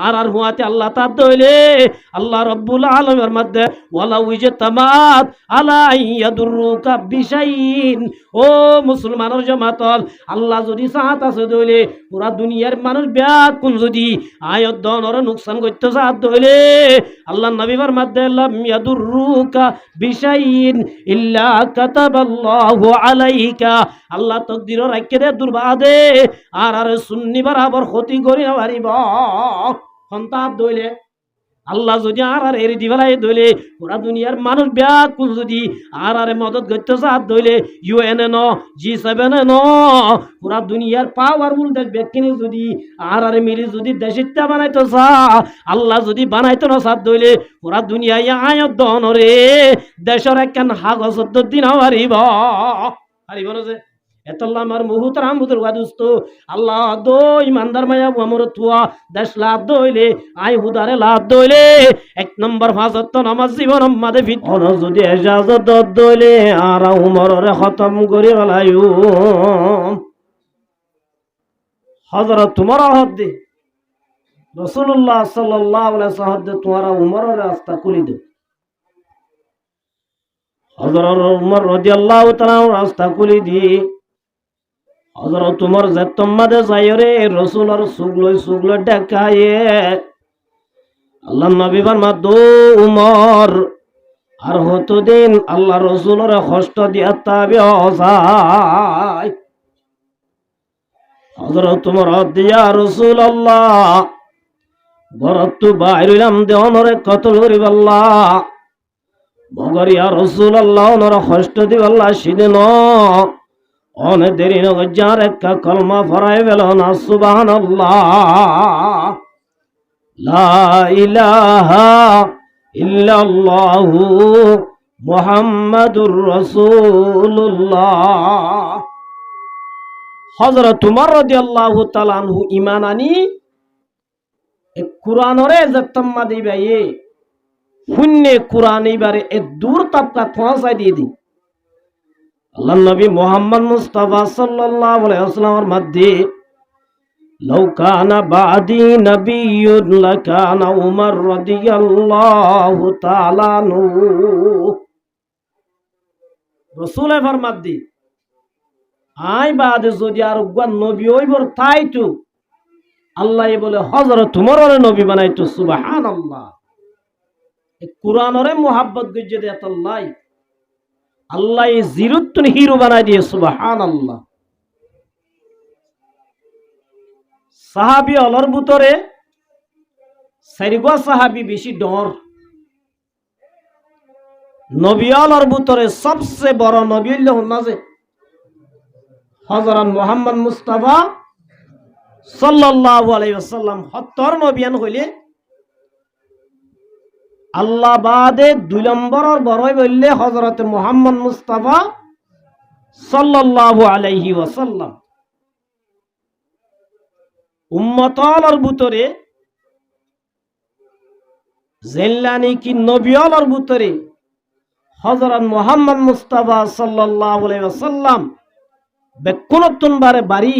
আর হুয়াতে আল্লাহ তার দইলে আল্লাহ রব্বুল আলামিনের মধ্যে ওয়ালা উইজে তামাত আলা ইয়াদুরুকা বিশাইন। ও মুসলমানের জামাতল, আল্লাহ যদি চাহাত আছে দইলে পুরা দুনিয়ার মানুষ ব্যাগ কোন যদি আয়ত দনর নুকসান করতে চাহাত দইলে আল্লাহ নবীর মধ্যে লাম ইয়াদুরুকা বিশাইন ইল্লা কাতাবাল্লাহু আলাইকা। আল্লাহ তকদির রাখকে দে দুর্বাদে আর সুন্নি বরাবর ক্ষতি করি না পারিব সন্তান দইলে আল্লাহ যদি আর এর দিবেলাই দইলে পুরা দুনিয়ার মানুষ ব্যাকুল যদি আর মদত করতে চাঁদ দইলে UN ন G7 ন পুরা দুনিয়ার পাওয়ারফুল দেশ ব্যক্তিনি যদি আর মিলি যদি দেশিত্তা বানাইতো চা আল্লাহ যদি বানাইতো না চাঁদ দইলে পুরা দুনিয়ায় আয়ত দনরে দেশের একখান হাগজ দিন হারিব হারিব না যে এতল্লা আমার মুহুতরাম বুদুর গাদুস্ত আল্লাহ দো ইমানদার মায়া আমর তুয়া দেশ লাভ দইলে আই হুদারে লাভ দইলে এক নম্বর ফাজত নামাজ জীবন মাদে ফিট অন যদি ইজাজত দইলে আর উমররে খতম করি ফেলাইও হযরত উমর হদ্দে রাসূলুল্লাহ সাল্লাল্লাহু আলাইহি ওয়াসাল্লাম তোমারা উমরের রাস্তা খুলি দে হযরত উমর রাদিয়াল্লাহু তাআলা রাস্তা খুলি দি হযরত উমর জেতম্মাদে যায়রে রাসূলের সুগলো দেখায়ে আল্লাহ নবী ফরমা দো উমর আর হতো দিন আল্লাহ রাসূলের কষ্ট দিয়া তাবে যায় হযরত উমর দিয়া রাসূলুল্লাহ গরত বাইরলাম দেওনরে কতল করিব আল্লাহ মগর ইয়া রাসূলুল্লাহ ওনর কষ্ট দিব আল্লাহ সিদিন অনেক দেরি নজার একটা কলমা ফরাই বেল না সুবহানাল্লাহ লা ইলাহা ইল্লাল্লাহু মুহাম্মাদুর রাসূলুল্লাহ। হযরত উমর রাদিয়াল্লাহু তাআলা আনহু ঈমান আনি কুরআনরে জতম্মা দিবে শূন্যে কুরআন এবারে এ দূর তাপকা পৌঁছাই দিয়ে দি আল্লাহ নবী মুহাম্মদ মুস্তাফা সাল্লাল্লাহু আলাইহি ওয়াসাল্লামের মধ্যে লাউ কানা বাদি নবিয়্যুন লাকানা উমর রাদিয়াল্লাহু তাআলা নু রাসূলে ফরমাদ্দি আই বাদে যদি আর গুয়ান নবী হইবর তাইতো আল্লাহ বলে হযরত উমরের নবী বানাইতো সুবহানাল্লাহ। কুরআনরে মুহাব্বত গজ্জে দে আল্লাহ আল্লাহ জিরুতুন হিরো বানাই দিয়ে সুবহানাল্লাহ। সাহাবী অলর ভিতরে চারিগা সাহাবী বেশি ডর নবী অলর ভিতরে সবচেয়ে বড় নবী হইল নাজে হযরত মুহাম্মদ মুস্তাফা সাল্লাল্লাহু আলাইহি ওয়াসাল্লাম হত্তর নবিয়ান হইলে আল্লাহ বাদে দুই নম্বরের বড়ই বললে হযরত মুহাম্মদ মুস্তাফা সাল্লাল্লাহু আলাইহি ওয়াসাল্লাম। উম্মতর ভিতরে জেল্লানি কি নবিয়র ভিতরে হযরত মুহাম্মদ মুস্তাফা সাল্লাল্লাহু আলাইহি ওয়াসাল্লাম বেকুনতুন বারে বাড়ি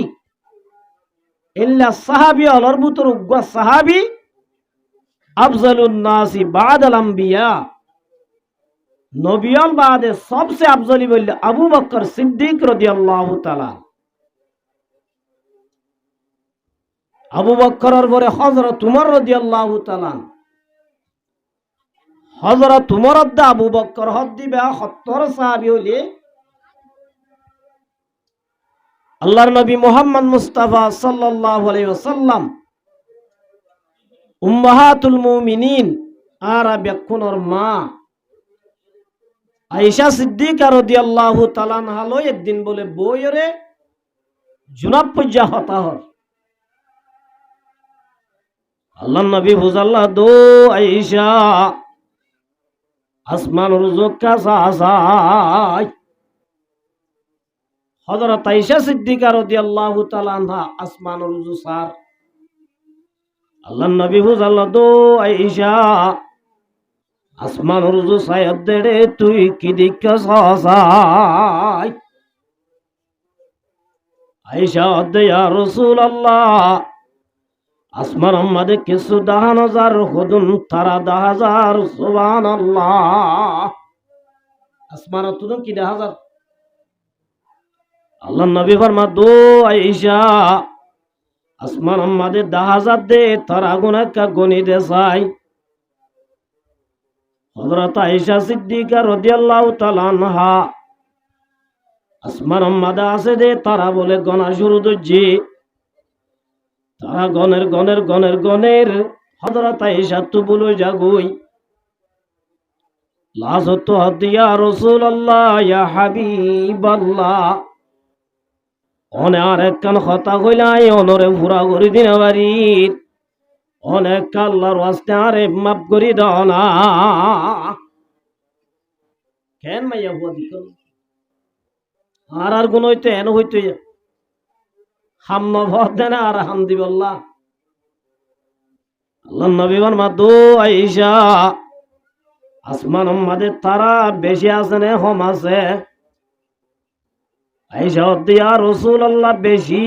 ইল্লা সাহাবী অলর ভিতরে উগ্র সাহাবী আফজালুন নাসি বাদাল আম্বিয়া নবিয়র বাদে সবচেয়ে আফজলি বললে আবু বকর সিদ্দিক রাদিয়াল্লাহু তাআলা। আবু বকরের পরে হযরত উমর রাদিয়াল্লাহু তাআলা। হযরত উমর দা আবু বকর হদ দিবে 70 সাহাবী হইলে আল্লাহর নবী মুহাম্মদ মুস্তাফা সাল্লাল্লাহু আলাইহি ওয়াসাল্লাম উম্মাহাতুল মুমিনিন আর বেকুনর মা আয়েশা সিদ্দিকা রাদিয়াল্লাহু তাআলা আনহা লয় একদিন বলে বইরে জুনাব পূজা হতা হর আল্লাহর নবী বুঝাল্লাহ দো আয়েশা আসমান রুজুক কা সাসাই হযরত আয়েশা সিদ্দিকা রাদিয়াল্লাহু তাআলা আনহা আসমান রুজু সার আল্লাহর নবী বুঝাল্লাহ দো আয়েশা আসমান রুজু সায়াদ দেড়ে তুই কি দিকা সাসাই আয়েশা দে ইয়া রাসূলুল্লাহ আসমান আমাদে কিছু 10,000 হুদুন তারা 10,000 সুবহানাল্লাহ। আসমান তুদুন কি 10,000? আল্লাহ নবী ফরমা দো আয়েশা আসমান আমাদে 10,000 দে তারা গুনা কা গনি দে চাই। হযরত আয়েশা সিদ্দিকা রাদিয়াল্লাহু তাআলা আনহা আসমান আমাদে আছে দে তারা বলে গনা শুরু দজ্জি তারা গনের গনের গনের গনের হযরত আয়েশা তো বলে জাগুই লাজত হদিয়া রাসূলুল্লাহ ইয়া হাবিবাল্লাহ অনে আর একখান কথা কইলাই অনরে পুরা করি দিন বাড়ির অনেক আল্লাহর ওয়াস্তে আরে মাফ করি দাও না কেন মাইয়া বুয়া দিত আর গুণ হইতে এন হইতে হাম নভদ দেন আর হাম দিবল্লাহ আল্লাহ নবী মাদু আয়েশা আসমান আমাদের তারা বেশি আছে না কম আছে? আয়েশা দিয়া রাসূলুল্লাহ বেশি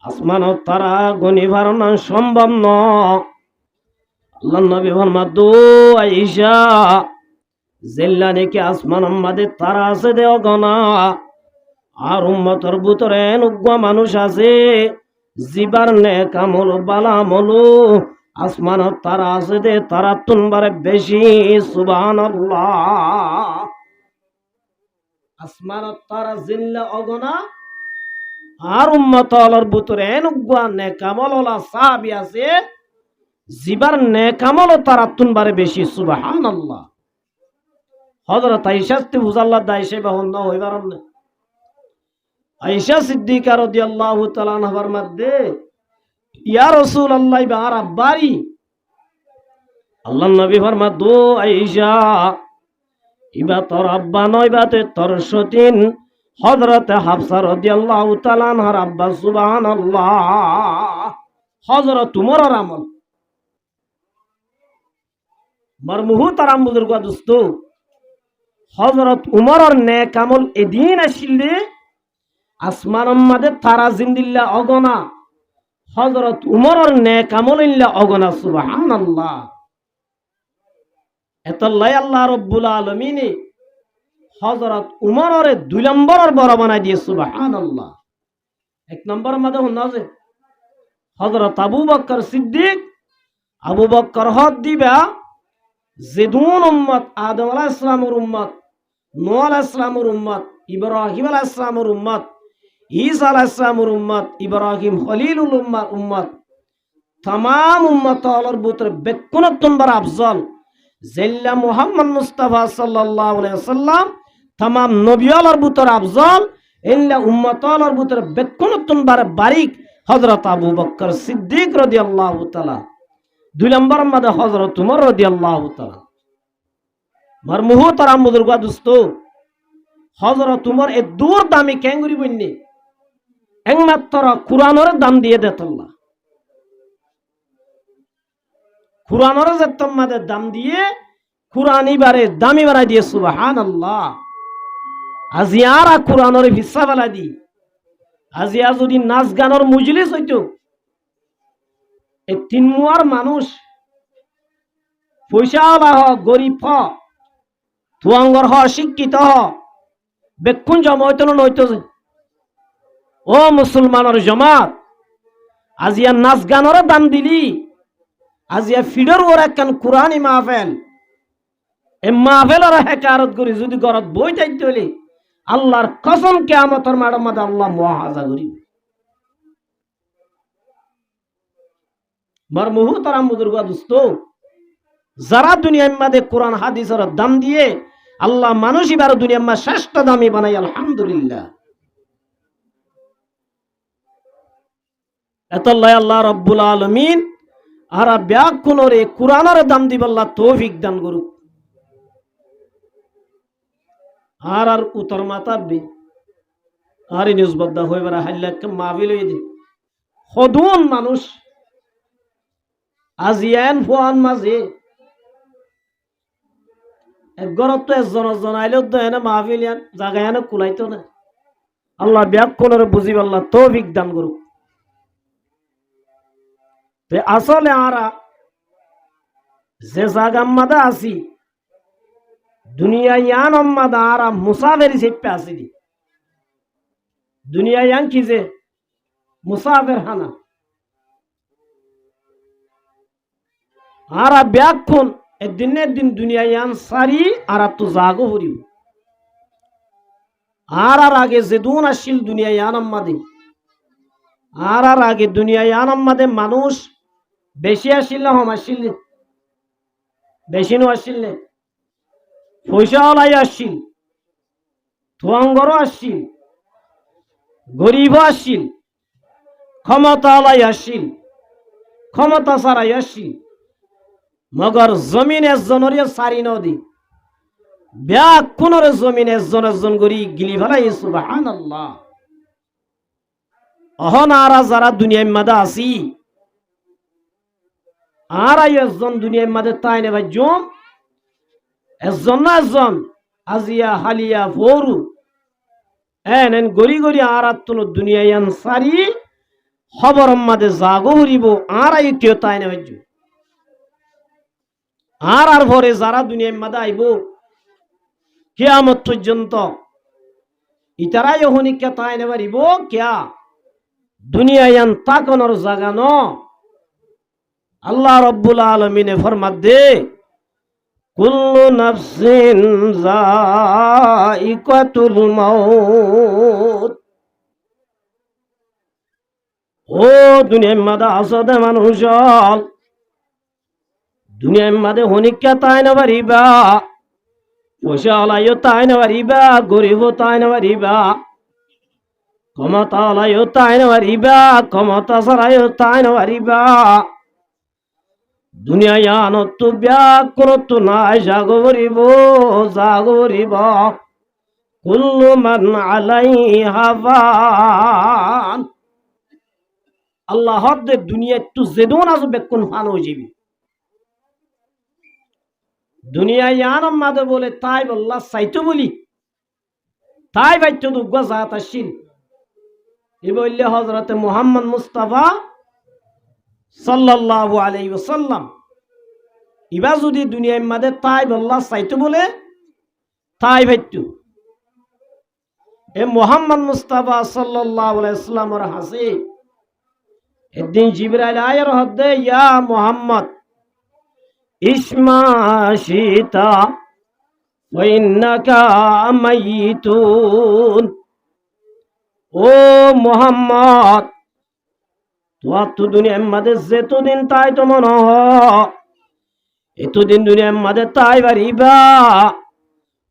আসমান তারা গনিবার না সম্ভব ন। আল্লাহ নবী ফরমাদু আয়েশা জেল্লা নাকি আসমান আমাদের তারা আছে দেও গনা আর উম্মতর ভিতরে নুগ্গা মানুষ আছে জিবার নে কামল বালা মলু আসমান তারা আছে দে তারা তুনবারে বেশি সুবহানাল্লাহ। আসমান তারা জিল্লা অগনা আর উম্মতর ভিতরে নুগ্গা নে কামল ওলা সাহাবী আছে জিবার নে কামল তারা তুনবারে বেশি সুবহানাল্লাহ। হযরত আয়েশা তে বুঝাল্লাহ দাইশে বাহন না হইবার না আয়েশা সিদ্দিকা রাদিয়াল্লাহু তাআলা আনহার মধ্যে ইয়া রাসূলুল্লাহ বার আব্বারি আল্লাহর নবী ফরমাদু আয়েশা ইবা তোর আব্বা নয় বাতে তোর সতীন হযরত হাফসা রাদিয়াল্লাহু তাআলা আনহার আব্বা সুবহানাল্লাহ। হযরত উমরের আমল মারমুহু তারাম বুজুর্গ দোস্ত হযরত উমরের নেক আমল এদিন আসিলে আসমান আমাদের তারা জিন্দিল্লা অগনা হযরত উমরের নেক আমল ইল্লা অগনা সুবহানাল্লাহ। এতলাই আল্লাহ রাব্বুল আলামিন হযরত উমরের 2 নম্বরের বড় বানাই দিয়ে সুবহানাল্লাহ। 1 নম্বর মধ্যে হন আছে হযরত আবু বকর সিদ্দিক আবু বকর হদ দিবা জিদুন উম্মত আদম আলাইহিস সালামের উম্মত নূহ আলাইহিস সালামের উম্মত ইব্রাহিম আলাইহিস সালামের উম্মত ঈসা আলাইহিস সালামের উম্মত ইব্রাহিম খলিলুল উম্মত तमाम উম্মতর ভিতরে বেকুনতুন বার আফজল জিল্লা মুহাম্মদ মুস্তাফা সাল্লাল্লাহু আলাইহি ওয়াসাল্লাম तमाम নবিয়র ভিতরে আফজল ইল্লা উম্মতর ভিতরে বেকুনতুন বার বারিক হযরত আবু বকর সিদ্দিক রাদিয়াল্লাহু তাআলা। 2 নম্বর মধ্যে হযরত উমর রাদিয়াল্লাহু তাআলা। মারমুহু তারাম বুজুর্গ দোস্ত হযরত উমর এ দূর দামি কেঙ্গুরি বন্নি একমাত্র কুরআনের দাম দিয়ে দেতল্লাহ কুরআনের যেতম্মাদের দাম দিয়ে কুরআন ইবারে দামি বানাই দিয়ে সুবহানাল্লাহ। আজিয়ারা কুরআনের হিস্সা বালা দি আজিয়া যদি নাচ গানের মজলিস হইতো এই তিন মুয়ার মানুষ পয়সাওয়ালা হ গরিব হ তুয়াঙ্গর হ শিক্ষিত হ বেক্ষুন জমা হইতো না নইতো ও মুসলমানের জমাত আজিয়া নাচ গানের দাম দিলি আজিয়া ফিডর ওর একখান কুরআনি মাহফিল এ মাহফিলের হেকারত করি যদি ঘরত বই যাইতে হইলে আল্লাহর কসম কিয়ামতের মাঠের মধ্যে আল্লাহ মুআহাজা করিব। মারমুহু তারাম বুজুর্গ দোস্ত যারা দুনিয়ার মধ্যে কোরআন হাদিসের দাম দিয়ে আল্লাহ মানুষ এবার দুনিয়ার মধ্যে শ্রেষ্ঠ দামি বানাই আলহামদুলিল্লাহ। এতল্লাই আল্লাহ রাব্বুল আলামিন আর ব্যাকুনরে কুরআনের দাম দিব আল্লাহ তৌফিক দান করুক। আর উত্তর মাতাবি আর নিউজবদ্ধ হইবার হাল্লাকে মাহফিল হই দি হদুন মানুষ আজিয়ান ফুয়ান মাঝে একগরত তো একজন আইলেও তো এনে মাহফিল জায়গায় এনে কুলাইতো না। আল্লাহ ব্যাকুনরে বুঝিব আল্লাহ তৌফিক দান করুক। তে আসলে আরা যে জাগার মাদা আছি দুনিয়া ইয়ান মাদা আরা মুসাফেরি চেপে আসি দুনিয়া ইয়ান কি যে মুসাফের হানা আরা ব্যাক্ষণ দিনের দিন দুনিয়া ইয়ান সারি আরা তো জাগো হরিব আর আগে যে দুন আসছিল দুনিয়া ইয়ান মাদে আর আগে দুনিয়া ইয়ান মাদে মানুষ বেশি আসছিল না কম আসছিল বেশি নো আসছিল না পয়সা ওলাই আসছিল থুয়াঙ্গরও আসছিল গরিবও আসছিল ক্ষমতা ওলাই আসছিল ক্ষমতা ছাড়াই আসছিল মগর জমিন একজনের সারি নদী ব্যাগ কোনর জমিন একজন করি গিলি ফেলাই সুবহানাল্লাহ অহন আরা যারা দুনিয়ার মাদা আছি আর একজন দুনিয়ার মাঝে তাই নেবা জম একজন না একজন আজিয়া হালিয়া ফোরু এন গড়ি গড়ি আর আত্মন দুনিয়ায় সারি খবর মাঝে জাগো হরিব আর কেউ তাই নেবা জম আর ভরে যারা দুনিয়ার মাঝে আইব কিয়ামত পর্যন্ত ইতারাই হনিকা তাই নেবা রিব কিয়া দুনিয়ায় তাকনর জাগানো আল্লাহ রব্বুল আলামিনে ফরমাত দে কুল্লু নাফসিন যায়িকাতুল মাউত ও দুনিয়ার মাঝে আসদে মানুষ দুনিয়ার মাঝে হনিকা তাই না পারিবা পয়সা আলাইও তাই না পারিবা গরিব তাই না পারিবা ক্ষমতা আলাইও তাই না পারিবা ক্ষমতা ছাড়াইও তাই না পারিবা দুনিয়া ইয়ানত ব্যাকুরত নাই জাগরিব জাগরিব কুল্লু মান আলাইহা ফান আল্লাহ হদ দুনিয়া তু জেদুন আজ বেকুন ফান হয়ে যাবি দুনিয়া ইয়ানম মাদে বলে তাই বল্লা সাইতো বলি তাই বাইতো দুগ্গা জাত আসিল এ বললে হযরতে মুহাম্মদ মুস্তাফা সাল্লাল্লাহু আলাইহি ওয়াসাল্লাম ইবা যদি দুনিয়ার মাঝে তাই বল্লা চাইতো বলে তাই ভাইতো এ মুহাম্মদ মুস্তাফা সাল্লাল্লাহু আলাইহি ওয়াসাল্লামের হাসি একদিন জিবরাইল আয়ার হদ্দে ইয়া মুহাম্মদ ইসমা শিতা ওয়া ইন্নাকা মাইতুন ও মুহাম্মদ তো দুনিয়ার মাঝে যেতদিন তাই তো মনে এতদিন দুনিয়ার মাঝে তাই বাড়িবা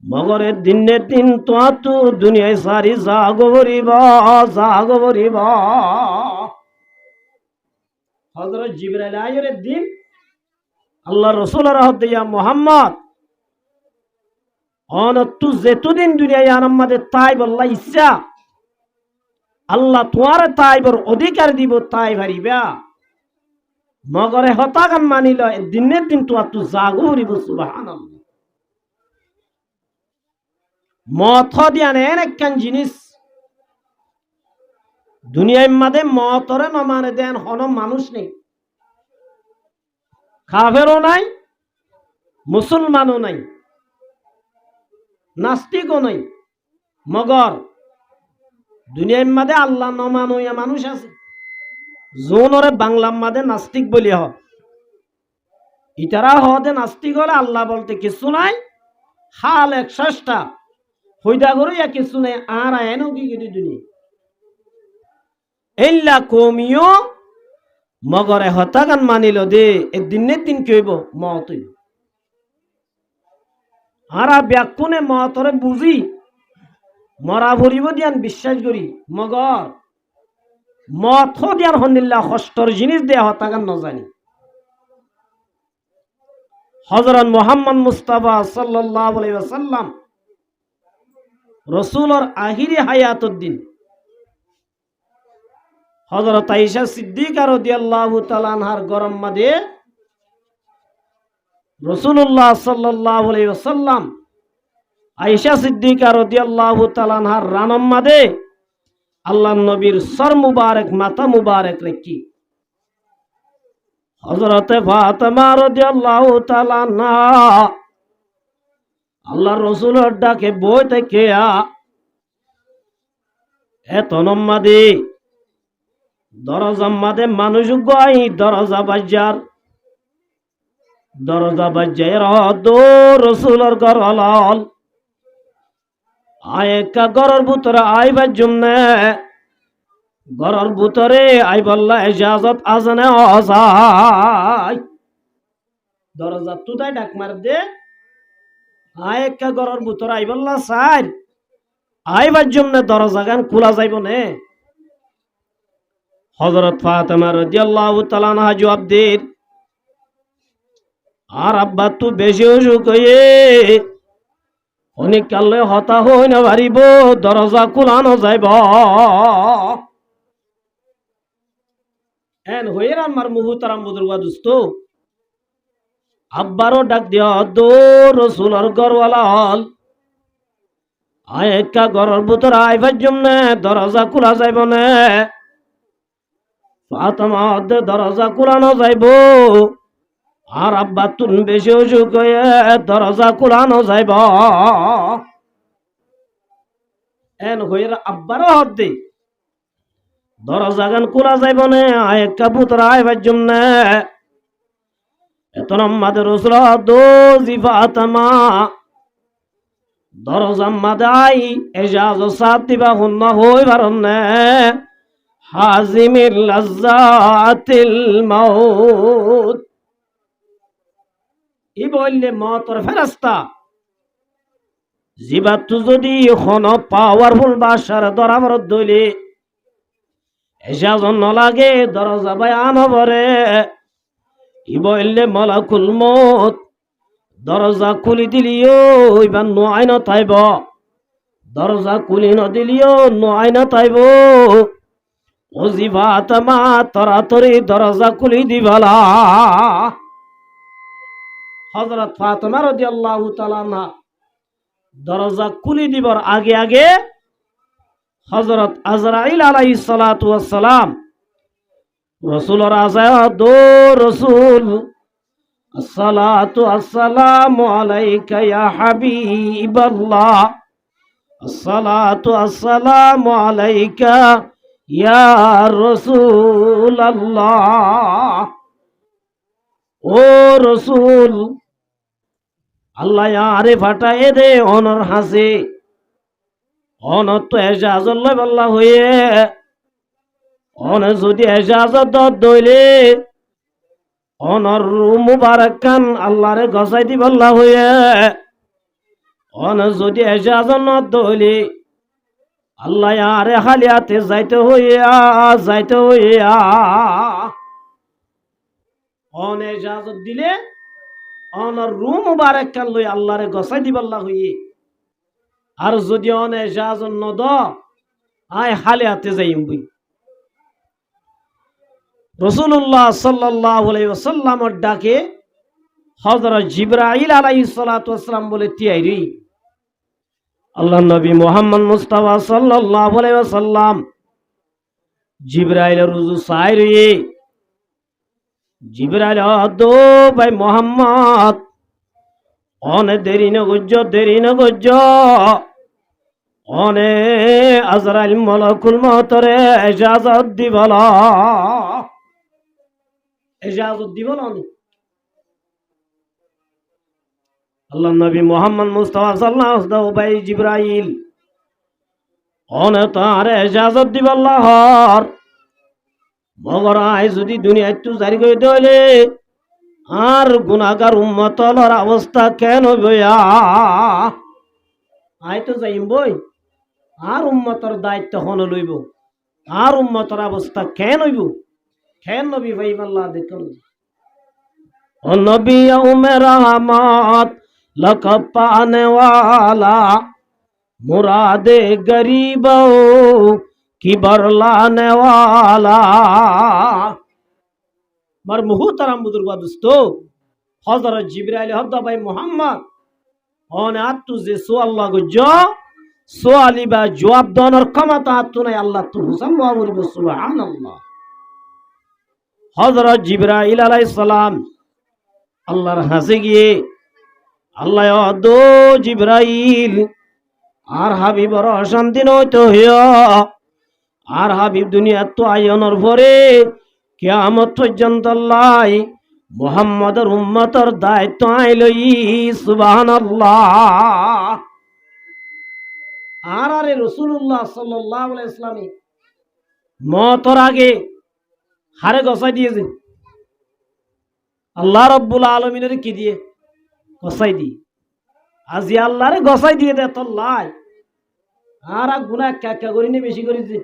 মগরের দিনের দিন তো দুনিয়ায় সারি জাগো ভরিবা হযরত জিবরাইল আইনের দিন আল্লাহ রাসূল রাহদিয়া মুহাম্মদ অনতু যেতদিন দুনিয়ায় আনাম মাঝে তাই বললা ইচ্ছা আল্লাহ তোমার তাইবর অধিকার দিব তাই ভারিবা মগরে হতাগান মানিল দিনের দিন তোমার তু জাগো হরিব সুবহানাল্লাহ মত দিয়ান একখান জিনিস দুনিয়ার মাঝে মতরে নমানে দেন হন মানুষ নেই কাফেরও নাই মুসলমানও নাই নাস্তিকও নাই মগর দুনিয়ার মাঝে আল্লাহ নমানুয়া মানুষ আছে জোনরে বাংলার মাঝে নাস্তিক বলি হ ইতারা হদে নাস্তিক হলে আল্লাহ বলতে কিছু নাই হাল এক শেষটা হইদা করে কিছু নাই আর আয়নো কি গিয়ে দুনিয়া এল্লা কমিও মগরে হতাগান মানিল দে এ দিনের দিন কি হইব মত হইব আর ব্যাকুনে মতরে বুঝি মরা ভরিব দিয়ান বিশ্বাস করি মগর মত দিয়ান হন্দিল্লা কষ্টর জিনিস দেয়া হতাগান ন জানি হযরত মুহাম্মদ মুস্তাফা সাল্লাল্লাহু আলাইহি ওয়াসাল্লাম রাসূলর আখিরি হায়াতুদ দিন হযরত আয়েশা সিদ্দিকা রাদিয়াল্লাহু তাআলা আনহার গরম মাদে রাসূলুল্লাহ সাল্লাল্লাহু আলাইহি ওয়াসাল্লাম আয়েশা সিদ্দিকা রাদিয়াল্লাহু তাআলা আনহার রানম মাদে আল্লাহর নবীর সর মুবারক মাথা মুবারক রেখি হযরতে ফাতেমা রাদিয়াল্লাহু তাআলা আনহা আল্লাহর রাসূলের ডাকে বই থেকে এত নম্মাদে দরজা মাদে মানুষ গাই দরজা বাজার দো রসুলের ঘর হলাল আয়েকা ঘরের ভিতরে আইবার জন্য ঘরের ভিতরে আইবাল্লা ইজাজত আজানে অসাই দরজা তুদাই ডাক মার দে আয়েকা ঘরের ভিতরে আইবাল্লা চাই আইবার জন্য দরজা গান খোলা যাইব নে হযরত ফাতেমা রাদিয়াল্লাহু তাআলা আনহা জবাব দেন আর আব্বা তু বেশি অসুখ হয়ে অনেক কালে হতা হই না পারিব দরজা খোলানো যাইব এন হয়ে আমার মুহুতারাম বুজুর্গা দোস্ত আব্বারও ডাক দিয়া দো রসুলের ঘরওয়ালা হল আয় একা ঘরের ভিতরে আইবার জন্য দরজা খোলা যাইব না ফাতেমা দরজা খোলানো যাইব আর আব্বা তুন বেশি অসুখ হয়ে দরজা খোলানো যাইব এন হয়ে আব্বারও হদ দে দরজা গান খোলা যাইব না আয়েকা পুত্র আইবার জন্য এত নম্মাদে রসুল দো ফাতেমা দরজা মাদাই এজাজ সাথ দিবা হুন্ন হই বারনে হাজিমিল লাজ্জাতিল মাউত ই বললে মতর ফেরেশতা জিবাতু যদি এখন পাওয়ারফুল বাসার দরাবর দইলে এজাজ নলাগে দরজা বাই আনবরে ই বললে মালাকুল মউত দরজা খুলি দিলিও ইবান নোয়াই না তাইব দরজা খুলি ন দিলিও নোয়াই না তাইব ও ফাতেমা তরাতরি দরজা খুলি দিবালা হযরত ফাতেমা রাদিয়াল্লাহু তাআলা আনহা দরজা খুলি দিবার আগে আগে হযরত আজরাইল আলাইহিস সালাতু ওয়াস সালাম রাসূলের আজায়া দো রাসূল আসসালাতু আসসালামু আলাইকা ইয়া হাবিবাল্লাহ আসসালাতু আসসালামু আলাইকা ইয়া রাসূলাল্লাহ ও রাসূল আল্লাহ আরে ফাটায়ে দে অনর হাসে অনর তো এজাজত লই আল্লাহ হয়ে অনে যদি এজাজত দইলে অনর মুবারক কান আল্লাহরে গসাই দিব আল্লাহ হয়ে অনে যদি এজাজত ন দইলে আল্লাহ আরে হালিয়াতে যাইতে হইয়া অন এজাজত দিলে অনর রুম মুবারক কান লই আল্লাহরে গসাই দিব আল্লাহ হইয়ে আর যদি অন এজাজত ন দ আয় হালিয়াতে যাইম বই রাসূলুল্লাহ সাল্লাল্লাহু আলাইহি ওয়াসাল্লামের ডাকে হযরত জিবরাইল আলাইহিস সালাতু ওয়াস সালাম বলে তিয়াইরি আল্লাহ নবী মুহাম্মদ মুস্তাফা সাল্লাল্লাহু আলাইহি ওয়াসাল্লাম জিবরাইলের রুজু সাইরি জিবরাইল দো ভাই মুহাম্মদ অনে দেরি না গজ্জ অনে আজরাইল মালাকুল মউতরে ইজাজত দিবলা ইজাজত দিবলা আল্লাহ নবী মুহাম্মদ মুস্তাফা সাল্লাল্লাহু আলাইহি ওয়াসাল্লাম ভাই জিবরাইল অনে তার ইজাজত দিব আল্লাহর মগর আই যদি দুনিয়ায় তু জারি করে দইলে আর গুনাহগার উম্মতর অবস্থা কেন হইয়া আই তো যাইম বই আর উম্মতর দায়িত্ব হন লইব আর উম্মতর অবস্থা কেন হইব কেন নবী ভাই আল্লাহ দেখুন ও নবী উম্মে রহমত লকব পানে ওয়ালা মুরাদে গরিব কি বরলানে ওয়ালা মার মুহতারাম বুজুর্গ দোস্ত হযরত জিবরাইল হদ্দা ভাই মুহাম্মদ অনে আত্তু যে সোয়াল্লাহ গজ্জ সোয়ালি বা জবাব দনর ক্ষমতা আত্তু নাই আল্লাহ তু হুসাল্লাহু আলাইহি সুবহানাল্লাহ হযরত জিবরাইল আলাইহিস সালাম আল্লাহর হাসে গিয়ে আল্লাহ দো জিবরাইল আর হাবিবর অশান্তি নয়তো হইয়া আর হাবিব দুনিয়া তো আয়নের পরে কিয়ামত পর্যন্ত আল্লাহ মুহাম্মদের উম্মতের দায়িত্ব আইলই সুবহানাল্লাহ। আর আরে রাসূলুল্লাহ সাল্লাল্লাহু আলাইহি ওয়াসাল্লাম মওতের আগে হারে গসাই দিয়েছে আল্লাহ রাব্বুল আলামিনের কি দিয়ে গসাই দিয়ে আজি আল্লাহরে গসাই দিয়ে দে তোর লাই আর গুনাহ কাকা করি নে বেশি করেছে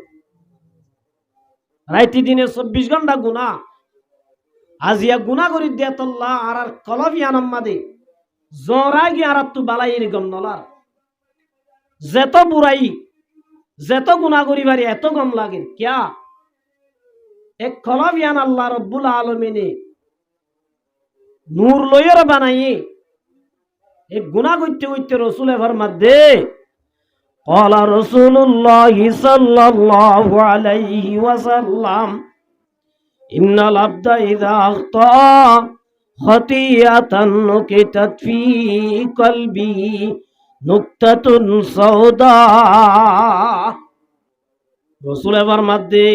রাইতি দিনে 24 ঘন্টা গুনাহ আজিয়া গুনাহ করি দে তোর লা আর কলবি আনাম্মাদে জরা গি আর তু বালাই গম নলার যেত বুড়াই যেত গুনাহ করি বাড়ি এত গম লাগে কিয়া এক কলবিয়ান আল্লাহ রাব্বুল আলামিনে নূর লইর বানাইয়ে এক গুনাহ করতে করতে রাসূলে ফরমাত দে قال رسول الله صلى الله عليه وسلم إن العبد إذا أخطأ خطيئة نكتت في قلبه نكتة سوداء রাসূলে ফরমাত দে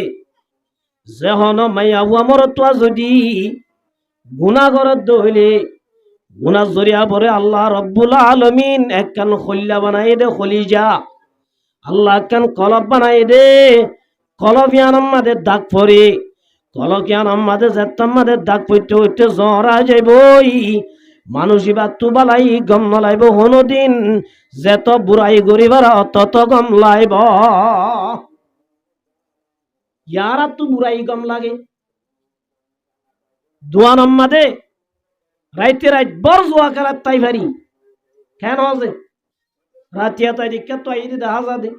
যেহন মাইয়া আমরত যদি গুনাহ করত হইলে গুনাহ জরিয়া পরে আল্লাহ রাব্বুল আলামিন একখান খলিলা বানাই দে খলিজা আল্লাহ একখান কলব বানাই দে কলবিয়ান আমাদের দাগ পরে কলকিয়ান আমাদের যেতাম্মাদের দাগ পড়তে হইতে জরা যাইবই মানুষই বা তুবালাই গম নলাইব হনদিন যেত বুড়াই গরিবার তত গম লাইব ইয়ারা তু বুড়াই গম লাগে দোয়ান আম্মাদে রাইতে রাইত বর জোয়া কারাত তাই ভারি কেন আছে রাতিয়া তাই দিকে তো আইদি দেখা যা দে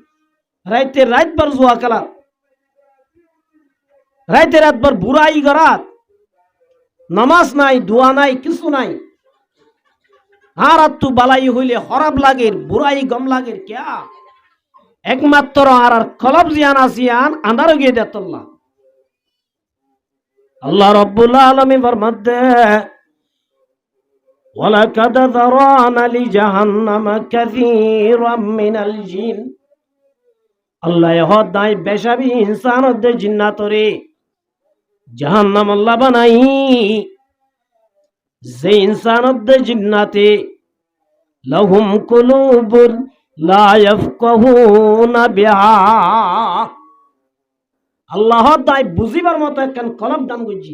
রাইতে রাত বর জোয়া কালা রাইতে রাত বর বুড়াই গরাত নামাজ নাই দোয়া নাই কিছু নাই আর তু বালাই হইলে খরাব লাগে বুড়াই গম লাগে কিয়া একমাত্র আর কলব জিয়ান আসিয়ান আন্দার গিয়ে দেতল্লাহ আল্লাহ রাব্বুল আলামিন ফরমাতে ওয়ালাকাদ যারানা লিজাহান্নামা কাসীরাম মিনাল জিন আল্লাহ হদাই বেশাবি ইনসানদের জিন্নাতরে জাহান্নাম আল্লাহ বানাই যে ইনসানদের জিন্নাতে লাহুম কুলুবুন লা ইয়াফকাহুনা বিহা আল্লাহ তাই বুঝিবার মতো একখান কলব দান করছি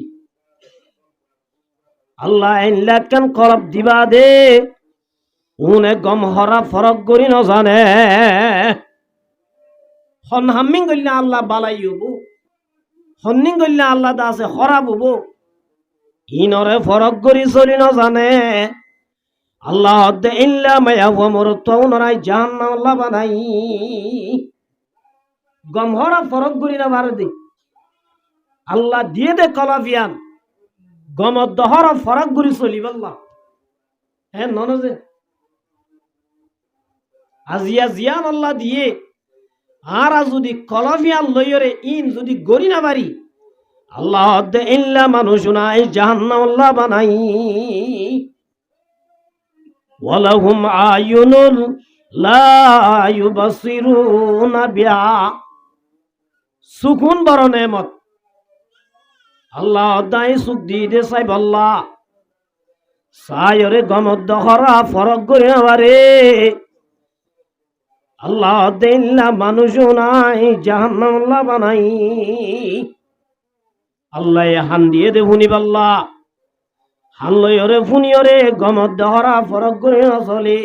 আল্লাহ একখান কলব দিবা দে উনে গম হরা ফরক করি ন জানে হন হাম্মিং গল্লা আল্লাহ বালাই হবো হন্নিং গল্লা আল্লাহ দা আছে খরাব হবো ইনরে ফরক করি চলি ন জানে আল্লাহ দে ইল্লা মায়া ওমরত উনরাই জাহান্নাম আল্লাহ বানাই গমহরা ফরক করি না ভারে দে আল্লাহ দিয়ে দে কলাফিয়ান গম দহরা ফরক করি চলিব আল্লাহ হ্যাঁ ননজে আজিয়া জিয়ান আল্লাহ দিয়ে আর যদি কলাফিয়ান লইরে ইন যদি গরি না পারি আল্লাহ দে ইল্লা মানুষ নাই জাহান্নাম আল্লাহ বানাই ওয়ালাহুম আয়ুনুল লা ইউবসিরুনা বিহা সুকুন বড় নেমত আল্লাহ দাই সুখ দিয়ে দে সাইব আল্লাহ সায়রে গমত দহরা ফরক করে আবারে আল্লাহ দিল্লা মানুষ নাই জাহান্নাম আল্লাহ বানাই আল্লাহ হান দিয়ে দে ফুনিব আল্লাহ হান লইরে ফুনিয়রে গমত দহরা ফরক করে চলে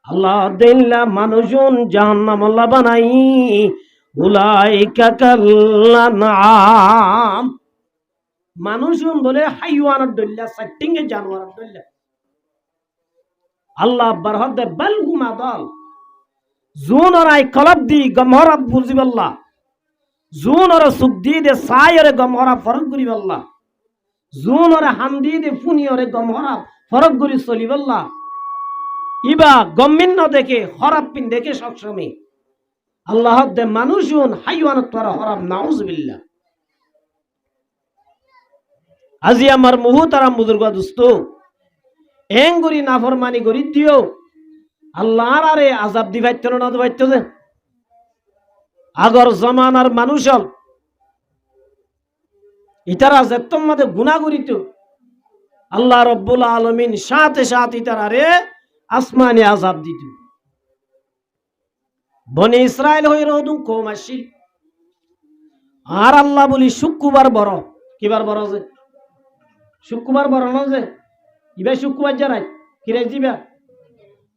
আল্লাহ দিল্লা মানুষুন জাহান্নাম আল্লাহ বানাই উলাইকা কাল্লানাম মানুষুন বলে হাইওয়ানের দল্লা সাইটিংয়ে জানোয়ারের দল্লা আল্লাহ বরহদ বালহুম আদাল জুনরাই কলব দি গমহরা বুঝিবাল্লাহ জুনরা সুদ্দি দে সায়রে গমহরা ফরক করিবাল্লাহ জুনরা হামদি দে ফুনিয়রে গমহরা ফরক করি চলিবাল্লাহ ইবা গম্মিন দেখে খরাব পিন দেখে সবসময় আল্লাহ দে মানুষুন হাইওয়ান তোরা হরাব নাউজুবিল্লাহ আজি আমার মুহুতারাম বুজুর্গ দোস্ত এঙ্গুরি নাফরমানি করি দিও আল্লাহর আরে আজাব দিবাইত না দিবাইত যে আগর জমানার মানুষ ইতারা যেতম মাঝে গুণা করিত আল্লাহ রব্বুল আলমিন সাথে সাথ ইতারারে আসমানি আজাব দিত বনি ইসরায়েল হয়ে রোদু কম আসিল আর আল্লাহ বলি শুক্রবার বড় কিবার বড় যে শুক্রবার বড় না যে ইবা শুক্রবার জানাই কিরে দিবা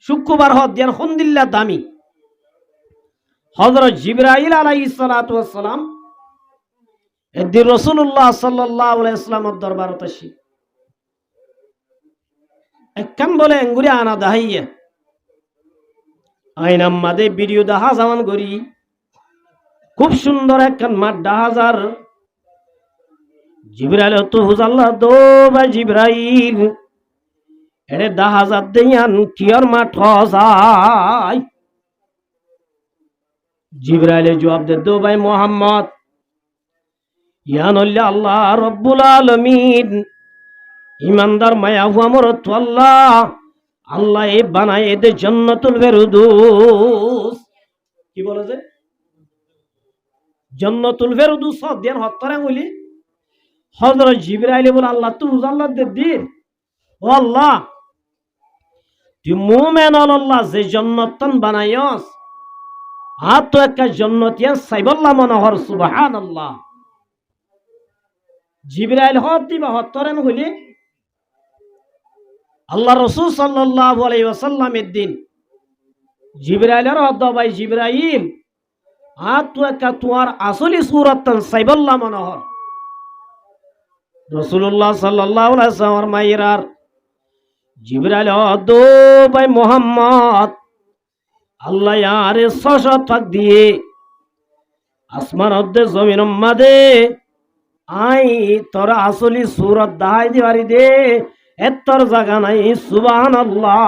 শুক্রবার হদ দিয়ার হন্দিল্লা দামি হযরত জিবরাইল আলাইহিস সালাতু ওয়াস সালাম একদিন রাসূলুল্লাহ সাল্লাল্লাহু আলাইহি ওয়াসাল্লামের দরবারত আসি একখান বলে এঙ্গুরি আনা দাহাইয়া আইনাম মাদে ভিডিও দেখা যাওয়ান করি খুব সুন্দর একখান মাঠ ডাহাজার জিবরাইল তো হুজাল্লাহ দো বা জিবরাইল এরে ডাহাজার দেয়ান কিয়র মাঠ যায় জিবরাইলে জবাব দে দো ভাই মোহাম্মদ ইয়ান আল্লাহ রব্বুল আলামিন ইমানদার মায়া হুয়া মরত আল্লাহ আল্লাহ এ বানায় এদে জান্নাতুল ফেরদৌস কি বলে যে জান্নাতুল ফেরদৌস দিন হত্তরে বলি হযরত জিবরাইল বলে আল্লাহ তু আল্লাহ দে দিন ও আল্লাহ তুই মুমিন আল্লাহ যে জান্নাতন বানায়স আর তো একটা জান্নাতিয়া সাইবাল্লাহ মনোহর সুবহানাল্লাহ জিবরাইল হত দিবা হত্তরেন হইলি আল্লাহ রাসূল সাল্লাল্লাহু আলাইহি ওয়াসাল্লামের দিন জিবরাইলের হদ ভাই জিবরাইল আর তো একটা তোমার আসলি সূরাতন সাইবাল্লাহ মনোহর রাসূলুল্লাহ সাল্লাল্লাহু আলাইহি ওয়াসাল্লাম মাইরার জিবরাইল হদ ভাই মুহাম্মদ আল্লাহ ইয়ারে 600 পাক দিয়ে আসমান অদ্দে জমিন মাদে আই তোরা আসলি সূরত দাই দিবারি দে এত্তর জায়গা নাই সুবহানাল্লাহ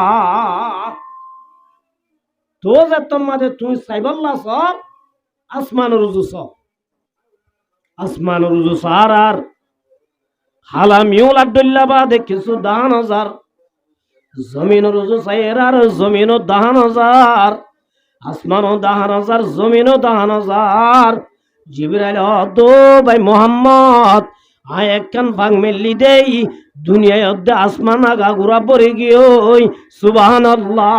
তো যে তোমাদের তুই সাইবাল্লাহ সব আসমান রুজু সব আসমান রুজু সার আর হালামিউল আব্দুল্লাহ বাদে কিছু দান হাজার জমিন রুজু সাইর আর জমিনও দান হাজার আসমানও দান হাজার জমিনও দান হাজার জিবরাইল দো ভাই মোহাম্মদ আয় একখান ভাগ মেললি দেই দুনিয়ায় অর্ধে আসমান আগা ঘুরা পড়ে গিয়ে সুবহানাল্লাহ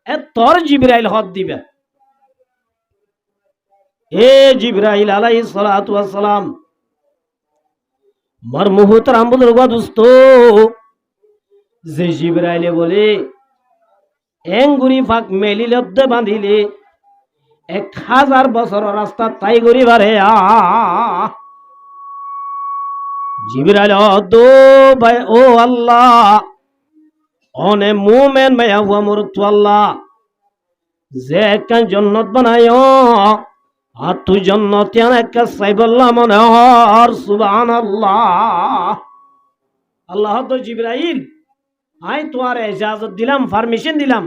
এ তোর জিবরাইল হদ দিবে এ জিবরাইল আলাইহিস সালাতু ওয়াস সালাম মার মুহতারাম বুজুর্গ দোস্ত যে জিবরাইলে বলে এঙ্গুরি ফাঁক মেলিলে অর্ধে বাঁধিলে 1000 বছর রাস্তা তাই করি বারে জিবরাইল দো ভাই ও আল্লাহ অনে মুমিন মায়া হুয়া মরতু আল্লাহ যে একখান জান্নাত বানায় আর তুই জান্নাত একটা সাইবাল্লাহ মনোহর সুবহানাল্লাহ আল্লাহ তো জিবরাইল আই তোমার ইজাজত দিলাম পারমিশন দিলাম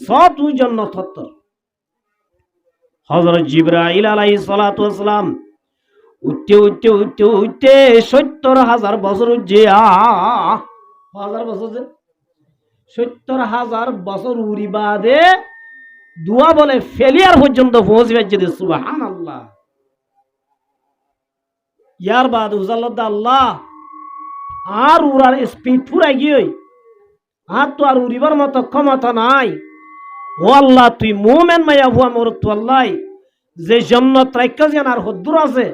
সব তুই জান্নাত হত্তর হযরত জিবরাইল আলাইহিস সালাতু ওয়াস সালাম উঠতে উঠতে উঠতে উঠতে ৭০,০০০ বছর উজ্জিয়া ৭০,০০০ বছর উড়ি বাদে দুয়া বলে ফেলিয়ার পর্যন্ত পৌঁছবে যদি সুবহানাল্লাহ ইয়ার বাদ উজাল্লাহ আল্লাহ আর উড়ার স্পিড পুরাই গিয়ে আর তো আর উড়িবার মতো ক্ষমতা নাই ও আল্লাহ তুই মুমিন মায়া হুয়া মরতু আল্লাহ যে জান্নাত রাইকা যেন আর হদ্দুর আছে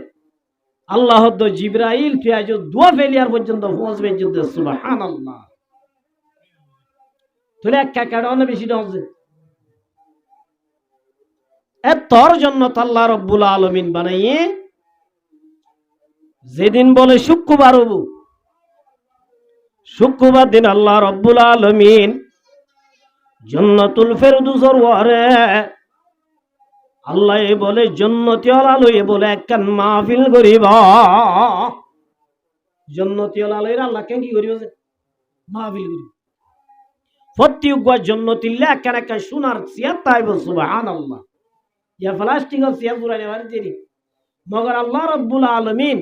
আল্লাহ হদ্দ জিবরাইল তুই আজ দুয়া ফেলিয়ার পর্যন্ত পৌঁছবে যদি সুবহানাল্লাহ তুলে এক কাকাড় অনেক বেশি ডছে এ তোর জন্য আল্লাহ রব্বুল আলামিন বানাইয়ে যেদিন বলে শুক্রবার হবো শুক্রবার দিন আল্লাহ রব্বুল আলামিন জান্নাতুল ফেরদৌসর ওয়ারে আল্লাহ বলে জান্নাতি আলালয়ে বলে একখান মাহফিল করিবা জান্নাতি আলালয়ে আল্লাহ কেন কি করিব যে মাহফিল করিব প্রত্যেক জান্নাতিল্লা একখান একখান সোনার চেয়ার তাইব সুবহানাল্লাহ ইয়া প্লাস্টিকের চেয়ার পুরাই নেবার দেরি মগর আল্লাহ রব্বুল আলামিন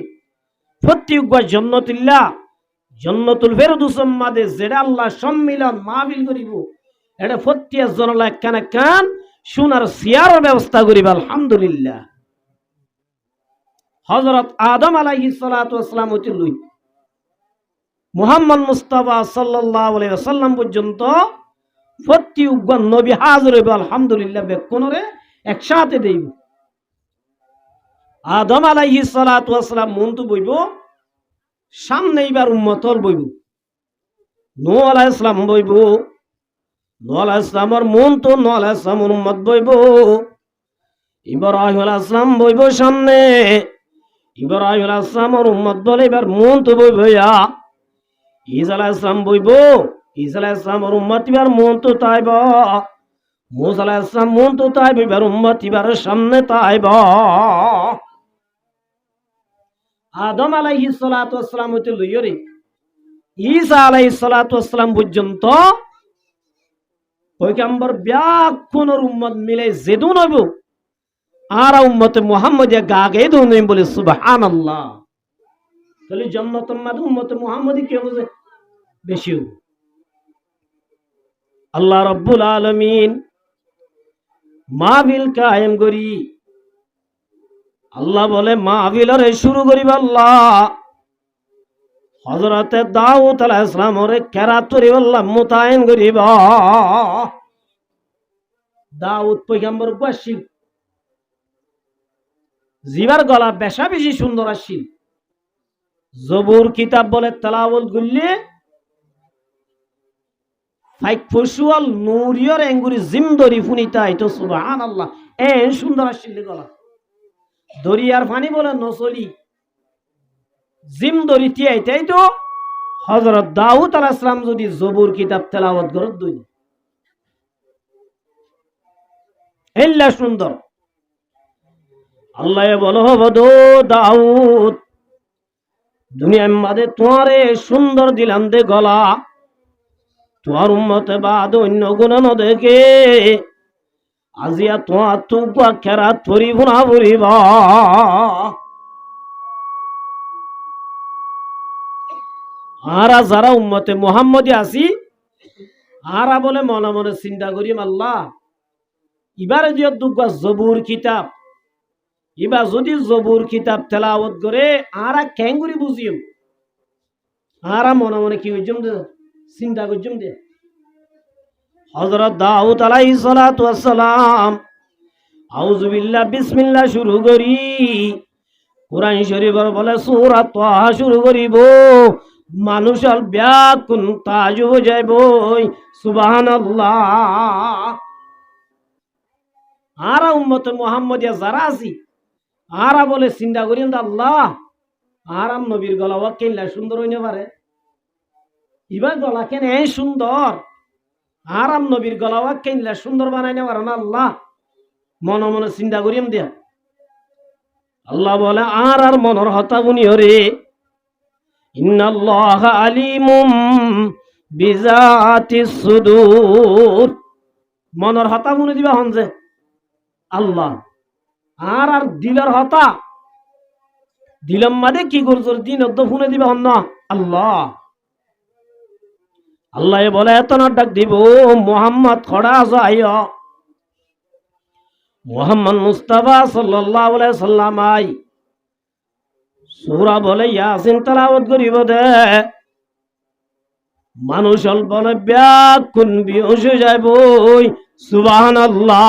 প্রত্যেকবার জন্নতুল ফেরদৌসের মাঝে যেটা আল্লাহ সম্মিলন মাহফিল করিব এটা প্রত্যেক জনলা একখান কান শোনার সিয়ারের ব্যবস্থা করিব আলহামদুলিল্লাহ। হযরত আদম আলাইহিস সালাতু ওয়াস সালাম হতে লই মুহাম্মদ মুস্তাফা সাল্লাল্লাহু আলাইহি ওয়াসাল্লাম পর্যন্ত প্রত্যেক নবী হাজির হইব আলহামদুলিল্লাহ। বেকনরে একসাথে দেব। আদম আলাইহিস সালাতু ওয়াস সালাম মন্তু বইব সামনে এবার উম্মতল বইব। নূহ আলাইহিস সালাম বইব, নূহ আলাইহিস সালামের মন্তু নূহ আলাইহিস সালামের উম্মত বইব। ইব্রাহিম আলাইহিস সালাম বইব সামনে, ইব্রাহিম আলাইহিস সালামের উম্মত বলে এবার মন্তু বইব। ঈসা আলাইহিস সালাম বইব, ঈসা আলাইহিস সালামের উম্মত এবার মন্তু তাইব। মুসা আলাইহিস সালাম মন্তু তাইব, এবার উম্মত এবার সামনে তাইব। আদম আলাইহিস সালাতু ওয়াস সালাম হতে লইরে ঈসা আলাইহিস সালাতু ওয়াস সালাম পর্যন্ত পয়গম্বর ব্যাকুনর উম্মত মিলে যেদুন হইব আর উম্মতে মুহাম্মদিয়া গাগে দুন বলে সুবহানাল্লাহ। তাহলে জান্নাতুল মাদ উম্মতে মুহাম্মদি কে হবে বেশি। আল্লাহ রাব্বুল আলামিন মাহফিল কায়েম করি। আল্লাহ বলে মাহফিলরে শুরু করিব আল্লাহ হযরতে দাউদ আলাইহিস সালামরে কেরাত করিব আল্লাহ মুতায়েন করিব। দাউদ পয়গম্বর বাসিল জিবার গলা বেশা বেশি সুন্দর আসিল। জবুর কিতাব বলে তেলাওয়াত করলে ফাইক ফসুয়াল নূরিয়র এঙ্গুরি জিমদরি ফুনিতা তো সুবহানাল্লাহ এ সুন্দর আসিল গলা। দরিয়ার পানি বলে নসলি জিম দরিতি এটাই তো হযরত দাউদ আলাইহিস সালাম যদি জবুর কিতাব তেলাওয়াত করত দুই এল্লা সুন্দর। আল্লাহ বলো বদো দাউদ দুনিয়ার মাঝে তোমারে সুন্দর দিলাম দে গলা, তোমার উম্মতে বাদ অন্য গুণ ন দেখে আজিয়া তোমার তুবা কেরাত পরিব না পরিব। আরা যারা উম্মতে মুহাম্মদি আছি আরা বলে মনে মনে চিন্তা করিম আল্লাহ এবারে যে দুগা জবুর কিতাব এবার যদি জবুর কিতাব তেলাওয়াত করে আরা কেঙ্গুরি বুঝিম আরা মনে মনে কি হইজম দে চিন্তা করজম দে। হযরত দাউদ আলাইহিস সালাতু ওয়াস সালাম আউযু বিল্লাহ বিসমিল্লাহ শুরু করি কুরআন শরীফের বলে সূরা তাহা শুরু করিব মানুষের ব্যাকুন তাজু যাইব সুবহানাল্লাহ। আরা উম্মতে মুহাম্মদিয়া যারা আছি আরা বলে চিন্তা করি আল্লাহ আরাম নবীর গলা কেনলা সুন্দর হইতে পারে এবার গলা কেন এই সুন্দর আরাম নবীর গলা কেনলা সুন্দর বানাইতে পারো না আল্লাহ মনে মনে চিন্তা করিম দিয়া। আল্লাহ বলে আর মনের হতা বুনি হরে ইন্নাল্লাহা আলিমুম বিজাতিস সুদূর মনের হতা বুনি দিবা হন যে আল্লাহ আর দিলের হতা দিলাম মাদে কি করছর দিন অদ্দ ফুনে দিবা হন না আল্লাহ। আল্লাহ বলে এত না ডাক দিব মুহাম্মদ খড়া যায় মুহাম্মদ মুস্তাফা সাল্লাল্লাহু আলাইহি সাল্লাম আই সূরা বলে ইয়াসিন তেলাওয়াত করিব দে মানুষ বলে ব্যাকুন বিহুশ যাইব সুবহানাল্লাহ।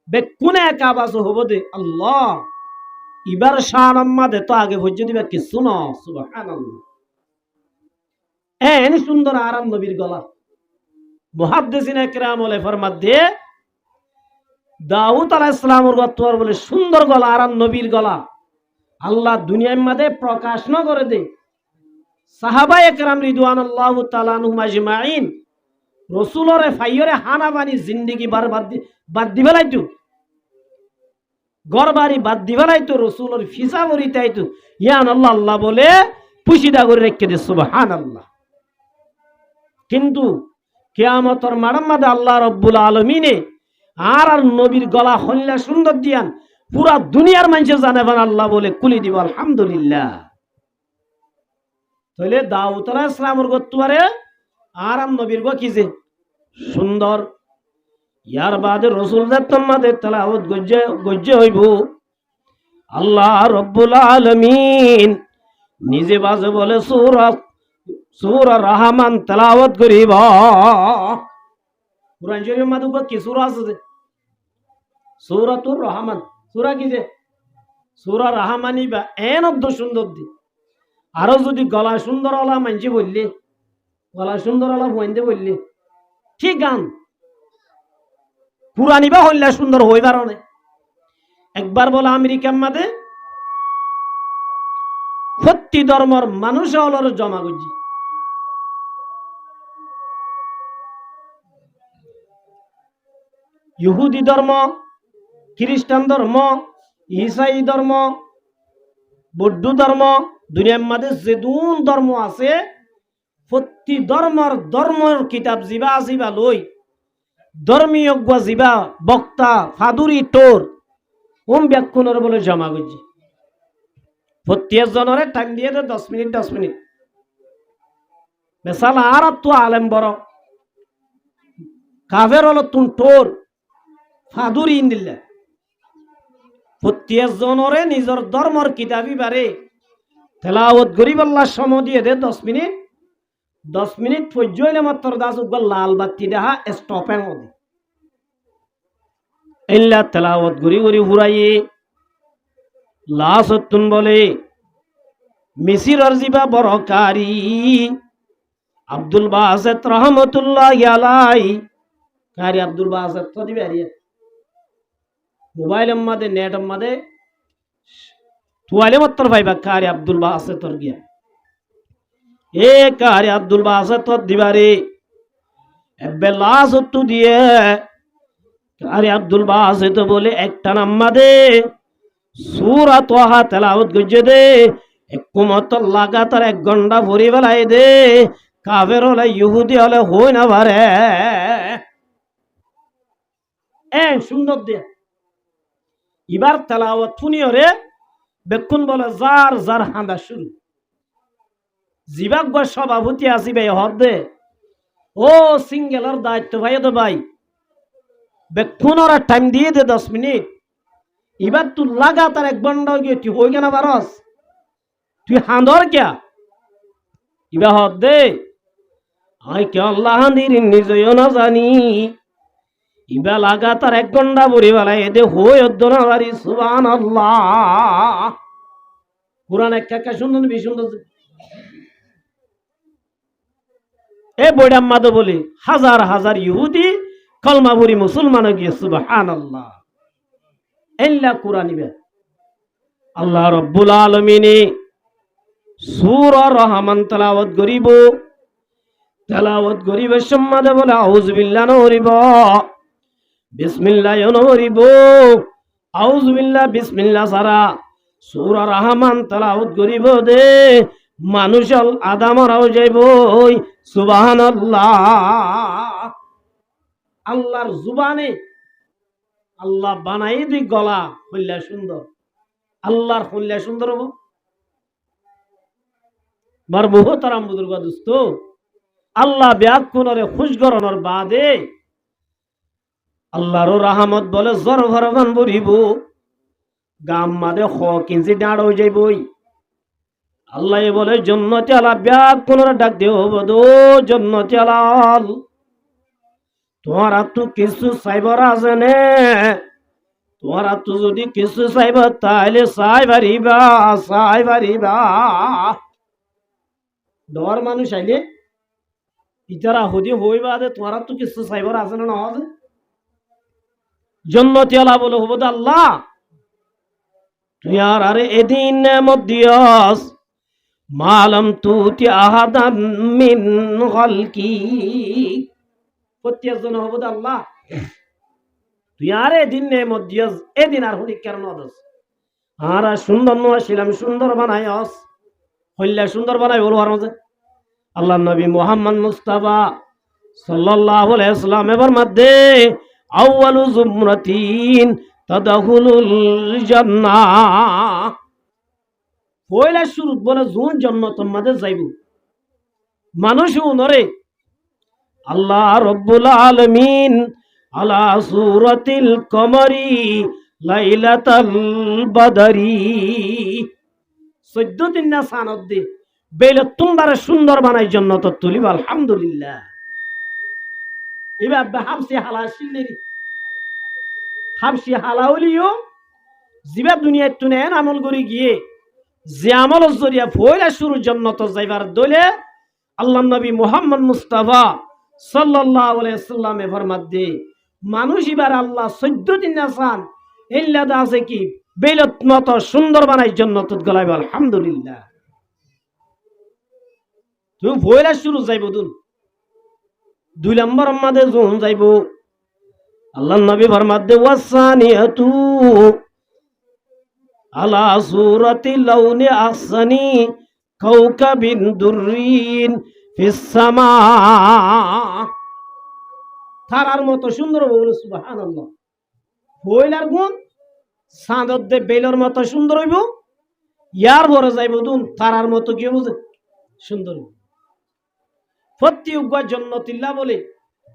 বেকুনে এক আওয়াজ হবো দে আল্লাহ এবার শান আম্মাদে তো আগে ভজ্য দিবা কিছু না সুবহানাল্লাহ। এন সুন্দর আরাম নবীর গলা মুহাদ্দিসিন ইকরাম বলে ফরমাত দে দাউদ আলাইহিস সালামের গতর বলে সুন্দর গলা আরাম নবীর গলা আল্লাহ দুনিয়ার মধ্যে প্রকাশ না করে দে। সাহাবা ইকরাম রিদওয়ানুল্লাহু তাআলা আনহুম আজমাইন রাসূলরে ফাইয়রে হানাবানি জিন্দেগি বাদ দি ফেলাইতো গরবারি বাদ দি ফেলাইতো রাসূলের ফিসা বরিতাইতো ইয়ান আল্লাহ আল্লাহ বলে পুশিদা করে রেখে দে সুবহানাল্লাহ। কিন্তু কিয়ামতের মাঠের মধ্যে আল্লাহ রাব্বুল আলামিনে আর নবীর গলা হল্লা সুন্দর দিয়ান পুরা দুনিয়ার মানুষে জানে আল্লাহ বলে কুলি দিব আলহামদুলিল্লাহ। তাহলে দাউদ আলাইহিস সালামের গত্তুয়ারে আর নবীর গো কি যে সুন্দর। ইয়ার বাদে রাসূলদের তোমাদের তেলাওয়াত গজ্জে হইব। আল্লাহ রব্বুল আলামিন নিজে বাজে বলে সূরা রহমান তেলাওয়াত করিব। কুরআন শরীফের মধ্যে কি সূরা আছে? সূরাতুর রহমান। সূরা কি যে সূরা রহমানি বা এন অব্দ সুন্দর দি। আরো যদি গলা সুন্দর ওলা মানছি বললে, গলা সুন্দর ওলা বইন্দে বললে ঠিক গান কুরআনি বা হইলে সুন্দর হইবার না। একবার বলে আমেরিকার মাঝে প্রতি ধর্মর মানুষ হলর জমা করছি। ইহুদি ধর্ম, খ্রিস্টান ধর্ম, ইসাই ধর্ম, বৌদ্ধ ধর্ম, দুনিয়ার মাঝে যেদুন ধর্ম আছে প্রতি ধর্মের কিতাব জিবা আসিবা লই ধর্মীয় জিবা বক্তা ফাদুরি টোর ওম ব্যাকুণের বলে জমা করছি। প্রত্যেক জনরে টাইম দিয়ে 10 মিনিট 10 মিনিট বেসাল আর তো আলেম বড় কাফের হলো তুন টোর ফাদুরি ইন্দিল্লা। প্রত্যেক জনরে নিজের ধর্মর কিতাবি বারে তেলাওয়াত গরিব আল্লাহ সময় দিয়ে দে 10 মিনিট 10 মিনিট পর্যন্ত মাত্র দাস উগল লাল বাতি দেখা স্টপের মধ্যে ইল্লা তেলাওয়াত গরি গরি হুরাইয়ে লাসতুন বলে মিসির আরজিবা বরকারি আব্দুল বাসিত রহমাতুল্লাহি আলাইহি কারি আব্দুল বাসিত তো দিবে আরিয়া মোবাইলের মধ্যে নেটের মধ্যে তুয়ালে মাত্র ভাইবা কারি আব্দুল বাসিতর গিয়া এ কারি আব্দুল বাসিত দিবারে এবে লাসতু দিয়ে কারি আব্দুল বাসিত বলে একটা নাম্মা দে সূরা তাহা তেলাওয়াত গজে দে একমত লাগাতার 1 ঘন্টা ভরি বেলায় দে কাফের হলে ইহুদি হলে হই না পারে সুন্দর দে। এবার তেলাওয়াত শুনিও রে বেক্ষণ বলে যার যার হাঁদা শুরু জিবাগ সভাপতি আসিবে হদ দে ও সিঙ্গেলের দায়িত্ব ভাই তো ভাই বেক্ষণ ওরা টাইম দিয়ে দে 10 মিনিট। এবার তুই লাগাতার 1 ঘন্টা গিয়ে তুই হই কেনা পারস তুই হাঁদর কিয়া এবার হদ দে আই কে আল্লাহ নিজেও না জানি ইবা লাগাতার 1 ঘন্টা বড়ি বেলায় এদে হই অদ্দনা বাড়ি সুবহানাল্লাহ। কুরআন একটা সুন্দর সুন্দর এ বইডাম মাদো বলে হাজার হাজার ইহুদি কলমা ভরি মুসলমান গিয়ে সুবহানাল্লাহ ইল্লা কুরআন ইবা আল্লাহ রাব্বুল আলামিন সূরা রহমান তেলাওয়াত করিব সম্মাদে বলে আউযু বিল্লাহি নরিব বিসমিল্লাহ নরিব আউযু বিল্লাহ বিসমিল্লাহ সারা সূরা রহমান তেলাওয়াত করিব দে মানুষল আদামরাও যাইব সুবহানাল্লাহ। আল্লাহর জুবানে আল্লাহ বানাই দি গলা হইলা সুন্দর আল্লাহর হইলা সুন্দর হবো বার বহুতরাম বুজুর্গ দোস্ত আল্লাহ ব্যাকুণরে খুশগরণর বাদে আল্লাহর রহমত বলে জর ভরবান বরিব গাম মাদে 1 ইঞ্চি ডাঁড় হয়ে যাইবই। আল্লাহ বলে জন্নতি আলা ব্যাকুণরে ডাক দেও বদো জন্নতি আলাল তোমারা তো কিছু চাইবার আছে নে তোমারা তো যদি কিছু চাইব তাহলে চাই পারিবা ডর মানুষ আইলে ইতারা হদি হইবা দে তোমারা তো কিছু চাইবার আছে না হবে জন্নতি আলা বলে হবো আল্লাহ তুই আর আরে এদিন নেমত দিয়স মালাম তুতি আহাদাম মিন খালকি প্রত্যেকজন হবো আল্লাহ তুই আর এদিন নেমত দিয়স এদিন আর হলি কেন দস আর সুন্দর নছিলাম সুন্দর বানাইস হইলে সুন্দর বানাই বলবো আর মধ্যে আল্লাহ নবী মুহাম্মদ মুস্তাফা সাল্লাল্লাহু আলাইহি ওয়াসাল্লাম এর মধ্যে আউয়ালু জুমরাতিন তাদখুলুল জান্নাহ। পয়লা শুরু বলে জুন জান্নাতের মধ্যে যাইব। মানুষ নরে আল্লাহ রব্বুল আলামিন আলা সূরাতিল কমরি লাইলাতাল বদরি 14 দিন না সানত দে বেলে তোমার সুন্দর বানাই জান্নাত তুলিব আলহামদুলিল্লাহ। এবার হাবসি হালাশিলেরি হাবসি হালাউলিও জিবা দুনিয়ায় তুনে আমল করি গিয়ে যে আমলের জরিয়া পয়লা শুরু জান্নাত যাইবার দলে আল্লাহ নবী মুহাম্মদ মুস্তাফা সাল্লাল্লাহু আলাইহি সাল্লামে ফরমাত দে মানুষ এবার আল্লাহ 14 দিন আসান ইল্লাদা আছে কি বেলত মত সুন্দর বানাই জান্নাত গলাইব আলহামদুলিল্লাহ। তুমি পয়লা শুরু যাইব দুন 2 নম্বর আমাদের জোন যাইব আল্লাহ নবী ফরমাত দে ওয়াসানিয়াতু আলা সূরাতি লাউনি আহসানি কাওকাবিন দুররিন ফিস সামা। তারার মতো সুন্দর বলে সুবহানাল্লাহ। পয়লার গুণ চাঁদর দে বেলর মতো সুন্দর হইব, ইয়ার বড় যাইব দুন তারার মতো কি বুঝে সুন্দর। প্রত্যেক জান্নাতিল্লাহ বলে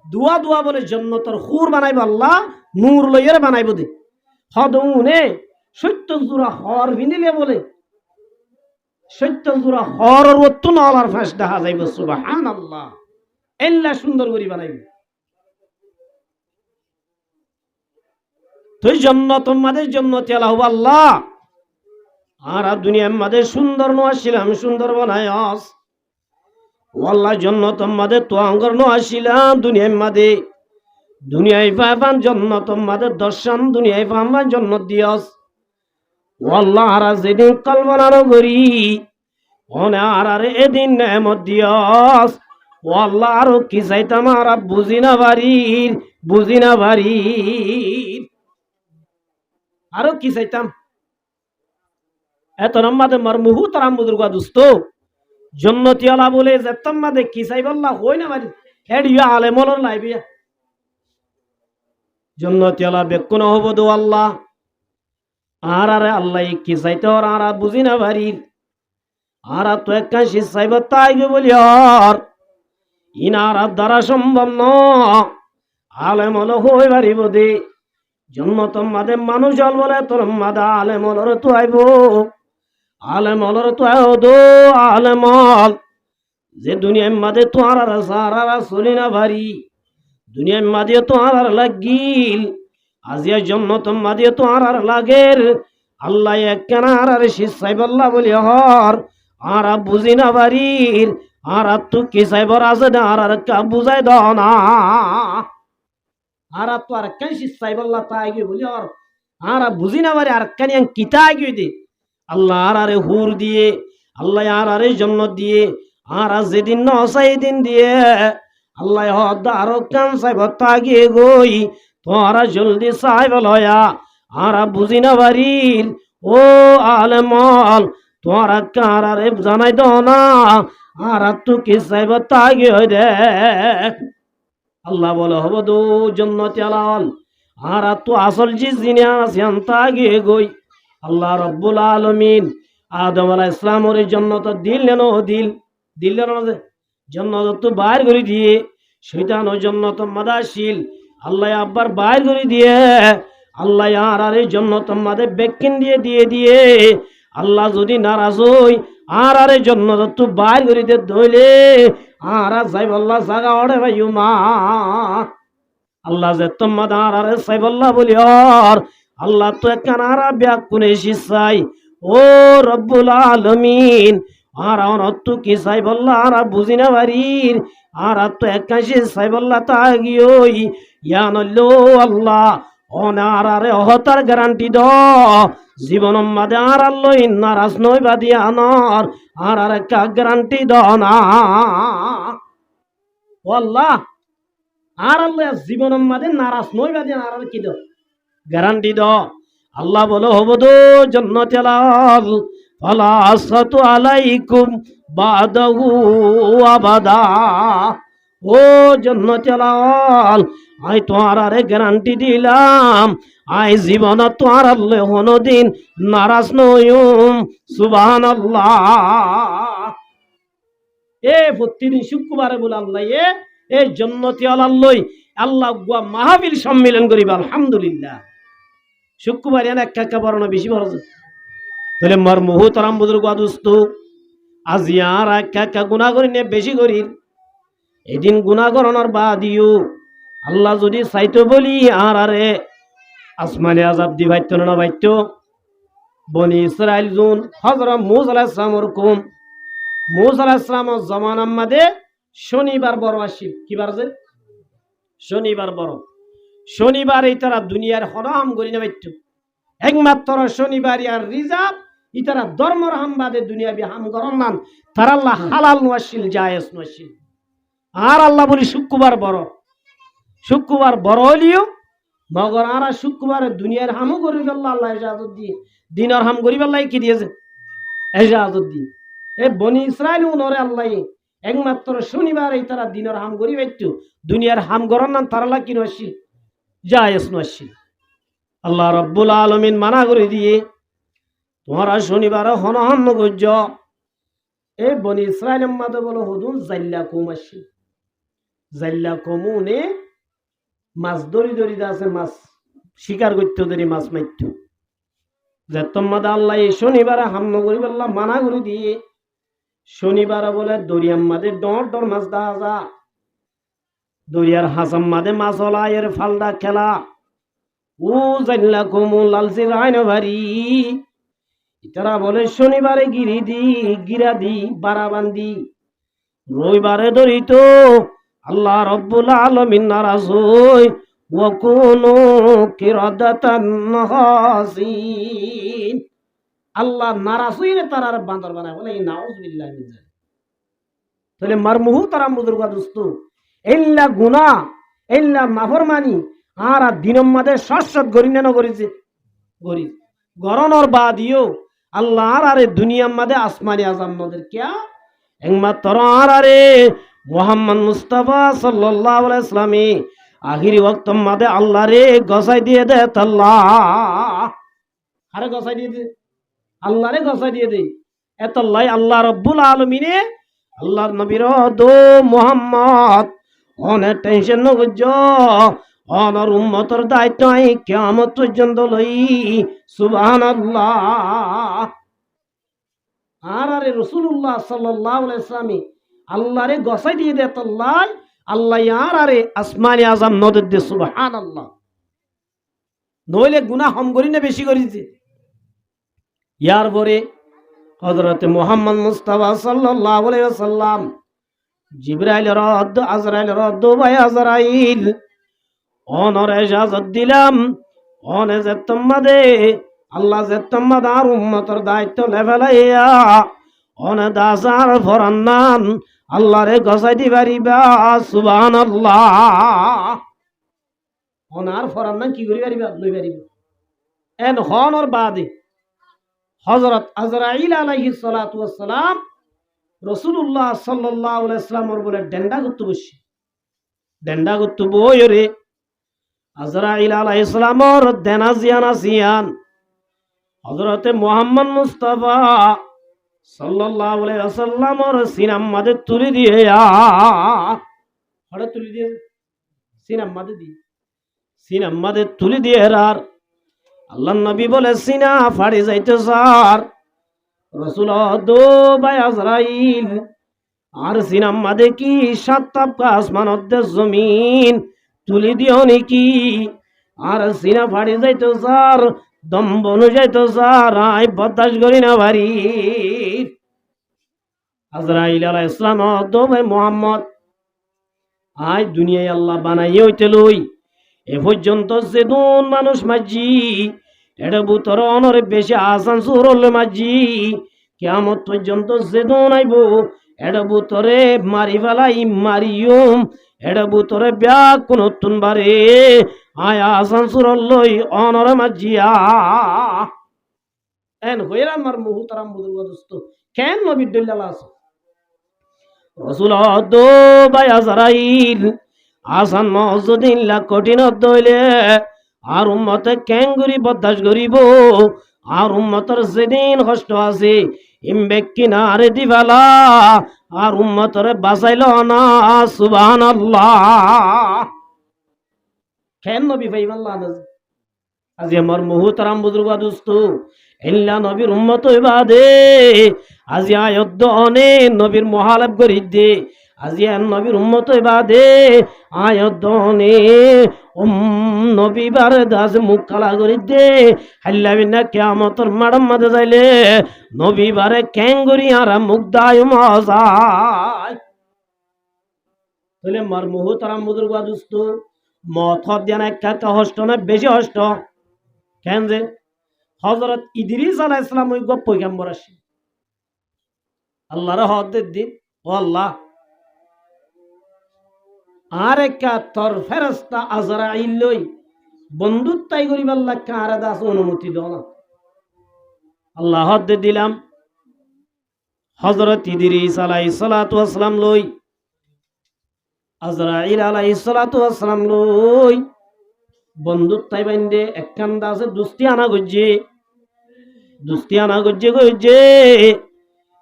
দুয়া দুয়া বলে জান্নাতের হুর বানাইব আল্লাহ নূর লইয়ের বানাইব দে হদউনে 70 জোড়া হর ভিনিলে বলে 70 জোড়া হরর ওত্তু নলার ফাঁস দেখা যাইব সুবহানাল্লাহ। এল্লা সুন্দর করে বানাইব। তুই জান্নাত আমাদের জান্নাতি আল্লাহ আর দুনিয়ার মাঝে সুন্দর নছিলাম সুন্দর বানায়াস আল্লাহ জান্নাত আমাদের তো আঙ্গর নছিলাম দুনিয়ার মাঝে দুনিয়ায় পাবান জান্নাত আমাদের দর্শন দুনিয়ায় পাবান জান্নাত দিয়াস আল্লাহ আর যেদিন কলবনারো করি ওনে আর এদিন নেমত দিয়াস আল্লাহ আরো কি চাইতাম আর বুঝি না বাড়ি আরো কি চাইতাম এত নম্মাদে মার মুহু তারাম বুজুর্গ দুস্ত জান্নাতি আলা বলে যে তম্মাদে কি চাইব আল্লাহ হই না বাড়ি হেডিয়া আলেমলর লাইবিয়া জান্নাতি আলা বেকুন হব দো আল্লাহ আর আল্লাহ কি চাইতে আর বুঝি না বাড়ি আর তো একটা শীত চাইব তাই বলি আর ইনার দ্বারা সম্ভব ন আলেমল হই বাড়িব দে জান্নাত মাদে মানুষ জল বলে তোর মাদা আলেমলর তো আইব আলেমলর তো আইও দো আলেমল যে দুনিয়ার মাদে তো আর সারা চলি না ভারি দুনিয়ার মাদে তো আর লাগিল আজিয়া জান্নাত মাদে তো আর লাগের আল্লাহ একখানা আর শীত চাইব আল্লাহ বলি হর আর বুঝি না বাড়ির আর তো কি চাইবর আছে না আর কা বুঝাই দাও না আর তো আর কেন শীত চাইব আল্লাহ তাই গিয়ে বলি আর বুঝি না বাড়ি আর কেন কিতা গিয়ে দে আল্লাহ আর হুর দিয়ে আল্লাহ আর জান্নাত দিয়ে আর যেদিন নসাই দিন দিয়ে আল্লাহ আরো কান চাইব তা গিয়ে গই তোরা জলদি চাইব লয়া আর বুঝি না বাড়ির ও আলেমল তোরা কার আরে জানাই দাও না আর তো কি চাইব তা গিয়ে দে আল্লাহ বলে হব দো জান্নাতি আলাল আর তো আসল যে জিনে আছেন তা গিয়ে গই আল্লাহ রব্বুল আলামিন আদম আলাইহিস সালামের জান্নাত দিলেন জান্নাত তো বাইর করে দিয়ে শয়তান ও জান্নাত মাদাশিল আল্লাহ আব্বার বাইর করে দিয়ে আল্লাহ আর জান্নাত মাদে বেকিন দিয়ে আল্লাহ যদি নারাজ হই আর জান্নাত তো বাইর করে দে ধইলে আর যাইব আল্লাহ জাগা ওরে ভাইও মা আল্লাহ যে তোমাদ আর সাইব আল্লাহ বলি আর আল্লাহ তো একখান আর ব্যাক কোনে শিসাই ও রব্বুল আলামিন আর তো কি সাইব আল্লাহ আর বুঝি না বাড়ির আর তো একাশি সাইব আল্লাহ তা গিয়েই ইয়ানল্লো আল্লাহ অনার আরে অহতার গ্যারান্টি দ জীবন মাদে আর আল্লাহ নারাজ নই বাদি আনর আর কা গ্যারান্টি দ না ও আল্লাহ আর আল্লাহ জীবন মাদে নারাজ নই বাদি আর কি দ গ্যারান্টি দ আল্লাহ বলো হব দো জান্নাতি আলাল ফালা আসতু আলাইকুম বাদাহু আবাদা ও জান্নাতি আলাল আই তোমার আরে গ্যারান্টি দিলাম আই জীবন তোর আল্লাহ হনদিন নারাজ নয়ুম সুবহানাল্লাহ। প্রতিদিন শুক্রবারে বলে আল্লাহ এই জন্নতি আল্লাহ আল্লাহ মাহফিল সম্মিলন করিব আলহামদুলিল্লাহ। শুক্রবার একা বড় না বেশি বড় তাহলে মর মুহতারাম বুজুর্গ দোস্ত আজি আর একা গুনাহ করি নে বেশি করি এদিন গুনাহ করানোর বাদিও আল্লাহ যদি চাইতো বলি আর আরে আসমানে আযাব দি বাইতো না বাইতো বনি ইসরাইল জুন হযরত মূসা আলাইহিস সালামের কওম মূসা আলাইহিস সালামের জামানার মধ্যে শনিবার বড় আসিল কি বার যে শনিবার বড় শনিবার এই তারা দুনিয়ার হরাম করি না বাইতো একমাত্র শনিবার আর রিজার্ভ ইতারা ধর্মর হামবাদে দুনিয়া বি হাম করন নান তার আল্লাহ হালাল নওয়াশিল জায়েজ নওয়াশিল আর আল্লাহ বলি শুক্রবার বড় হলিও মগর আর শুক্রবারে দুনিয়ার হামও করি আল্লাহ আল্লাহ ইজাজত দিয়ে দিনের হাম করি আল্লাহ কি দিয়েছে ইজাজত দিয়ে এ বনি ইসরাইল উনরে আল্লাহ একমাত্র শনিবার এই তারা দিনের হাম করি বাইতো দুনিয়ার হাম করন নান তার আল্লাহ কি নওয়াশিল জায়েজ নওয়াশিল আল্লাহ রব্বুল আলামিন মানা করে দিয়ে তোমরা শনিবার হনহন গজ্জ এ বনি ইসরাইল মাদে বলো হুদুন জাল্লা কম আসি জাল্লা কমুনে মাছ দড়ি আছে মাছ শিকার করতে ধরি মাছ মারত যে তোমাদের আল্লাহ এই শনিবারে হামন করি বললাম মানা করে দিয়ে শনিবার বলে দরিয়ার মাঝে ডর মাছ দেখা যা দরিয়ার হাসাম মাঝে মাছ হলা এর ফালদা খেলা ও জাল্লা কমু লালসি রায় ভারি তারা বলে শনিবারে গিরা দি বারাবান্দি রবিবারে ধরিত আল্লাহ রব্বুল আলামিন নারাজ হই ওয়া কুনু কিরাদাতান নাসিন আল্লাহ নারাজ হইলে তারার বান্দর বানায় বলে নাউজুবিল্লাহ মিন যালিক। তাহলে মারমুহু তারা বুজুর্গ দোস্ত ইল্লা গুনাহ ইল্লা নাফরমানি আর দিনের মধ্যে শাশ্বত গরি না করেছে গরি গরনর বাদিও আল্লাহ আরে দুনিয়ার মধ্যে আসমানি আযাব নদের কিয়া একমাত্র আরে মুহাম্মদ মুস্তাফা সাল্লাল্লাহু আলাইহি সাল্লামে আখিরি ওয়াক্ত মধ্যে আল্লাহ রে গসাই দিয়ে দে আল্লাহ আরে গসাই দিয়ে দে আল্লাহ রে গসাই দিয়ে দে এতল্লাই আল্লাহ রব্বুল আলামিনে আল্লাহর নবীর দো মুহাম্মদ অনেক টেনশন নগজ অনর উম্মতর দায়িত্ব আই কিয়ামত পর্যন্ত লই সুবহানাল্লাহ। আর আরে রাসূলুল্লাহ সাল্লাল্লাহু আলাইহি সাল্লামে আল্লাহরে গসাই দিয়ে দে আল্লাহ আল্লাহ আর আরে আসমানি আযাব নদর দে সুবহানাল্লাহ। নইলে গুনাহ হম করি না বেশি করিছে ইয়ার পরে হযরত মুহাম্মদ মুস্তাফা সাল্লাল্লাহু আলাইহি ওয়াসাল্লাম জিবরাইল রদ আজরাইল রদ ভাই আজরাইল অনর ইজাজত দিলাম অনে যে তোমাদে আল্লাহ যে তোমাদার উম্মতের দায়িত্ব লেভেলাইয়া অনে দাসার ফরান্নান আল্লাহরে গসাই দি পারিবা সুবহানাল্লাহ। অনার ফরান্নান কি করি পারিবা লই পারিবা এন হনর বাদে হযরত আজরাইল আলাইহিস সালাতু ওয়াস সালাম রাসূলুল্লাহ সাল্লাল্লাহু আলাইহি ওয়াসাল্লামর বলে ডেন্ডা করতে বসে ডেন্ডা করতে বইরে আজরাইল আলাইহিস সালামর দেনা জিয়ান হযরতে মুহাম্মদ মুস্তাফা সাল্লাল্লাহু আলাইহি ওয়াসাল্লামর সিনাম মাদে তুলি দিয়ে হড়ে তুলি দিয়ে সিনাম মাদে তুলি দিয়ে আর আল্লাহর নবী বলে সিনা ফাড়ি যাইতে স্যার রাসূল দো ভাই আজরাইল আর সিনাম মাদে কি সাত তাপ আসমান অর্ধে জমিন তুলি দিও নাকি আর সিনা ফাড়ি যাইতো স্যার দম বনু যাইতো স্যার আই বদাস করি না ভারি। আজরাইল আলাইহিস সালাম দো ভাই মুহাম্মদ আই দুনিয়ায় আল্লাহ বানাইয়ে হইতে লই এ পর্যন্ত যেদুন মানুষ মাজি এটা বুতর অনরে বেশি আসান সুরলে মাজি কিয়ামত পর্যন্ত যেদুন আইব এটা বুতরে মারি ফেলাই মারিয়ম এটা বুতরে ব্যাগ কোন তুনবারে আয় আসান সুরলই অনরে মাজিয়া এন হইরা মার মুহতারাম বুজুর্গ দোস্ত কেন নবী দল্লাল আছে রাসূল দো ভাই আজরাইল আসান মজদিন লা কঠিন দইলে আর উম্মতে কেঙ্গুরি বরদাস্ত করিব আর উম্মতর যেদিন কষ্ট আছে ইমবেক্কি না আরে দিবালা আর উম্মতরে বাঁচাইল না সুবহানাল্লাহ কেন নবী ভাইবাল্লাহ আজি আমার মুহতারাম বুজুর্গ দোস্ত এল্লা নবীর উম্মত হইবা দে আজি আয়দ্দ অনে নবীর মহালাভ করি দে আজি নবীর উম্মত হইবা দে আয়দ্দ অনে নবী বারে দাস মুখ কালা করি দে হাল্লা বিনা কিয়ামতর মাডম মাদে যাইলে নবী বারে ক্যাঙ্গুরি আর মুখ দায় মজায় তাহলে মার মুহতারাম বুজুর্গ দোস্ত মত দিয়ান একটা হষ্ট না বেশি হষ্ট কেন যে হযরত ইদ্রিস আলাইহিস সালাম ওই গপ পয়গম্বর আসে আল্লাহর হদের দিন ও আল্লাহ আর একটা তোর ফেরেশতা আজরাইল লই বন্ধুত্বাই করিব আল্লাহ কারে দাস অনুমতি দাও না আল্লাহ হদ দিলাম হযরত ইদ্রিস আলাইহিস সালাতু ওয়াস সালাম লই আজরাইল আলাইহিস সালাতু ওয়াস সালাম লই বন্ধুত্বাই বাইন্দে একখান দাসে দুস্তি আনা গজ্জে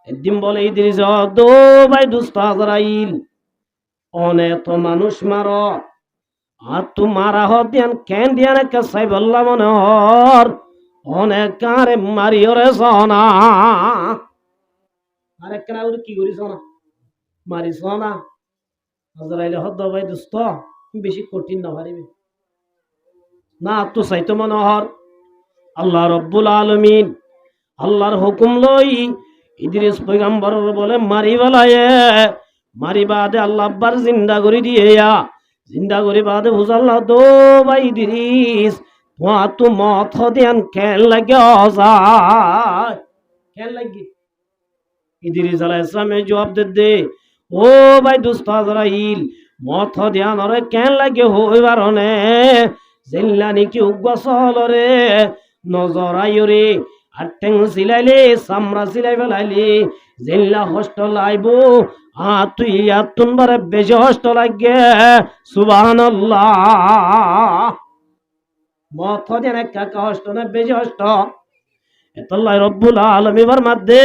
একদিন বলে ইদ্রিস দো ভাই দুস্ত আজরাইল অনেক মানুষ মার আর তু মারা হতিয়ান কেন দিয়ান একটা সাই বললাম মনে হর অনেক কারে মারিও রে সনা আর একটা কি করিস না মারিস না আজরাইল হদ ভাই দুস্ত বেশি কঠিন না পারিবে না তো চাইতো মনোহর আল্লাহ রব্বুল আলামিন আল্লাহর হুকুম লই ইদ্রিস পয়গম্বর বলে মারি বেলায় মারি বাদে আল্লাহ আব্বার জিন্দা করে দিয়ে জিন্দা করে বাদে বুঝাল্লাহ দো ভাই ইদ্রিস তু মত দেন কেন লাগে অজায় কেন লাগে ইদ্রিস আলাইহিস সালামে জবাব দে ও ভাই দুস্ত আজরাইল মত দেন রে কেন লাগে হইবার নে জিল্লানি কি উগসল রে নজর আইরে আর টেং সিলাইলে সামরা সিলাই ফেলাইলে জিল্লা হস্ট লাইব তুই আতুন বারে বেশি হস্ট লাগে সুবহানাল্লাহ মত দেন কাকা হস্ট না বেশি হস্ট এতল্লাহ রব্বুল আলামিনের মধ্যে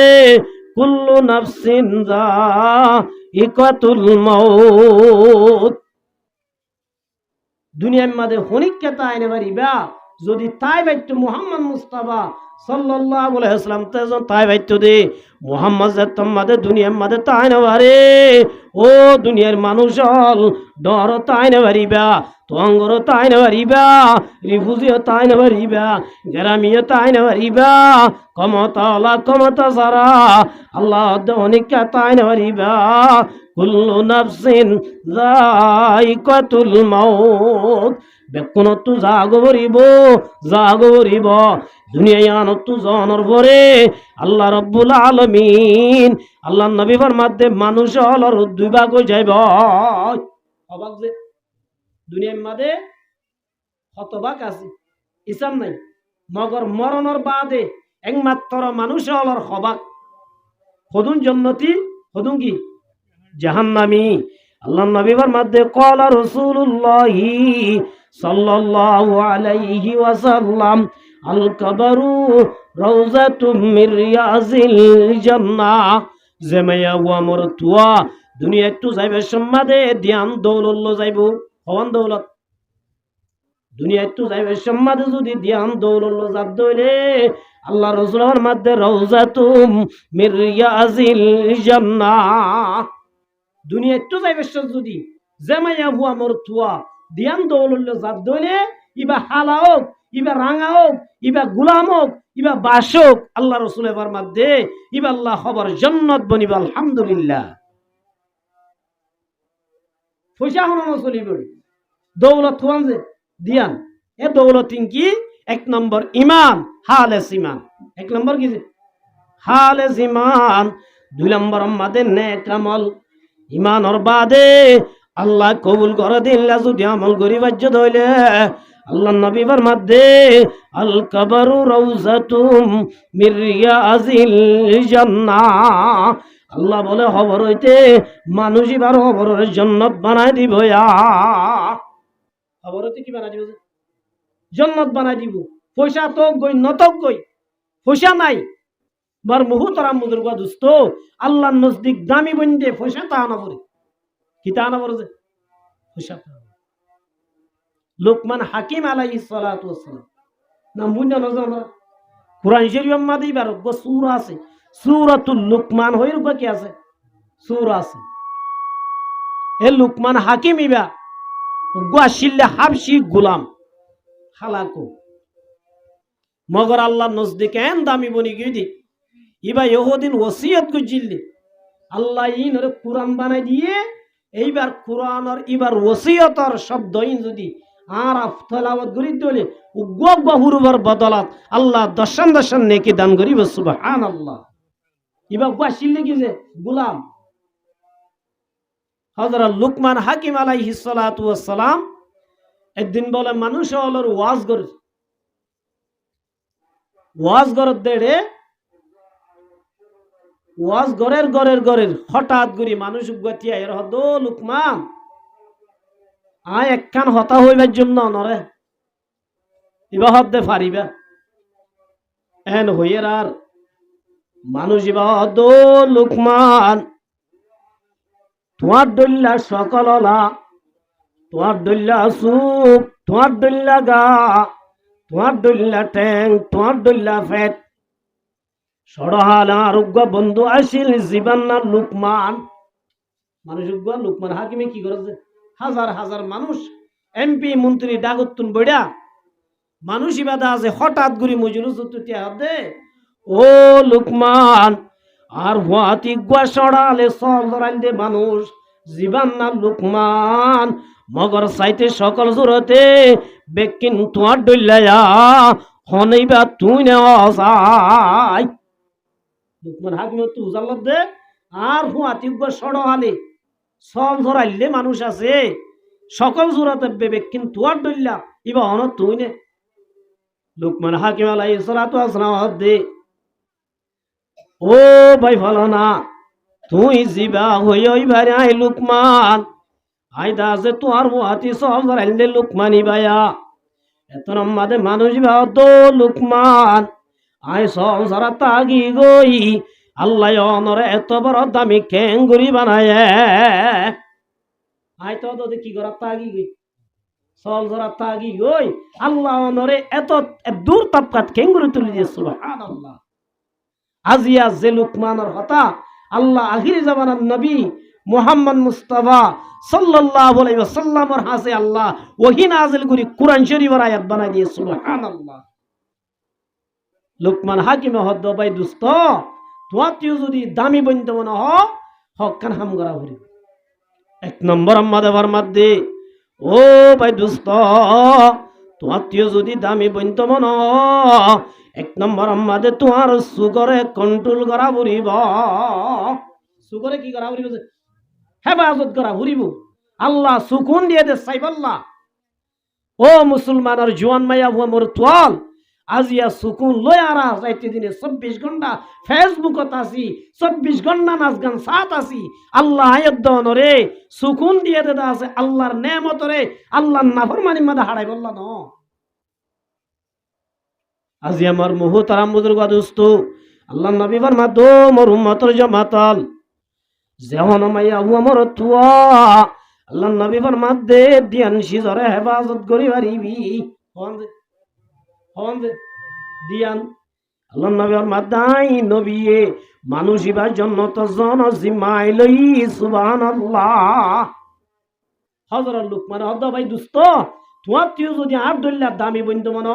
কুল্লু নাফসিন যায়িকাতুল মাউত দুনিয়ার মধ্যে হনিককে তাই নে পারিবা যদি তাই বাইতো মুহাম্মদ মুস্তাফা সাল্লাল্লাহু আলাইহি ওয়াসাল্লাম তেজন তাই বাইতো দে মুহাম্মদ জাতম মধ্যে দুনিয়ার মধ্যে তাই না পারে ও দুনিয়ার মানুষ হল ডর তাই না পারিবা তোঙ্গর তাই না পারিবা রিফুজিও তাই না পারিবা গ্রামীয় তাই না পারিবা ক্ষমতা সারা আল্লাহ হনিককে তাই না পারিবা কুল্লু নাফসিন যায়িকাতুল মাউত বেকুনতু জাগো বরিব দুনিয়ায় আনতু জনর পরে আল্লাহ রব্বুল আলামিন আল্লাহ নবীর মধ্যে মানুষ হলর দুই ভাগ হয়ে যাইব অবাক যে দুনিয়ার মধ্যে হতবাক আছে ইসাম নাই মগর মরণর বাদে একমাত্র মানুষ হলর হবাক হদুন জান্নাতি হদুন কি জাহান্নামী আল্লাহ নবীর মধ্যে ক্বালা রাসূলুল্লাহ সাল্লাল্লাহু আলাইহি ওয়াসাল্লাম আল কবরু রাউযাতুম মির রিয়াজিল জান্নাহ জামায়া ওয়া মরতুয়া দুনিয়া একটু যাইবে সম্মাদে ধ্যান দৌলত যাইব হওয়ান দৌলত দুনিয়া একটু যাইবে সম্মাদে যদি ধ্যান দৌলত যাত দইলে আল্লাহ রাসূলের মধ্যে রাউযাতুম মির রিয়াজিল জান্নাহ দুনিয়া একটু যাইবে যদি জামায়া ওয়া মরতুয়া ধ্যান দৌলত যাত দইলে ইবা হালা হোক ইবা রাঙা হোক ইবা গুলাম হোক ইবা বাসক আল্লাহ রাসূলের মধ্যে ইবা আল্লাহ খবর জান্নাত বনিব আলহামদুলিল্লাহ পয়সা হনো চলিব দৌলত হওয়ান যে দিয়ান এ দৌলত কি এক নম্বর ইমান হালেস ইমান এক নম্বর কি হালেস ইমান দুই নম্বর আমাদের নেক আমল ইমানর বাদে আল্লাহ কবুল করে দিল্লা যদি আমল করি বাজ্য ধইলে আল্লাহ নবীর মধ্যে আল কবরু রাউযাতুম মির রিয়াজিল জান্নাহ আল্লাহ বলে খবর হইতে মানুষ এবার খবরের জান্নাত বানাই দিব খবর হইতে কি বানাই দিব জন্নত বানাই দিব, পয়সা তো গই নতক গই, পয়সা নাই বার মুহুতরাম বুজুর্গ দোস্ত, আল্লাহর নজদিক দামি বন্ধে পয়সা তা আনা পড়ে, কি তা আনা পড়ে যে পয়সা। লোকমান হাকিম আলাইহিস সালাতু ওয়াস সালাম নাম বুঝনা না জানা, কুরআন শরীফের মধ্যে বার সূরা আছে, সূরাতুল লুকমান হইর গো কি আছে, সূরা আছে। এ লুকমান হাকিম ইবা গো আসিলে হাবশি গোলাম হালাকো, মগর আল্লাহর নজদিক এন দামি বনি গিয়ে ইবা ইহুদিন ওসিয়ত করছিলি আল্লাহ ইনরে কুরআন বানাই দিয়ে, এইবার কুরআনের ইবার ওসিয়তর শব্দ ইন যদি আর আফতলাওয়াত করি দিলে উগ্র বহুরবার বদলাত আল্লাহ দর্শন দর্শন নেকি দান করিব সুবহানাল্লাহ। ইবা গাছিলি কি যে গোলাম। হযরত লুকমান হাকিম আলাইহিস সালাতু ওয়াস সালাম একদিন বলে মানুষ হলর ওয়াজ গরত দেড়ে ওয়াজ গরের গরের গরের হঠাৎ করি মানুষ গতিয়া এর হদ লুকমান আয় একখান হতা হইবার জন্য নরে ইবা হদে ফারিবা এন হইয়ের আর মানুষ ইবা হদ লুকমান তোমার দল্লা সকললা, তোমার দল্লা সুপ, তোমার দল্লা গা, তোমার দল্লা ট্যাং, তোমার দল্লা ফেট, সড়হাল আরোগ্য বন্ধু আসিল জীবন না লুকমান। মানুষ লুকমান হাকিমে কি করেছে, হাজার হাজার মানুষ এমপি মন্ত্রী ডাগতুন বইড়া মানুষ ইবাদা আছে, হঠাৎ গুরি মজুরুস দে ও লুকমান আর হাতি গুয়া সড়ালে সব ধরাল দে মানুষ জীবন না লুকমান, মগর সাইতে সকল জোরতে বেকিন তোমার ডইলায়া হনেইবা তুই নেওয়াই। লুকমান হাকিম তু জাল্লাত দে আর হাতি গুয়া সড়ালে সব ধরাইলে মানুষ আছে সকল জোরাতে বেকিন তোমার ডইলা ইবা হন তুই নে। লুকমান হাকিম আলাইহিস সালাতু ওয়াস সালাম দে ও ভাই ভালো না তুই জিবা হই ভাই আই লুকমান আইদা যে তোর হাতি সব ধরাইলে লুকমানি ভাইয়া এত নম্মাদে মানুষ ভাও তো লুকমান আই সব সারা তাগি গই আল্লাহ অনরে এত বড় দামি কেঙ্গুরি বানায় আই তো কি করা তাগি গই সল ধরা তাগি গই আল্লাহ অনরে এত দূর তাপকাত কেঙ্গুরি তুলি দিয়ে সুবহানাল্লাহ। আজিয়া যে লুকমানের হতা আল্লাহ আখিরি জামানার নবী মুহাম্মদ মুস্তাফা সাল্লাল্লাহু আলাইহি ওয়াসাল্লামের হাসে আল্লাহ ওহী নাযিল করি কুরআন শরীফের আয়াত বানাই দিয়ে সুবহানাল্লাহ। লুকমান হাকিমে হদ্দ ভাই দোস্ত তুই যদি দামি বন্ধ মনে হকান হাম করা হরি এক নম্বর আমাদের মধ্যে ও ভাই দোস্ত তুই যদি দামি বন্ধ মন এক নম্বর আমাদের তোমার সুগরে কন্ট্রোল করা ভরিব, সুগরে কি করা ভরিব হেফাজত করা ভরিব আল্লাহ সুকুন দিয়ে দে সাইবাল্লাহ। ও মুসলমানের জোয়ান মাইয়া হুয়া মোর তোয়াল আজিয়া সুকুন লই আরা যাইতে দিনে 24 ঘন্টা ফেসবুকত আছি, 24 ঘন্টা নাচ গান সাথ আছি আল্লাহ আয়াত রে সুকুন দিয়ে দে আছে আল্লাহর নেয়ামত রে আল্লাহর নাফরমানি মাদা হারাই বললা ন। আজি আমার মুহতারাম বুজুর্গ দোস্ত আল্লাহ নবী ফরমা দো মোর উম্মতর জামাতাল যেমন মাইয়া হুয়া মোর তুয়া আল্লাহ নবী ফরমা দে দিয়ান সিজরে হেফাজত করি পারিবি হন দিয়ান আল্লাহ নবী ফরমা দাই নবীয়ে মানুষ ইবার জন্য তো জন জিমাই লই সুবহানাল্লাহ। হযরত লুকমান হদ ভাই দোস্ত তোমার তুই যদি আব্দুল্লাহ দামি বন্ধু মন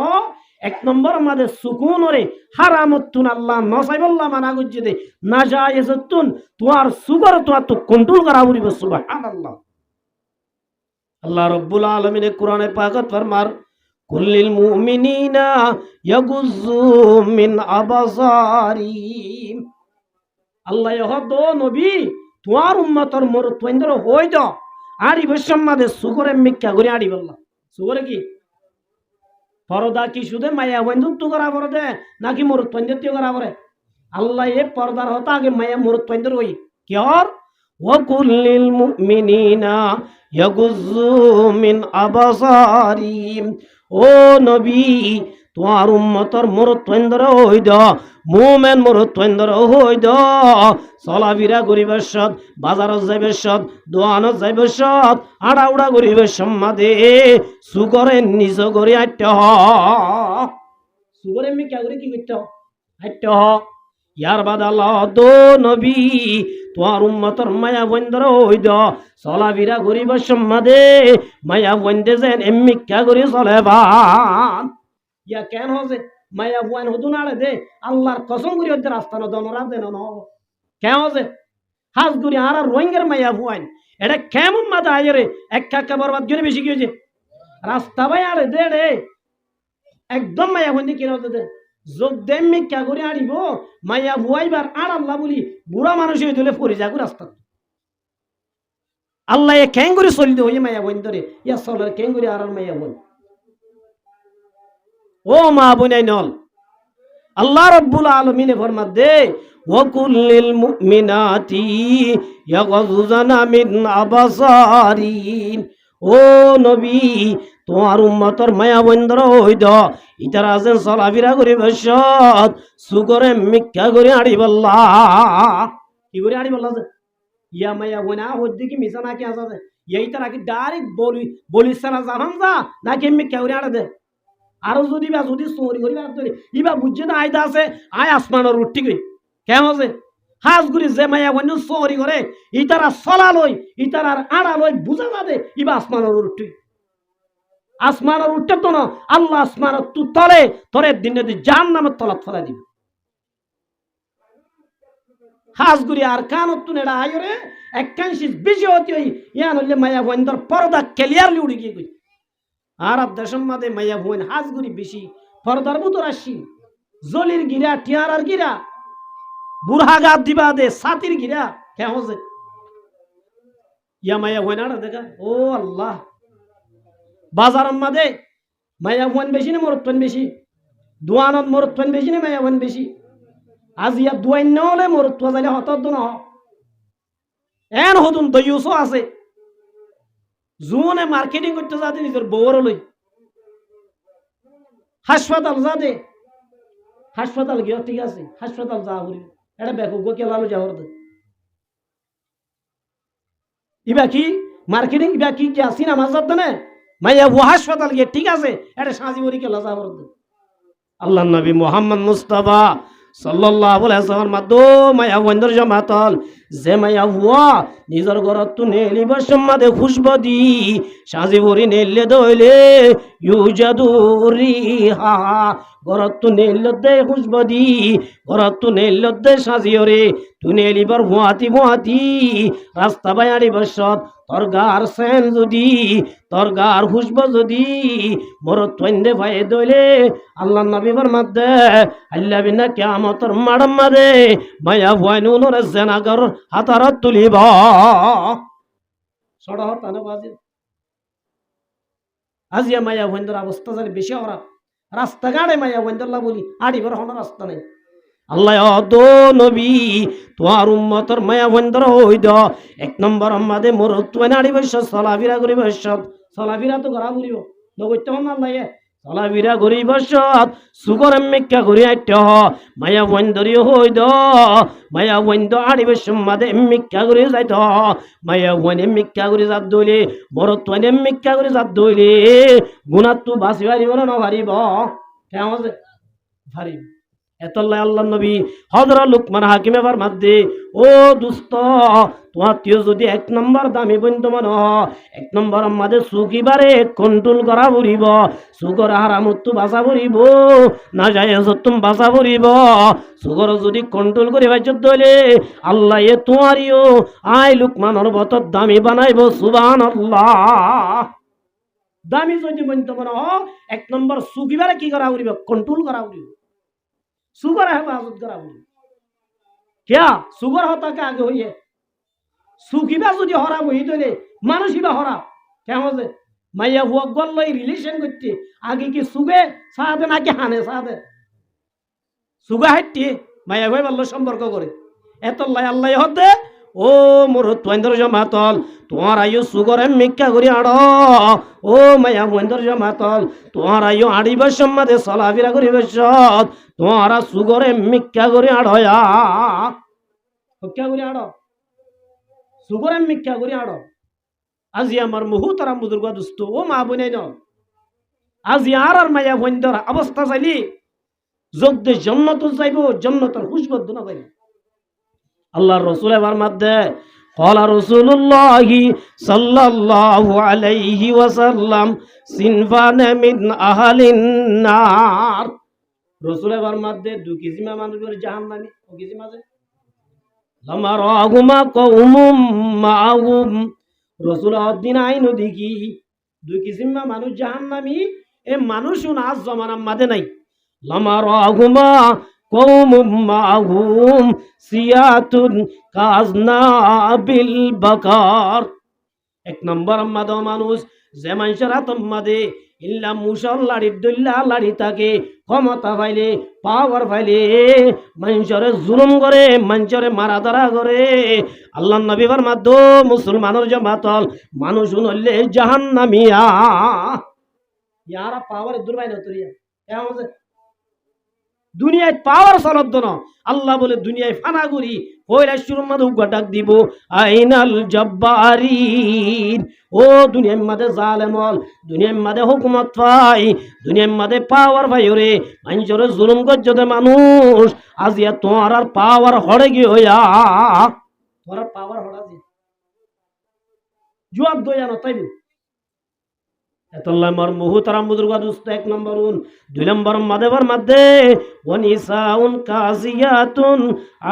এক নম্বর আমাদের সুকুন রে হারামতুন আল্লাহ নসাইবল্লাহ মানা গজ্জে দে না জায়েজতুন তোমার সুগর তোমার তো কন্ট্রোল করা পড়িব সুবহানাল্লাহ। আল্লাহ রাব্বুল আলামিন কোরআনে পাকত ফরমার কুল্লিল মুমিনিনা ইয়াগুযু মিন আবসারিহিম, আল্লাহ ইহদ নবী তোমার উম্মতর মোর তোইন্দর হই দ আড়ি বসম্মাদে সুগরে মিক্কা করে আড়ি বললা সুগরে কি পর্দা কি শুধু মায়া বন্ধুত্ব করা পড়ে নাকি মরুত্বন্দ্য করা পড়ে আল্লাহ এ পর্দার হতা আগে মায়া মরুত্বন্দ্য হই কিয়র ওয়াকুল্লিল মুমিনিনা ইয়াগুযু মিন আবসারিহিম ও নবী তোমার উম্মতর মরত্বেন্দ্র হইদ মুমেন মরত্বেন্দ্র হইদ চলাফিরা করিবার সৎ বাজারত যাইবে সৎ দোয়ানত যাইবে সৎ আড়াউড়া করিবে সম্মাদে সুগরে নিজ করে আট্য সুগরে এমনি কে করে কি করতে আট্য ইয়ার বাদাল দো নবী তোমার উম্মতর মায়া বন্ধর হইদ চলাফিরা করিবার সম্মাদে মায়া বন্ধে যেন এমনি কে করে চলে বান ইয়া কেন হচ্ছে মায়া বুয়ান হতো না দে আল্লাহর কসম করি ওদের রাস্তা না দনরা দেন ন কেন হচ্ছে হাজ করি আর রোহিঙ্গার মায়া বুয়ান এটা কেমন মাথা আয়রে এক কাকা বরবাদ করে বেশি কি হয়েছে রাস্তা ভাই আরে দে রে একদম মায়া বুয়ান কিনা হতে দে যোগ দেম মিক্কা করে আনিব মায়া বুয়াইবার আর আল্লাহ বলি বুড়া মানুষ হয়ে দিলে পরি যাগো রাস্তা আল্লাহ এ কেন করে চলিতে হইয়ে মায়া বুয়ান ধরে ইয়া চলার কেন করে আর মায়া বুয়ান ও মা বোনাই নল আল্লাহ রাব্বুল আলামিন ফরমাত দে ওয়াকুল লিল মুমিনাতি ইয়াগযুযানা মিন আবসারিন ও নবী তোমার উম্মতর মায়া বন্ধর হইদ ইতারা যেন চলাফিরা করি বসত সুগরে মিথ্যা করে আড়ি বল্লা কি করে আড়ি বল্লা যে ইয়া মায়া বনা হইতে কি মিছা নাকি আছে এই তারা কি ডাইরেক্ট বলি সারা জানান যা নাকি মিথ্যা করে আড়ে দে আরো যদি বা যদি চোরি করি ইবা বুঝছে না আয়দা আছে আয় আসমানের রুটি করি কেমন আছে হাজগুড়ি যে মায়া বন্ধু চোরি করে ইতারা চলা লই ইতারার আড়া লই বুঝা যাবে ইবা আসমানের রুটি আসমানের উঠতে তো না আল্লাহ আসমানের তু তলে তরে দিনে জান নামের তলাত ফেলা দিবে হাজগুড়ি আর কান তুন এটা আয়রে একাংশি বেশি হতে ইয়ান হইলে মায়া বন্ধর পর্দা ক্লিয়ারলি উড়ে গিয়ে কই আর দেশের মাঝে মাইয়া বোন হাজগুড়ি বেশি ফরদার বুতর আসি জলির গিরা টিয়ারার গিরা বুড়হা গাত দিবা দে সাতির গিরা কেমন হচ্ছে ইয়া মাইয়া বোন আর দেখা ও আল্লাহ বাজারের মাঝে মাইয়া বোন বেশি না মরত্বন বেশি দোয়ানত মরত্বন বেশি না মাইয়া বোন বেশি আজ ইয়া দোয়াই নহলে মরত্ব যাইলে হতত ন এন হতুন দইউসও আছে জুনে মার্কেটিং করতে যাতে নিজের বউর লই হাসপাতাল যাতে হাসপাতাল গিয়ে ঠিক আছে হাসপাতাল যা করি এটা বেকুব কে লালো যাওয়ার ইবা কি মার্কেটিং ইবা কি কি আসি না মাজার দনে মাইয়া ও হাসপাতাল গিয়ে ঠিক আছে এটা সাজি বরি কে লাজা বরদ আল্লাহ নবী মুহাম্মদ মুস্তাফা সাল্লাল্লাহু আলাইহি ওয়াসাল্লাম মাদো মায়া বন্ধর জামাতল যে মায়া হুয়া নিজর ঘরত তু নেলিবার সম্মাদে খুশবদি সাজি ভরি নেলে দইলে ইউজাদু রিহা ঘরত তু নেলে দে খুশবদি ঘরত তু নেলে দে সাজিওরে তু নেলিবার হুয়াতি রাস্তা বায়াড়ি বসত তোর গার সেন যদি তোর গার খুশব যদি মোর তৈন্দে ভাই দইলে আল্লাহ নবী ফরমাতে আল্লাহ বিনা কিয়ামতের মাড়ম মাদে মায়া ভয়নু নরে জেনাগর হাতারত তুলিব সড় হতানে বাজি আজিয়া মায়া ভয়ন্দর অবস্থা জানি বেশি ওরা রাস্তাঘাটে মায়া ভয়ন্দর বলি আড়িবার হন রাস্তা নেই আল্লাহ দো নবী তোমার উম্মতর মায়া বন্ধর হইদ এক নম্বর আমাদের মরত্ব নাড়ি বৈশ চলাফিরা করি বৈশত চলাফিরা তো করা বলিব নগত্য হন আল্লাহ চলাফিরা করি বৈশত সুগর মেক্কা করি আইট মায়া বন্ধরি হইদ মায়া বন্ধ আড়ি বৈশ মাদে মেক্কা করে যাইত মায়া বনে মেক্কা করে যাত দইলে মরত্ব মেক্কা করে যাত দইলে গুণাত তু বাঁচি পারিব না পারিব কেমন আছে পারিব এতল্লাহ আল্লাহ নবী হযরত লুকমান হাকিমে ফরমাত দে ও দোস্ত তোমার তিও যদি এক নম্বর দামি বন্ধু মন এক নম্বর আমাদের সুকিবারে কন্ট্রোল করা পড়িব সুগর হারামতো বাঁচা পড়িব না যায় তুম বাঁচা পড়িব সুগর যদি কন্ট্রোল করে বাইচত দইলে আল্লাহ এ তোমারিও আই লুকমানের বতর দামি বানাইব সুবহানাল্লাহ দামি যদি বন্ধু মন এক নম্বর সুকিবারে কি করা পড়িব কন্ট্রোল করা পড়িব সুগর হেফাজত করা বলি क्या সুগর হতা কে আগে হইয়ে সুকিবা যদি হরা বহি দইলে মানুষিবা হরা কেমন যে মাইয়া হুয়া গল্লই রিলেশন করতে আগে কি সুগে সাথে নাকি হানে সাথে সুগা হাইতে মাইয়া হয়ে বললো সম্পর্ক করে এত আল্লাহ হতে ও মোর তোয়েন্দর জমাতল তোমার আয়ু সুগরে মিক্কা করি আড় ও মায়া বন্ধর জমাতল তোমার আয়ু আড়িব সম্মাদে চলাফেরা করিব তোমারা সুগরে মিক্কা করি আড়য়া হত্যা করি আড় সুগরে মিক্কা করি আড় আজি আমার মুহু তারা বুজুর্গ দুস্থ ও মা বোনাই ন আজি আর মায়া বন্ধর অবস্থা চাইলি যোগ দে জন্নত যাইব জন্নতর খুশবত না পাইব আল্লাহর রাসূল এবার মধ্যে قال رسول الله صلى الله عليه وسلم صنفان من اهل النار রাসূল এবার মধ্যে দুই কিসিমা মানুষের জাহান্নামী ও কিসিম আছে লামারাহুমা কওমুম মাআহুম রাসূল আদিন আইনো দেখি দুই কিসিমা মানুষ জাহান্নামী এ মানুষও আজ জমানার মধ্যে নাই লামারাহুমা কওমুম মাআহুম সিয়াতুন কাজনাবিল বাকার এক নম্বর মাদ মানুষ যে মানুষের হাতম মাদে ইল্লা মুসল লাড়ি দল্লা লাড়ি থাকে ক্ষমতা পাইলে পাওয়ার পাইলে মানুষের জুলুম করে মানুষের মারা ধরা করে আল্লাহ নবীর মাধ্যম মুসলমানের জমাতল মানুষ নইলে জাহান্নামিয়া ইয়ারা পাওয়ার দুর্বাই নতরিয়া কেমন দুনিয়ায় পাওয়ার চলত না আল্লাহ বলে দুনিয়ায় ফানা করি ওইরা শুরুর মাঝে ডাক দিব আইনাল জব্বারিন ও দুনিয়ার মাঝে জালেমল দুনিয়ার মাঝে হুকুমত পাই দুনিয়ার মাঝে পাওয়ার পাই রে মানুষের জুলুম করছে মানুষ আজিয়া তোমার আর পাওয়ার হড়ে গিয়ে হইয়া তোমার পাওয়ার হড়া যে জবাব দইয়া না তাইব এতল্লাহ মর মুহুতারাম বুজুর্গ দুস্ত এক নম্বর দুই নম্বর মাদেবার মধ্যে ওয়ানিসাউন কাজিয়াতুন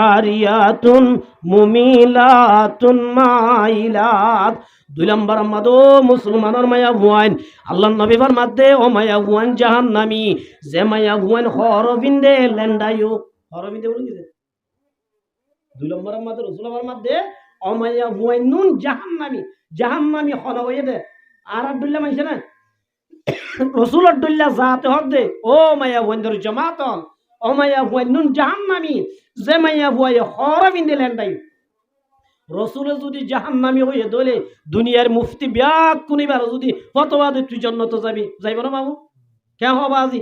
আরিয়াতুন মুমিলাতুন মাইলাত দুই নম্বর মাদো মুসলমানের মায়া ভুয়াইন আল্লাহ নবীর মধ্যে ও মায়া ভুয়াইন জাহান্নামী যে মায়া ভুয়াইন হরবিন্দে লেন্ডায়ু হরবিন্দে বলে গেছে দুই নম্বর মধ্যে রাসূলের মধ্যে ও মায়া ভুয়াইন নুন জাহান্নামী জাহান্নামী হন হয়ে দে আর আব্দুল্লাহ মাইছে না রাসূল আব্দুল্লাহ জাতে হক দে ও মায়া বন্ধুর জামাতন ও মায়া বন্ধুন জাহান্নামী যে মায়া বয়ে হরবিন্দে লেন্ডাই রাসূল যদি জাহান্নামী হয়ে দলে দুনিয়ার মুফতি ব্যাক কোনিবার যদি ফতোয়া দে তুই জান্নাত যাবি যাইব না বাবু কে হবা আজি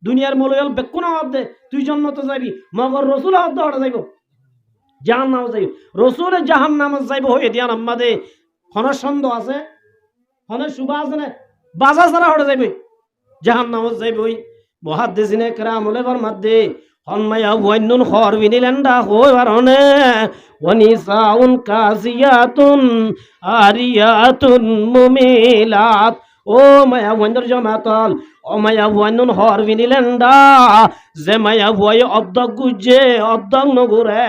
দুনিয়ার মলয়াল বেকুনা হদে তুই জান্নাত যাবি মগর রাসূল হদ হড় যাইব জাহান্নাম যাইব রাসূল জাহান্নাম যাইব হয়ে দিয়া আমাদে কোন সন্দেহ আছে হনে সুবা আছে না বাজা ছাড়া হড়ে যাইবে জাহান্নাম যাইবে ওই মুহাদ্দিসিনে কেরাম ওলেবার মধ্যে হনমায়া ওয়াইনুন খরবিনিলেন্ডা হইবার হনে ওয়ানিসাউন কাসিয়াতুন আরিয়াতুন মুমিলাত ও মায়া ওয়াইন্দর জমাতল ও মায়া ওয়াইনুন খরবিনিলেন্ডা যে মায়া ওয়াই অদ্দক গুজে অদ্দক নগুরে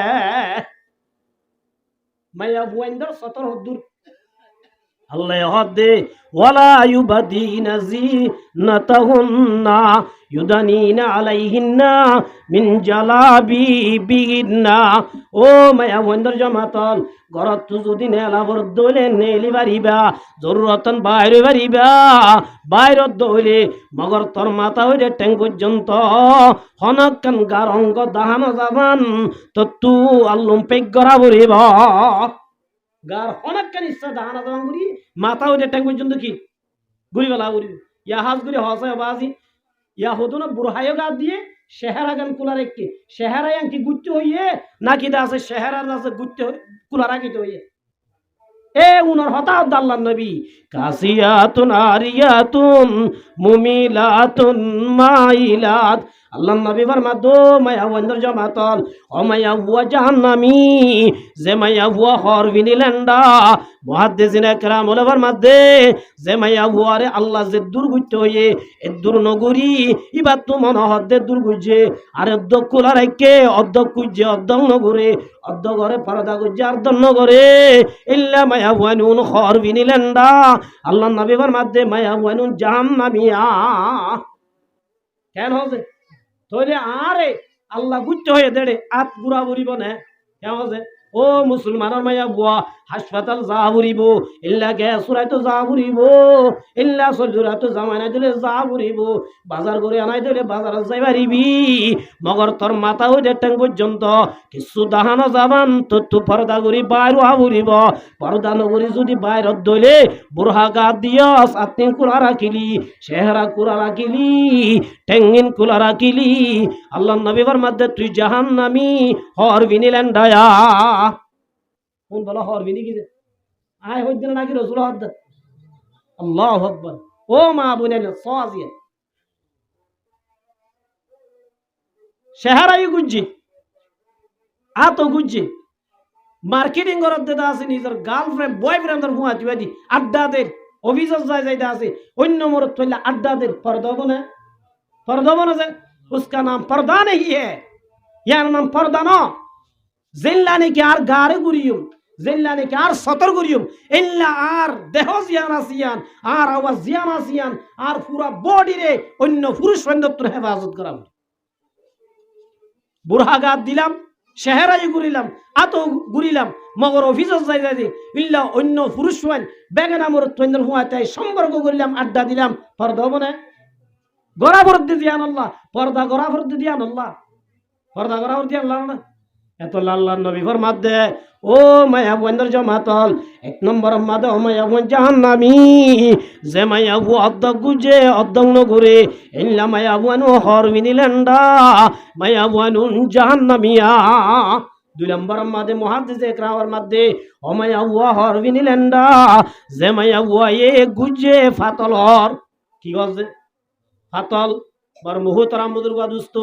মায়া ওয়াইন্দর সতর হদ্দুর আল্লাহ হদে ওয়ালা ইউবাদিনা জিনাতাহুন্না ইউদানিনা আলাইহিন্না মিন জালাবিবিহিন্না ও মায়া বন্ধর জমাতল ঘরত যদি নেলাবর দইলে নেলি পারিবা জরুরতন বাইরে পারিবা বাইরত দইলে মগর তোর মাথা হইলে ট্যাং পর্যন্ত হনকান গারঙ্গ দাহানো যাবান তো তু আল্লুম পেক গড়া বরিবা গার অনেকখান ইচ্ছা দাহানা দাম করি মাথা ওইটা ট্যাং পর্যন্ত কি ঘুরিবেলা ঘুরি ইয়া হাজ ঘুরি হসায় বাজি ইয়া হতো না বুড়হায় গা দিয়ে শেহারা গান কুলার একটি শেহারায় আংটি গুচ্ছ হইয়ে নাকি দা আছে শেহারার আছে গুচ্ছ কুলার আঁকিতে হইয়ে এ উনার হঠাৎ আল্লাহ নবী কাসিয়াতুন আরিয়াতুন মুমিলাতুন মাইলাত আল্লাহ নবীর মাধ্যম মায়া বন্ধর জমাতল ও মায়া হুয়া জাহান্নামী যে মায়া হুয়া হরবিনিলেন্ডা মুহাদ্দিসিনে কেরাম ওলেবার মধ্যে যে মায়া হুয়ারে আল্লাহ যে দুর্গুচ্ছ হয়ে এ দুর্নগরী ইবার তো মনে হদ্দে দুর্গুজে আর অধ্যকুলা রাখে অধ্যকুজে অর্ধ নগরে অর্ধ ঘরে পরদা গুজে অর্ধ নগরে ইল্লা মায়া হুয়ানুন হরবিনিলেন্ডা আল্লাহ নবীর মধ্যে মায়া হুয়ানুন জাহান্নামিয়া কেন হবে তোরে আরে আল্লাহ গুচ্ছ হয়ে দেড়ে আত গুড়া বরিব না কেমন আছে ও মুসলমানের মায়া বুয়া হাসপাতাল যা ফুরিব ইল্লা গ্যাস উড়াইতো যা ফুরিব ইল্লা সজুরাতো জামাই দিলে যা ফুরিব বাজার করে আনাই দিলে বাজারে যাই পারিবি মগর তোর মাথা হইতে ট্যাং পর্যন্ত কিছু দাহানো যাবান তো পর্দা করি বাইর ফুরিব পর্দা নগরী যদি বাইরত দইলে বুড়হা গা দিয়স আত্মিন কুলা রাখিলি চেহারা কুলা রাখিলি টেঙ্গিন কুলা রাখিলি আল্লাহ নবীর মধ্যে তুই জাহান্নামী হর বিনিলেন ডায়া কোন বলো হর বিনি কি আয় হইদিন নাকি রসুল হদ আল্লাহু আকবার ও মা বুনেন সাজিয়ে চেহারাই গুজ্জি আতো গুজ্জি মার্কেটিং করার দেদা আছে নিজের গার্লফ্রেন্ড বয়ফ্রেন্ডের হুয়া দিবাদি আড্ডাদের অফিসে যাইতে আছে অন্য মরত চললে আড্ডাদের पर्दा बने যে उसका नाम पर्दा नहीं है यार नाम पर्दा ना जिल्लाने के आर गारे गुरियुम जिल्लाने के आर सतर गुरियुम इल्ला आर देहो जियान आसियान आर आवाज जियान आसियान आर पूरा बॉडी रे অন্য পুরুষ বন্ধুত্বের হেফাজত করা বুড়া গাত দিলাম চেহারাই ঘুরিলাম আতো ঘুরিলাম মগর অফিসে যাই ইল্লা অন্য পুরুষ ওয়ান বেগানা মরত তৈন্দের হুয়াতাই সম্পর্ক করিলাম আড্ডা দিলাম পর্দা বনে গড়া ভরত দিয়ান আল্লাহ পর্দা গড়া ভরত দিয়ান আল্লাহ পর্দা গড়া ভরত দিয়ান আল্লাহ না এত আল্লাহর নবী ফরমাত দে ও মায়া বন্দর জমাতল এক নম্বর মাদে ও মায়া বন জাহান্নামী যে মায়া বু অদ্দ গুজে অদ্দং নগরে ইল্লা মায়া বনু হরমিনিলেন্ডা মায়া বনু জাহান্নামিয়া দুই নম্বর মাদে মুহাদ্দিসে ইকরামের মধ্যে ও মায়া ওয়া হরমিনিলেন্ডা যে মায়া ওয়া এ গুজে ফাতলর কি বলছে ফাতল বার মুহতারাম বুজুর্গ দোস্ত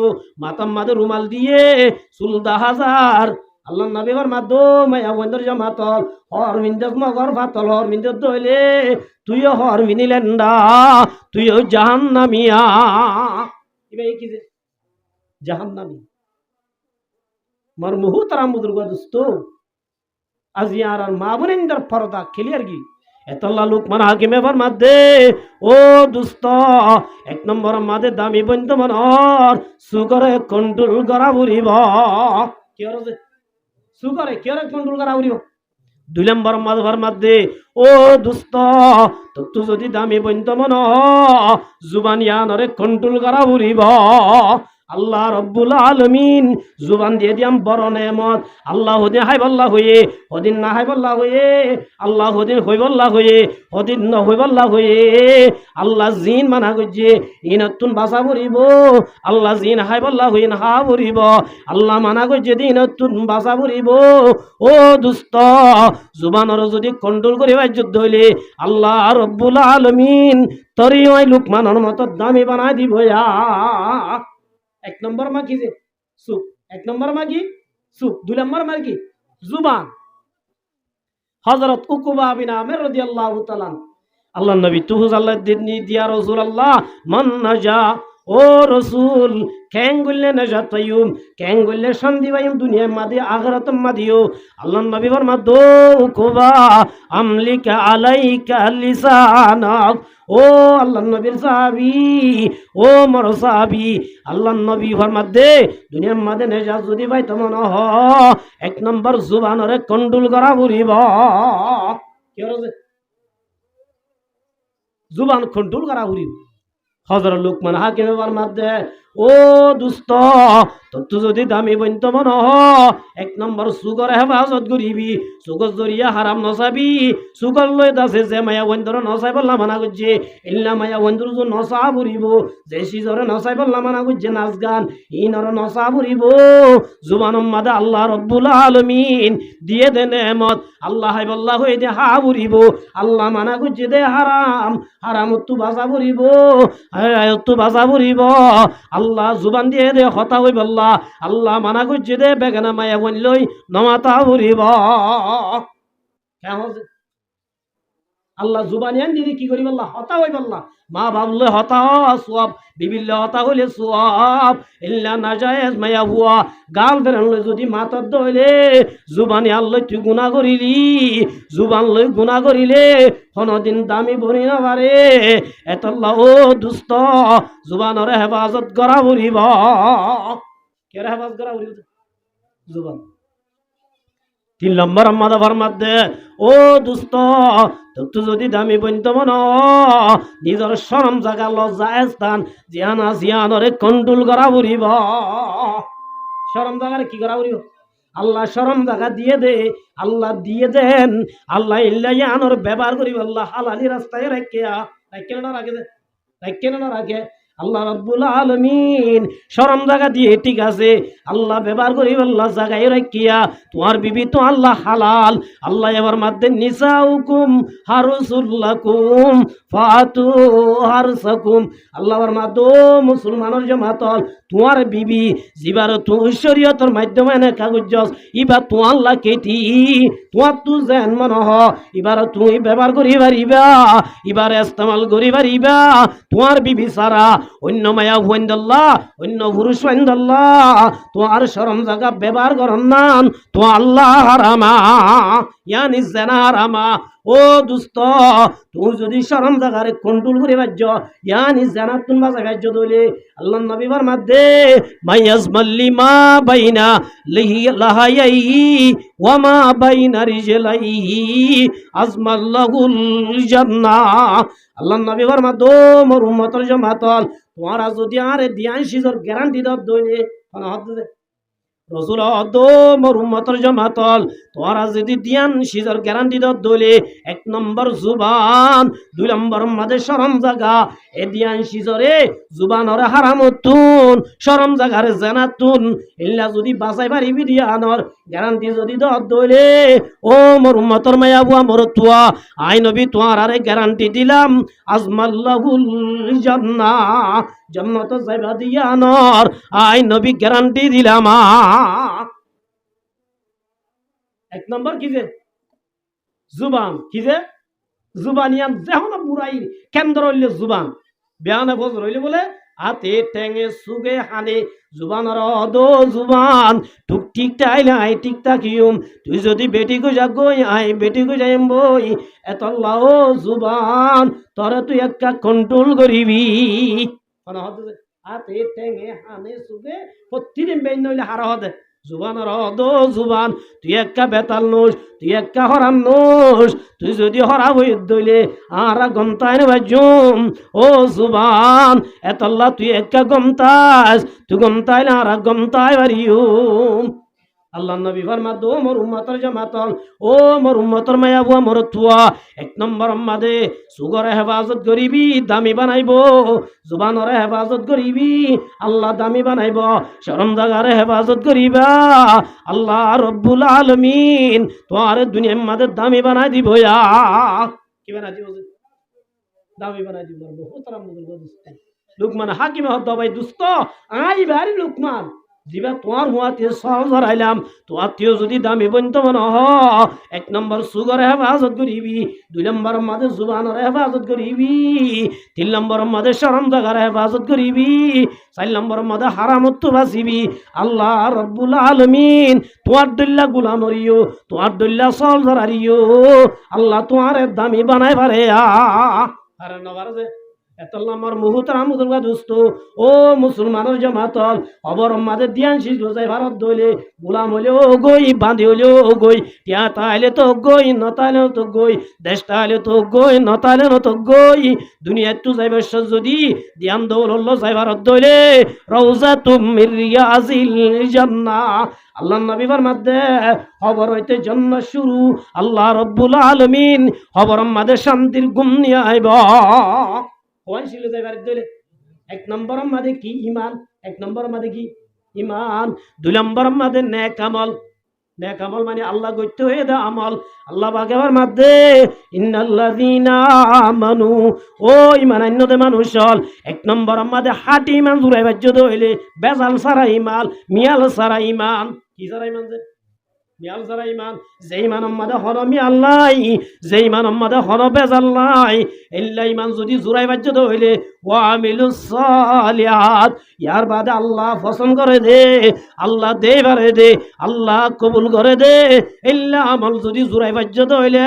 মাতাম মাদে রুমাল দিয়ে সুলদা হাজার আল্লাহ নবীর মাধ্যমে বন্দর জামাতল হর মিন্দক মগর ফাতল হর মিন্দক দইলে তুইও হর মিনিলেন্ডা তুইও জাহান্নামিয়া ইবে কি যে জাহান্নামী মার মুহতারাম বুজুর্গ দোস্ত আজিয়ার আর মা বোনেন্দার পর্দা ক্লিয়ার কি এতল্লা লুকমান হাকিমে ফরমাত দে ও দোস্ত এক নম্বর মাদে দামি বন্ধ মনর সুগরে কন্ট্রোল করা ফুরিব কি হচ্ছে সুগরে কি হরে কন্ট্রোল করা ফুরিব দুই নম্বর মাদে ফরমাত দে ও দোস্ত তো যদি দামি বন্ধ মন জুবানিয়ানরে কন্ট্রোল করা ফুরিব আল্লাহ রব্বুল আলামিন জুবান দিয়ে দিয়াম বড় নেমত আল্লাহ হদিন হাই বল্লা হয়ে হদিন না হাই বল্লা হয়ে আল্লাহ হদিন হই বল্লা হয়ে হদিন ন হই বল্লা হয়ে আল্লাহ জিন মানা করছে ইনতুন বাসা ভরিব আল্লাহ জিন হাই বল্লা হয়ে হা ভরিব আল্লাহ মানা করছে দিনতুন বাসা ভরিব ও দুস্ত জুবানর যদি কন্ট্রোল করিবার যুদ্ধ হইলে আল্লাহ রব্বুল আলামিন তরি ওই লুকমানের মতো দামি বানাই দিব এক নম্বর মা কি যে সুখ এক নম্বর মা কি সুখ দুই নম্বর মা কি জুবান হযরত উকবা বিন আমির রাদিয়াল্লাহু তাআলা আল্লাহ নবী তুহুজ আল্লাহ দিয়া রাসূলুল্লাহ মান নাজা ও রাসূল কেন গুললে নাজাত পাইম কেন গুললে শান্তি পাইম দুনিয়া মাদি আখিরাত মাদিও আল্লাহ নবী ফরমাত দো উকবা আমলিকা আলাইকা লিসানাক ও আল্লাহ নবীর সাহাবী ও মোর সাহাবী আল্লাহ নবী ফরমাত দে দুনিয়ার মাঝে নেজা যদি ভাই তোমার হ এক নম্বর জুবানরে কন্ট্রোল করা ফুরিব কি হচ্ছে জুবান কন্ট্রোল করা ফুরিব হযরত লুকমান হাকিমে ফরমাত দে ও দুস্ত তো যদি দামি বন্ত মন এক নম্বর সুগর হেফাজত করিবি সুগর জরিয়া হারাম নসাবি সুগর লই দাসে যে মায়া বন্ধর নসাই বললা মানা করছে ইল্লা মায়া বন্ধুর যে নসা ভরিব যে সিজরে নসাই বললা মানা করছে নাচ গান ইনর নসা ভরিব জুবানম মাদা আল্লাহ রব্বুল আলামিন দিয়ে দে নেমত আল্লাহ হাই বল্লা হই দে হা ভরিব আল্লাহ মানা করছে দে হারাম হারাম তু বাজা ভরিব তু বাজা ভরিব আল্লাহ জুবান দিয়ে দে হতা হই বল্লা আল্লাহ মানা করছে দে বেগানা মায়া বললই নমাতা ভরিব কেমন আল্লাহ জুবানিয়ান দিদি কি করি বললা হতা হই বললা মা ভাবলে হতা সওয়াব বিবিল হতা হইলে সওয়াব ইল্লা নাজায়েজ মায়া হুয়া গাল বেরানলে যদি মাতর দইলে জুবানি আল্লাহ তুই গুনাহ করিলি জুবান লই গুনাহ করিলে কোনদিন দামি ভরি না পারে এতল্লাহ ও দুস্ত জুবানরে হেফাজত করা ভরিব কেরে হেফাজত করা ভরিব জুবান তিন নম্বর মাদা ফরমাত দে ও দুস্ত তো যদি দামি বইন্ত মন নিজের শরম জাগা লজ্জা স্থান জিয়ানা জিয়ানরে কন্ট্রোল করা বুড়িব শরম জাগারে কি করা বুড়িব আল্লাহ শরম জাগা দিয়ে দে আল্লাহ দিয়ে দেন আল্লাহ ইল্লা ইয়ানর ব্যবহার করিব আল্লাহ হালালি রাস্তায় রাখিয়া রাখে না রাখে রাখে না রাখে আল্লাহ রাব্বুল আলামিন শরম জায়গা দিয়ে ঠিক আছে আল্লাহ ব্যবহার করি আল্লাহ জায়গায় রাখিয়া তোমার বিবি তো আল্লাহ হালাল আল্লাহ এবার মাধ্যে নিসাউকুম হারুসুল্লাকুম ফাতু হারসাকুম আল্লাহর মাধ্যে মুসলমানের জামাতল তোমার বিবি জিবার তো শরীয়তের মাধ্যমে না কাগজ ইবা তো আল্লাহ কেটি তোমার তু যেন মন হ এবার তুমি ব্যবহার করি পারিবা এবার ইস্তেমাল করি পারিবা তোমার বিবি সারা অন্য মায়া ওয়াইন্দাল্লাহ অন্য পুরুষ ওয়াইন্দাল্লাহ তোমার শরম জায়গা ব্যবহার করন নান তো আল্লাহ হারামা ইয়ানি জানা হারামা ও দুস্ত তুই যদি শরম জায়গারে কন্ট্রোল করে বাজ্য ইয়ানি জানা তুন বাজা বাজ্য দলে আল্লাহ নবী ফরমাতে মাইয়াজমাল্লি মা বাইনা লিহি লাহাইহি ওয়া মা বাইনা রিজলাইহি আজমাল্লাহুল জান্নাহ আল্লাহ নবী ফরমাতো মোর উম্মতের জামাতল তোমারা যদি আরে দিয়ান সিজর গ্যারান্টি দাও দইলে কোন হদ্দে রসুল অদো মোর উম্মতের জামাতল তোরা যদি দিয়ান সিজর গ্যারান্টি দাও দইলে এক নম্বর জুবান দুই নম্বর মাঝে শরম জাগা এ দিয়ান সিজরে জুবানর হারামতুন শরম জাগারে জানাতুন ইল্লা যদি বাঁচাই পারিবি দিয়ানর গ্যারান্টি যদি দাও দইলে ও মোর উম্মতের মায়া বুয়া মোর তুয়া আই নবী তোয়ার আরে গ্যারান্টি দিলাম আজমাল্লাহুল জান্নাহ জান্নাত যাইবা দিয়ানর আই নবী গ্যারান্টি দিলাম এক নম্বর কি যে জুবান কি যে জুবানিয়ান যেহন বুড়াই কেন্দ্র হইলে জুবান বেয়ানে বজ রইলে বলে হাতে টেঙে সুগে হানে জুবানর অদো জুবান টুক ঠিক টাইলে আই ঠিক তাকিউম তুই যদি বেটি গো যা গই আই বেটি গো যাইম বই এতল্লাহ জুবান তোরা তুই একটা কন্ট্রোল করিবি কোন হতে হাতে টেঙে হানে সুগে প্রতিদিন বেন নইলে হারা হতে জুবানর অদো জুবান তুই একটা বেতাল নোস তুই একটা হরাম নোস তুই যদি হরা হই দইলে আর গমতায় না বাজুম ও জুবান এতল্লা তুই একটা গমতাস তুই গমতায় না আর গমতায় বাড়িউম আল্লাহ নবী ফরমাতো মোর উম্মতের জামাতল ও মোর উম্মতের মায়া বুয়া মোর তুয়া এক নম্বর মাদে সুগর হেফাজত করিবি দামি বানাইব জুবানর হেফাজত করিবি আল্লাহ দামি বানাইব শরম জাগারে হেফাজত করিবা আল্লাহ রব্বুল আলামিন তোর দুনিয়ার মাদে দামি বানাই দিব কি বানাই দিব দামি বানাই দিব বহুত লুকমান হাকিমে হদ ভাই দুস্ত আই ভারি লুকমান জিবা তোমার হুয়াতে সহজ হারাইলাম তো আত্মীয় যদি দামি বন্ত মন এক নম্বর সুগর হেফাজত করিবি দুই নম্বর মাঝে জুবানর হেফাজত করিবি তিন নম্বর মাঝে শরম জাগার হেফাজত করিবি চার নম্বর মাঝে হারামত বাঁচিবি আল্লাহ রব্বুল আলামিন তোমার দল্লা গুলাম হরিও তোমার দল্লা সল ধরারিও আল্লাহ তোমার দামি বানাই পারে আরে নবার যে এতল্লামার মুহূর্তাম দুর্গা দুস্ত ও মুসলমানের জামাতল অবর মাদের দিয়ান শীষ রোজাই ভারত দইলে গোলাম হইলেও গই বাঁধি হইলেও গই টিয়া তাইলে তো গই নতাইলেও তো গই দেশ তাইলে তো গই নতাইলে তো গই দুনিয়া একটু যাইবার যদি দিয়ান দৌল হল্লো যাই ভারত দইলে রওজা তুমির রিয়াজিল জান্নাহ আল্লাহ নবী ফরমাতে খবর হইতে জন্ম শুরু আল্লাহ রব্বুল আলামিন খবর মাদের শান্তির ঘুম নিয়ে আইব কোন ছিল যাইবার দইলে এক নম্বর মাদে কি ঈমান এক নম্বর মাদে কি ঈমান দুই নম্বর মাদে নেক আমল মানে আল্লাহ গইতে হয়ে দা আমল আল্লাহ বাগেবার মধ্যে ইন্নাল্লাযীনা আমানু ও ঈমান আন্যতে মানুষ হল এক নম্বর মাদে হাটি ঈমান জুড়াই বাজ্য দইলে বেজাল সারা ঈমান মিয়াল সারা ঈমান কি সারা ঈমান যে মিয়াল সারা ঈমান যেই মান আমাদের হর মিয়াল নাই যেই মান আমাদের হর বেজাল নাই এল্লা ঈমান যদি জুড়াই বাজ্য হইলে ওয়া আমিলুস সালিহাত। ইয়ার বাদে আল্লাহ পছন্দ করে দে, আল্লাহ দে বারে দে, আল্লাহ কবুল করে দে। ইল্লা আমল যদি জুরাই বাজ্য দইলে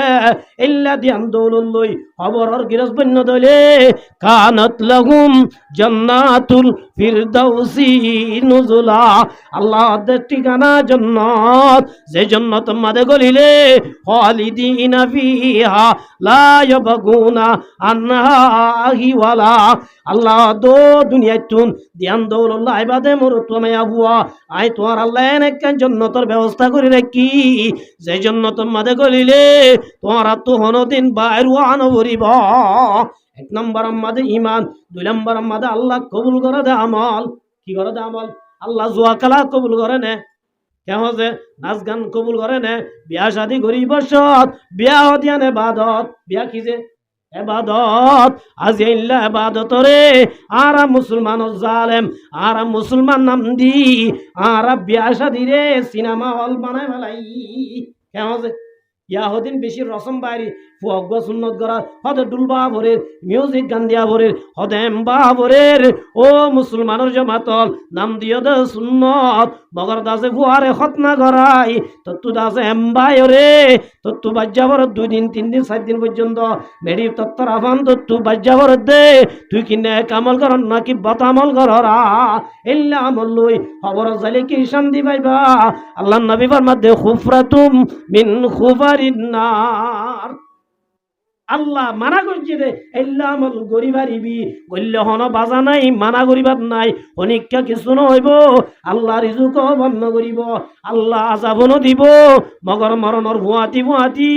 ইল্লা দিয়ান দৌলুল লই খবরর গিরস বন্য দইলে কানাত লাহুম জান্নাতুল ফিরদাউসি নুজুলা। আল্লাহ দে ঠিকানা জান্নাত, যে জান্নাত মাদে গলিলে খালিদিনা ফিহা লা ইয়াবগুনা আনহা হিওয়ালা। আল্লাহ দো দুনিয়া তুন দিয়ান দৌলুল্লাহ ইবাদে মরু তুমি আবুয়া আই তোমার আল্লাহ এনেকান জান্নাতের ব্যবস্থা করে রাখি, যে জান্নাত মাদে গলিলে তোমার তো হনদিন বাইর ওয়ানো বরিব। এক নম্বর আমাদের ঈমান, দুই নম্বর আমাদের আল্লাহ কবুল করে দে আমল। কি করে দে আমল? আল্লাহ জুয়া খেলা কবুল করে নে, কেমন যে নাচ গান কবুল করে নে, বিয়া শাদী গরিব সৎ বিয়া হদিয়ান এবাদত। বিয়া কি যে এবাদত, আজ ইল্লা এবাদত রে। আরা মুসলমান জালেম, আরা মুসলমান নাম দি আরা বিয়া শাদী রে সিনেমা হল বানায় ফেলাই। কেমন যে ইয়াহদিন বেশি রসম বাইরি ফুয়াগ্গ সুন্নত করার হদে ডুলবা ভরের মিউজিক গান দিয়া ভরের হদে এম্বা ভরের। ও মুসলমানের জমাতল নাম দিও দে সুন্নত, মগর দাসে ফুয়ারে খতনা করাই তত্তু দাসে এম্বাই রে। তত্তু বাজ্যা ভরত 2 দিন 3 দিন 7 দিন পর্যন্ত মেডি তত্তর আফান তত্তু বাজ্যা ভরত দে। তুই কিনে কামল কর নাকি বতামল কররা এল্লা আমল লই খবর জালে কি শান্তি পাইবা। আল্লাহ নবী ফরমাতে খুফরাতুম মিন খুফারিন নার। আল্লাহ মানা করছে দে এল্লা আমল গরিবারিবি গল্লে হন বাজা নাই, মানা গরিবার নাই, অনেকটা কিছু নহইব। আল্লাহ রিজুক বন্ধ করিব, আল্লাহ আজাবন দিব, মগর মরণর ভুয়াতি ভুয়াতি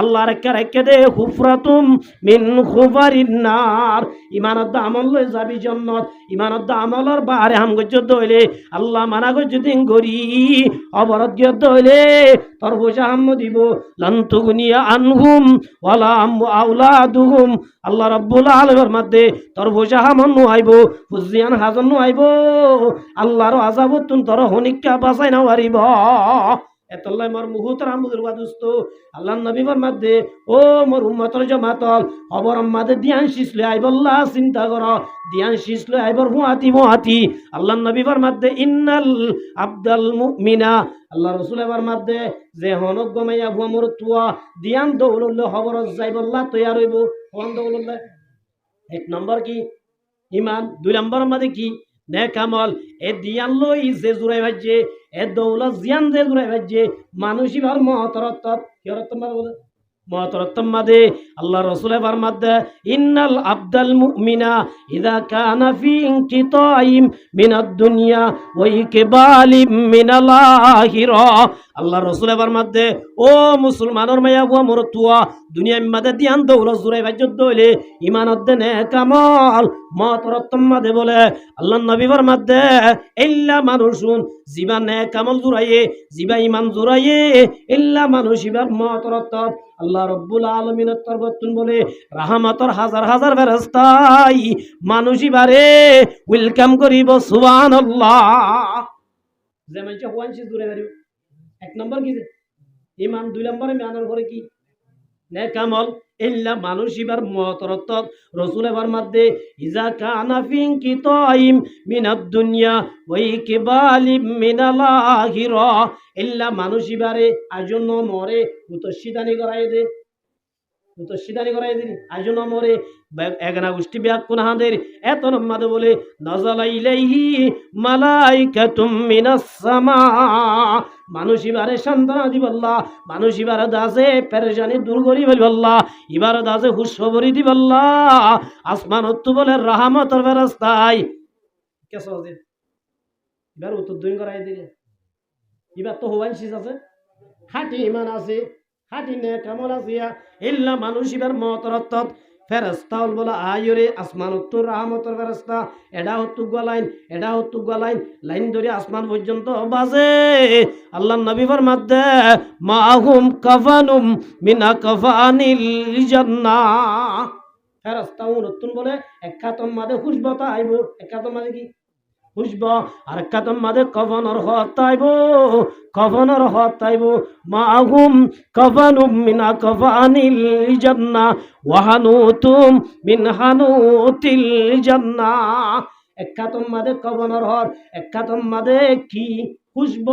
আল্লাহ রেখা রেখে দে খুফরাতুম মিন খুফারিন নার। ইমানত দা আমল লই যাবি জান্নাত, ইমানত দা আমলর বাহারে হাম গজ্জত হইলে আল্লাহ মানা করছে দিন গরি অবরত গিয়ত হইলে তোর পয়সা হাম দিব। লান্তুগুনিয়া আনহুম ওয়ালা আউলাদুহুম। আল্লাহ রাব্বুল আলামিনের মধ্যে তোর পয়সা হামন আইব, ফুজিয়ান হাজন আইব, আল্লাহর আযাবতুন তোর হনিকা বাঁচাই না পারিব। এতলাই মোর মুহুতর আমুদুল ওয়াদুস্ত আল্লাহ নবী ফরমাতে ও মোর উম্মতর জামাতল খবর আমাদে দিয়ান শিসলে আইবল্লাহ চিন্তা কর, দিয়ান শিসলে আইবর হুয়াতি হুয়াতি। আল্লাহ নবী ফরমাতে ইন্নাল আবদাল মুমিনা। আল্লাহ রাসূল ফরমাতে যে হনক গমাইয়া ভুয়া মোর তুয়া দিয়ান দৌলুল্লে খবর যাইবল্লাহ তৈয়ার হইব। কোন দৌলুল্লে? এক নম্বর কি ঈমান, দুই নম্বর আমাদের কি নেক আমল। এ দিয়ান লই যে জুড়াই ভাজ্যে এ দৌলত জিয়ান যে জুড়াই ভাজ্যে মানুষই ভার মহতরত্ব কি অর্থ বলে মহতরত্তম মাদে। আল্লাহ রাসূলে ফরমাতে ইন্নাল আবদাল মুমিনা ইযা কানা ফি ইনকিতাইম মিনাদ দুনিয়া ওয়া ইকবালিম মিনাল আখিরা। আল্লাহ রাসূলে ফরমাতে ও মুসলমানের মায়া গো মোর তুয়া দুনিয়া মাদে দিয়ান দৌলত জুড়াই ভাজ্য দইলে ঈমানত দে নেক আমল মহতরত্তম মাদে বলে। আল্লাহ নবী ফরমাতে ইল্লা মানুষুন জিবা নেক আমল জুড়াইয়ে জিবা ঈমান জুড়াইয়ে ইল্লা মানুষিবার মহতরত্ব। আল্লাহ রব্বুল আলামিনের তরফতুন বলে রাহমাতর হাজার হাজার ফেরেশতাই মানুষই বারে ওয়েলকাম করিব সুবহানাল্লাহ। যে মানুষ ওয়ানসি দূরে পারিব। এক নম্বর কি ঈমান, দুই নম্বরে ঈমানের পরে কি নেক আমল ইল্লা মানুষিবার মহতরত্ব। রাসূলে ফরমাতে ইজা কানা ফি ইনকিতাইম মিনাদ দুনিয়া ওয়া ইকবালিম মিনাল আখিরা। ইল্লা মানুষিবারে আজন্য মরে উতশিদানি করাই দে, উতশিদানি করাই দিন আজন্য মরে এগনা গোষ্ঠী ব্যাকুন হাদের এত নম্মাদে বলে নাযালা ইলাইহি মালাইকাতুম মিনাস সামা। মানুষিবারে সান্ত্বনা দিবাল্লাহ, মানুষিবারে দাসে পেরেশানি দূর করি বলবাল্লাহ, এবারে দাসে খুশখবরি দিবাল্লাহ। আসমানত বলে রাহমাতের ফেরেশতাই কেসো আছে এবার উত্তর দুই করাই দিলে। এবার তো হুয়াইছিস আছে, খাঁটি ঈমান আছে, খাঁটি নেক আমল আছে। ইল্লা মানুষিবার মহতরত্ব ফেরেশতাউল বলা আয়রে আসমানত্তর রাহমতর ফেরেশতা এডা হত্তু গলাইন এডা হত্তু গলাইন লাইন ধরে আসমান পর্যন্ত বাজে। আল্লাহ নবী ফরমাতে মাহুম কাফানুম মিন কাফানিল জান্নাহ। ফেরেশতাউল নতুন বলে একাতম মাদে খুশবতা আইব। একাতম মাদে কি খুশব আর কাতম মাদে কফনর হতাইব কফনর হতাইব মাহুম কফনুম মিনা কফানিল জান্নাহ ওয়া হানুতুম মিন হানুতিল জান্নাহ এক কাতম মাদে কফনর হর এক কাতম মাদে কি খুশব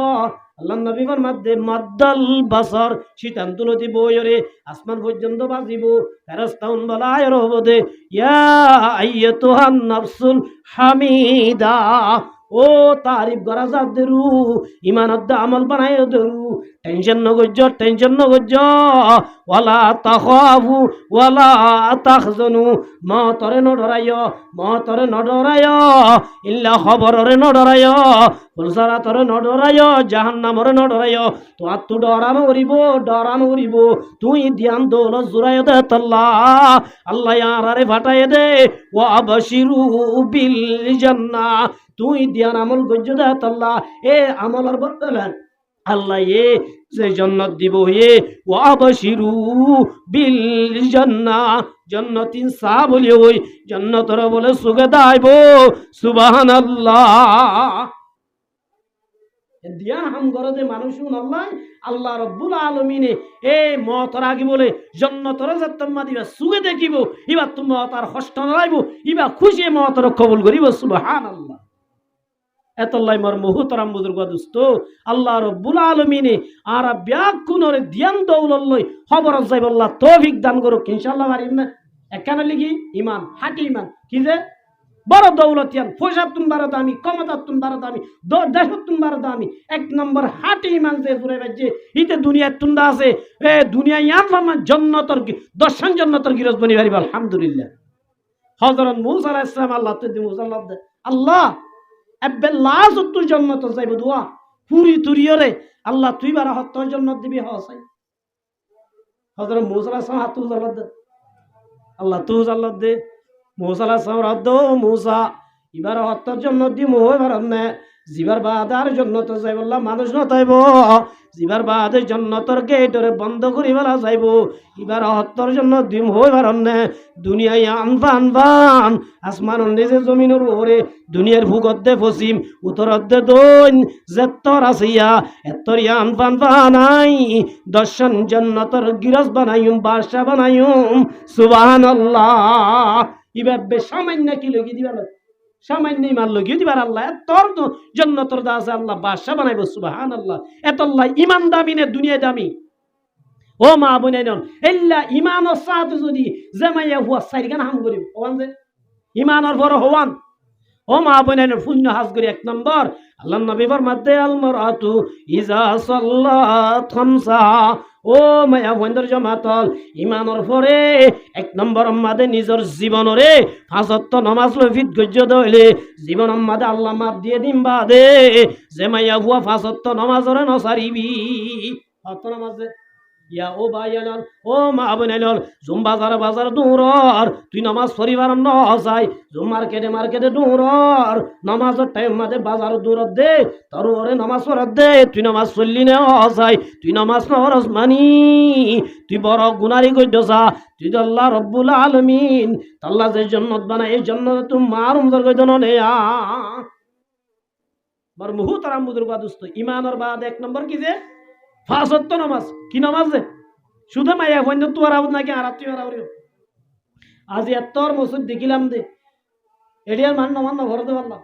আল্লাহ নবী ফরমাতে মাদ্দাল বাসার শীতান তুলতি বয়রে আসমান পর্যন্ত বাজিব ফেরেশতাউন বলায় রবদে ইয়া আইয়াতুহান নাফসুল হামিদা ও তারিফ করা যাদেরু ইমানত আমল বানায় দেরু টেনশন নগজ্জ ওয়ালা তাখাফু ওয়ালা তাহজানু মতরে ন ডরায় ইল্লা খবররে ন ডরায় ফুলসারা তরে ন ডরায় জাহান্নামরে ন ডরায় তো আত্তু ডরানো করিব তুই ধ্যান দোল জুরায় দে আল্লাহ আল্লাহ ইয়ারে ফাটায় দে ওয়া আবশিরু বিল জান্নাহ তুই ধ্যান আমল গজ্জ দে আল্লাহ এ আমলের বদলে আল্লাহ এ যে জান্নাত দিব এ ওয়া বাশিরু বিল জান্নাহ জান্নাতিন সা বলি ওই জান্নাতর বলে সুগে দাইব সুবহানাল্লাহ দিয়া হাম গরদে মানুষ আল্লাহ আল্লাহ রব্বুল আলামিনে এ মতর আগে বলে জান্নাতর জাত্তম্মা দিবা সুগে দেখিব ইবা তুমি তার কষ্ট নাইব ইবা খুশি মতর কবুল করিব সুবহানাল্লাহ এতলাই মর মুহতারাম বুজুর্গ দোস্ত আল্লাহ রব্বুল আলামিনে আর ব্যাকুনরে ধ্যান দৌলত লই খবর যাইব আল্লাহ তৌফিক দান করুক ইনশাআল্লাহ পারিম না একখানে লিখি ইমান হাটি ইমান কি যে বড় দৌলতিয়ান পয়সা তুম বারো দামি ক্ষমতা তুম বারো দামি দেশ তুম বারো দামি এক নম্বর হাটি ইমান যে জুড়ে বাজছে ইতে দুনিয়ার তুন্দা আছে এ দুনিয়া ইয়ান ফামান জন্নতর দর্শন জন্নতর গিরজ বনি পারিব আলহামদুলিল্লাহ হযরত মূসা আলাইহিস সালাম আল্লাহ তে মুসাল্লাহ আল্লাহ এবে লাজ তুই জন্নত যাইব দোয়া পুরি তুরিয়রে আল্লাহ তুই বারা হত্তর জন্নত দিবি হসাই হযরত মূসা আলাইহিস সালাম হাত জাল্লাত দে আল্লাহ তু জাল্লাত দে মূসা আলাইহিস সালাম রাদ মূসা ইবার হত্তর জন্নত দি মোয় বারনে জিবার বাদার জন্নত যাইব আল্লাহ মানুষ নতাইব জিবার বাদে জন্নতর গেটরে বন্ধ করি বেলা যাইব ইবার হত্তর জন্নত দিম হই বারনে দুনিয়ায় আনবান আসমানের নিচে জমিনের উপরে দুনিয়ার ভূগর্ভে পশ্চিম উত্তরতে দৈন যেত্তর আসিয়া এত্তর আনবান বানাই দর্শন জন্নতর গিরজ বানাইম বাদশা বানাইম সুবহানাল্লাহ ইবার সামান্য কি লগি দিবা সামান্য ইমান লগিয়ে দিবার আল্লাহ তোর জন্নতর দাস আল্লাহ বাদশা বানাইব সুবহানাল্লাহ এত আল্লাহ ইমান দামি নে দুনিয়া দামি ও মা বোনাই নন এল্লা ইমান ও সাথ যদি জামাইয়া হুয়া সাইরগান হাম করি ওয়ান যে ইমানের বড় হওয়ান ও মা বোনাই নন শূন্য হাজ করি এক নম্বর আল্লাহ নবী ফরমাতে আল মারাতু ইজা সাল্লাত খামসা ও মায়া বন্ধুর জমাতল ইমানের পরে এক নম্বর আমাদের নিজের জীবনরে পাঁচত্ব নামাজ লফিত গজ্য দইলে জীবন আমাদের আল্লাহ মাপ দিয়ে দিম বাদে যে মাইয়া হুয়া পাঁচত্ব নামাজরে নসারিবি অত নামাজে ইয়া ও ভাইয়াল ও মা বোনাইল জুম বাজার দূরর তুই নামাজ পড়িবার ন যাই জুম মার্কেটে দূরর নামাজের টাইম মাঝে বাজার দূরত দে তোর ওরে নামাজ পড়ত দে তুই নামাজ পড়লি না যাই তুই নামাজ নরস মানি তুই বড় গুনারি গইদসা তুই তো আল্লাহ রব্বুল আলামিন আল্লাহ যে জান্নাত বানায় এই জান্নাত তুমি মারুম দর গইদন নে বর মুহতারাম বুজুর্গ দোস্ত ইমানের বাদ এক নম্বর কি যে ফাঁসত্ব নামাজ কি নামাজ যে শুধু মাইয়া বন্ধু তোর আবুদ নাকি আর তুই আর আজ এতর মসুদ দেখিলাম দে এডিয়ার মান নমান না ঘরে পারলাম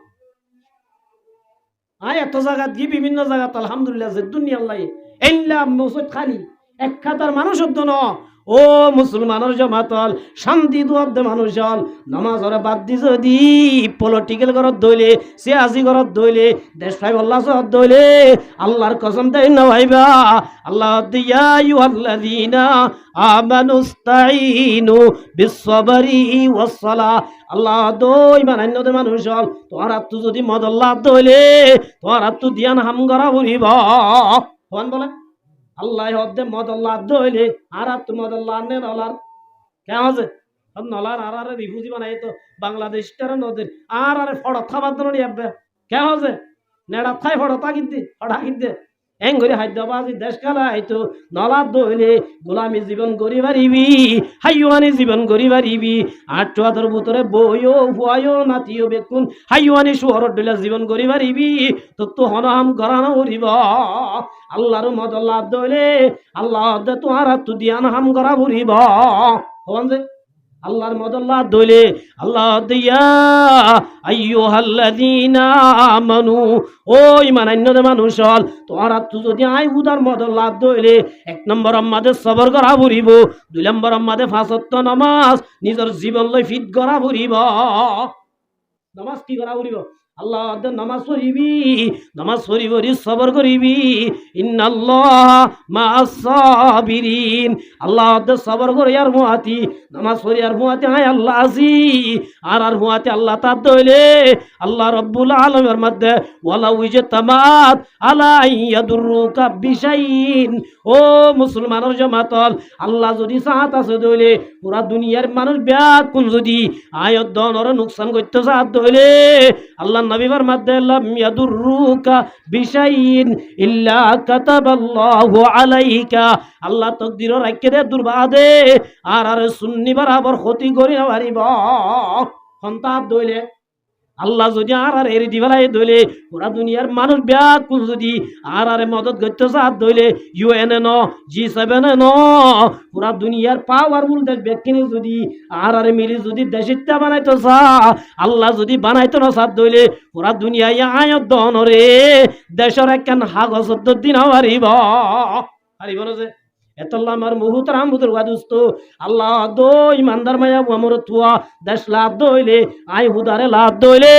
এত জায়গা দিয়ে বিভিন্ন জায়গা আলহামদুলিল্লাহ যে দুনিয়া আল্লাহ এল্লা মসুদ খালি এক খাতার মানুষের জন্য ও মুসলমানের জমাতল শান্তি দুয়ার দে মানুষ হল নামাজ ওরা বাদ দি যদি পলিটিক্যাল ঘরত দইলে সিয়াসি ঘরত দইলে দেশ ভাই আল্লাহ সহ দইলে আল্লাহর কসম দেই না ভাইবা আল্লাহ দিয়া আইয়ুহাল্লাযীনা আমানুস্তাঈনু বিসসাবরি ওয়াসসালাহ আল্লাহ দই মানান্য দে মানুষ হল তোর আত্মু যদি মদল্লাহ দইলে তোর আত্মু দিয়ান হাম করা বলিব কোন বলে আল্লাহ হদ্দে মদল্লাহ দইলে আর তো মদল্লাহ নে নলার কেমন আছে নলার আর রিফিউজি বানাই তো বাংলাদেশটার নদীর আর ফড় থাবার ধরে আব্বে কেমন আছে নেড়া থাই ফড় তা কিনতে ফড়া কিনতে এঙ্গরি হায়দ্রাবাদী দেশ কালাইতো নলাদ দইলে গোলামী জীবন গড়ি পারিবি হাইওয়ানি জীবন গড়ি পারিবি আর চুয়াদর ভিতরে বইও হুয়ায়ও নাতিও বেকুন হাইওয়ানি শুয়ারত দইলা জীবন গড়ি পারিবি তো হনহাম গরানো উড়িব আল্লাহর মদল্লাদ দইলে আল্লাহ দে তোমার তু দিয়ান হাম গরা উড়িব হন যে আল্লাহর মদল্লাদ দইলে আল্লাহ দিয়া আইয়ুহাল্লাযীনা আমানু ও ঈমানান্যদের মানুষ হল তোরা তু যদি আই হুদার মদল্লাদ দইলে এক নম্বর আমাদের সবর করা ভরিব দুই নম্বর আমাদের পাঁচ ওয়াক্ত নামাজ নিজের জীবন লই ফিট করা ভরিব নামাজ কি করা ভরিব আল্লাহ নামাজ পড়িবি নামাজ পড়ি পড়ি সবর করিবি ইন্নাল্লাহ মা'আস সাবিরিন আল্লাহ সবর করি আর মুআতি নামাজ পড়ি আর মুআতি আয় আল্লাহ আছি আর মুআতি আল্লাহ তা দইলে আল্লাহ রাব্বুল আলামিনের মধ্যে ওয়ালা উইজতামাত আলা ইয়াদুরুকা বিশাইন ও মুসলমানের জামাতল আল্লাহ যদি চাহাত আছে দইলে পুরা দুনিয়ার মানুষ ব্যাক কোন যদি আয়ত দনর নুকসান করতে চাহাত দইলে আল্লাহ নবী ফরমাতে লাম ইয়াদুরুকা বিশাইন ইল্লা কাতাবাল্লাহু আলাইকা আল্লাহ তাকদীর রাখকে দে দুর্বাদে আর সুন্নি বরাবর ক্ষতি করি না পারিব সন্তাপ দইলে আল্লাহ যদি আর এর দিবালাই দইলে পুরা দুনিয়ার মানুষ ব্যাকুল যদি আর মদত করতে চাঁদ দইলে UN ন G7 ন পুরা দুনিয়ার পাওয়ারফুল দেশ ব্যক্তিনি যদি আর মিলি যদি দেশিত্তা বানাইতো চা আল্লাহ যদি বানাইতো না চাঁদ দইলে পুরা দুনিয়ায় আয়ত দনরে দেশের একখান হাগজ দিন হারিব হারিব না যে এতল্লা আমার মুহুতরাম বুদুর গাদুস্ত আল্লাহ দো ইমানদার মায়া আমর তুয়া দেশ লাভ দইলে আই হুদারে লাভ দইলে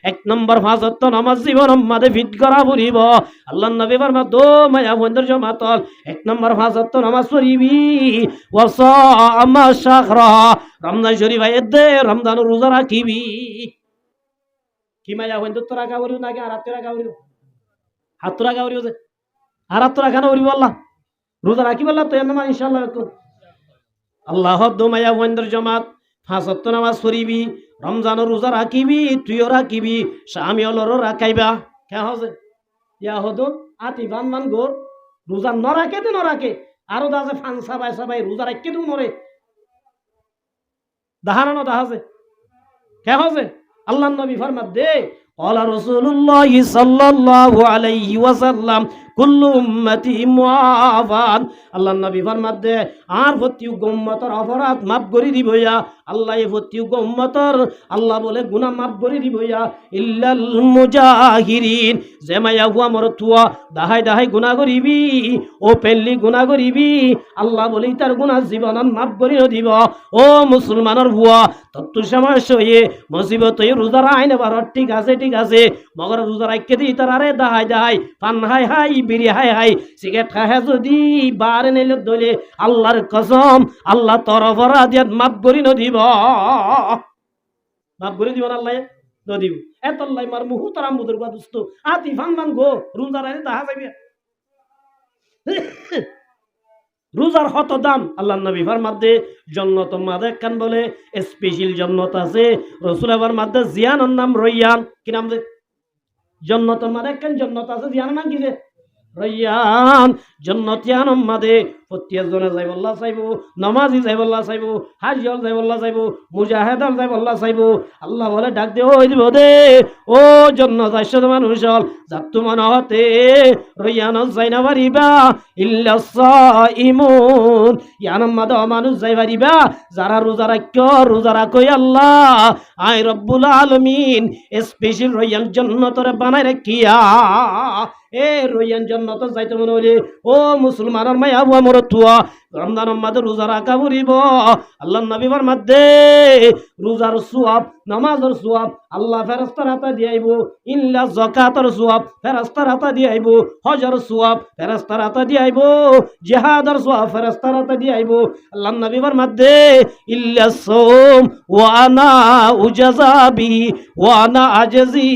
এক নম্বর পাঁচ ওয়াক্ত নামাজ জীবন মাদে ফিট করা পড়িব আল্লাহ নবী ফরমা দো মায়া বন্ধুর জমাতল এক নম্বর পাঁচ ওয়াক্ত নামাজ পড়িবি ওয়াসামা শাহরা রমজান শরীফ আইদে রমজান রোজা রাখিবি কি মায়া বন্ধু তোরা গাওরিও নাকি আর তোরা গাওরিও হাত তোরা গাওরিও যে আর তোরা কেন করিব আল্লাহ রোজা রাখিব আল্লাহ তো নামাজ ইনশাআল্লাহ আল্লাহ দোমায়া বন্ধুর জমাত পাঁচ ওয়াক্ত নামাজ পড়িবি রমজান রোজা রাখিবি তুইও রাখিবি স্বামী অলরও রাখাইবা কে হজে ইয়া হদুন আতি বান বান গোর রোজা ন রাখে তো ন রাখে আরো দাসে ফান সাবাই সাবাই রোজা রাখকে তো মরে দাহানো দাহাজে কে হজে আল্লাহ নবী ফরমাত দে قال رسول الله صلى الله عليه وسلم কুল্লু উম্মতি মুআফান আল্লাহ নবী ফরমাত দে আর প্রতি উম্মতর অপরাধ মাফ করে দিবইয়া আল্লাহ এই প্রতি উম্মতর আল্লাহ বলে গুনাহ মাফ করে দিবইয়া ইল্লাল মুজাহিরিন যে মায়া হুয়া মর তুয়া দাহাই দাহাই গুনাহ করিবি ও পেল্লি গুনাহ করিবি আল্লাহ বলি তার গুনাহ জীবনত মাফ করে দিব ও মুসলমানের হুয়া তত্ত্ব সমস্যা হয়ে মুসিবত হয়ে রোজা আইনে বার ঠিক আছে মগর রোজা রাখকে দি তার আরে দাহাই দাহাই পান হাই হাই বিড়ি হাই হাই সিগারেট খায় যদি বার নেলে দলে আল্লাহর কসম আল্লাহ তোর অপরাধ মাফ করি নদিব মাফ করে দিব আল্লাহ নদিব এত আল্লাহ মার মুহু তারাম বুদুর বা দুস্ত আতি ফান ফান গো রোজা রাইনে দাহা যাবে রোজার কত দাম আল্লাহ নবী ফরমাত দে জান্নাত মাদে কান বলে স্পেশাল জান্নাত আছে রাসূল আবার মাদে জিয়ানের নাম রয়ান কি নাম দে জান্নাত মাদে কান জান্নাত আছে জিয়ানের নাম কি দে রয়ান জান্নাতিয়ান মাদে প্রত্যেকজনে যাইব আল্লাহ চাইব নামাজি যাইব আল্লাহ চাইব হাজিয়াল যাইব আল্লাহ চাইব মুজাহিদাল যাইব আল্লাহ চাইব আল্লাহ বলে ডাক দে ওই দিব দে ও জান্নাত আইসা মানুষ হল যাত্তু মানহতে রয়ান যাই না পারিবা ইল্লা সাইমুন ইয়ানাম মাদে মানুষ যাই পারিবা যারা রোজা রাখই আল্লাহ আই রব্বুল আলামিন স্পেশাল রয়ান জান্নাতরে বানাই রাখিয়া এ রয়ান জান্নাত যাইতে মনে হইলে ও মুসলমানের মায়া বুয়া মর তুয়া রমজানের মাঝে রোজা রাখা পড়িব আল্লাহ নবী ফরমাত দে রোজার সওয়াব নামাজের সওয়াব আল্লাহ ফেরেশতার হাতে দিয়াইব ইল্লা যাকাতের সওয়াব ফেরেশতার হাতে দিয়াইব হজের সওয়াব ফেরেশতার হাতে দিয়াইব জিহাদের সওয়াব ফেরেশতার হাতে দিয়াইব আল্লাহ নবী ফরমাত দে ইল্লা সাওম ওয়া আনা উজাযাবি ওয়া আনা আজজি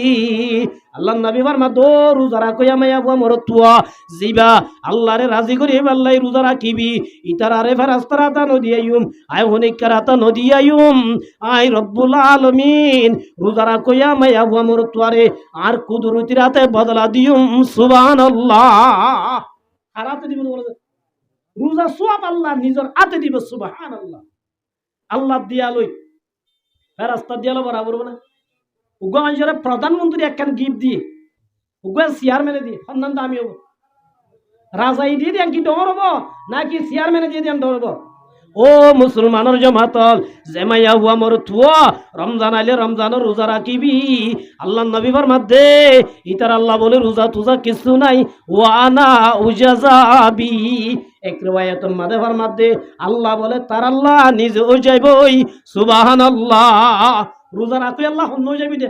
আল্লাহ নবী ফরমা দো রোজা রাখো মায়া বুয়া মোর তুয়া জিবা আল্লাহরে রাজি করি আল্লাহ রোজা রাখিবি ইতার আরে ফেরেশতারা তা নদী আইম আয় হনিকারা তা নদী আইম আয় রব্বুল আলামিন রোজা রাখো মায়া বুয়া মোর তুয়ারে আর কুদরতি রাতে বদলা দিউম সুবহানাল্লাহ হারাতে দিব বলে রোজা সওয়াব আল্লাহ নিজের হাতে দিব সুবহানাল্লাহ আল্লাহ দিয়া লই ফেরেশতা দিয়া লো বরাবর না উগা মানুষের প্রধানমন্ত্রী একখান গিফট দিয়ে উগা চেয়ারম্যানে দিয়ে সন্ধান দামি হবো রাজাই দিয়ে দিয়ে কি ডর হবো নাকি চেয়ারম্যানে দিয়ে দিয়ে ডর হবো ও মুসলমানের জমাতল জেমাইয়া হুয়া মোর থুয়া রমজান আইলে রমজানের রোজা রাখিবি আল্লাহ নবী ফরমাদে ইতার আল্লাহ বলে রোজা তুজা কিছু নাই ওয়ানা উজাজাবি এক রিওয়ায়াতুল মাদে ফরমাদে আল্লাহ বলে তার আল্লাহ নিজে ও যাইবই সুবহানাল্লাহ রোজা রাখি আল্লাহ হন্য যাবি দে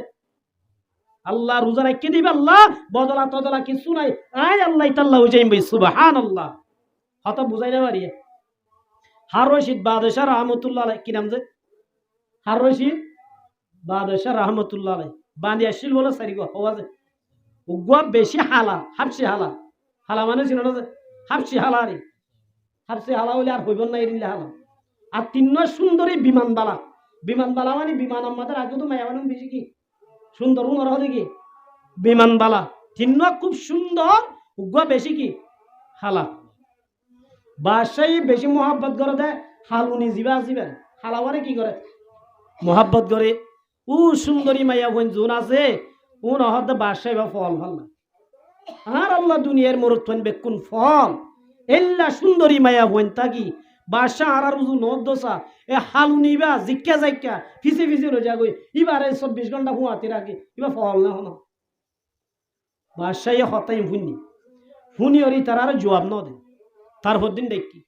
আল্লাহ রোজা রাখি দিবে আল্লাহ বদলা তদলা কিছু নাই আয় আল্লাহ তাল্লাহ যাইবই সুবহানাল্লাহ হত বুঝাই না পারি হার রশিদ বাদশাহ রহমতুল্লাহ আলাই কি নাম যে হার রশিদ বাদশাহ রহমতুল্লাহ আলাই বাঁধি আসছিল বলে সারি হওয়া যায় উগুয়া বেশি হালা হাফসি হালা হালা মানে ছিল না যে হাফসি হালা রে হাফসি হালা হলে আর হইব না এরিলে হালা আর তিন সুন্দরী বিমানবালা বিমানবালা মানে বিমান আমাদের আগে তো মায়া মানে বেশি কি সুন্দর উনর হবে কি বিমানবালা তিন খুব সুন্দর উগুয়া বেশি কি হালা বাদশাহী বেশি মোহাব্বত করে দেয় হালুনি জিবা জিবা হালাওয়ারে কি করে মোহাব্বত করে ও সুন্দরী মাইয়া বোন জোন আছে ও নহতে বাদশাহী বা ফল ভাল না আর আল্লাহ দুনিয়ার মরত ফান বেকুন ফল এল্লা সুন্দরী মাইয়া বোন তাকি বাদশাহ আর উজু নদ দোসা এ হালুনি বা জিক্কা জাইক্কা ফিসে ফিসে রোজা গই এবারে 24 ঘন্টা হুয়াতে রাখে এবার ফল না হন বাদশাহী হতাই হুনি ওরি তার আর জবাব ন দে তারপর দিন দেখি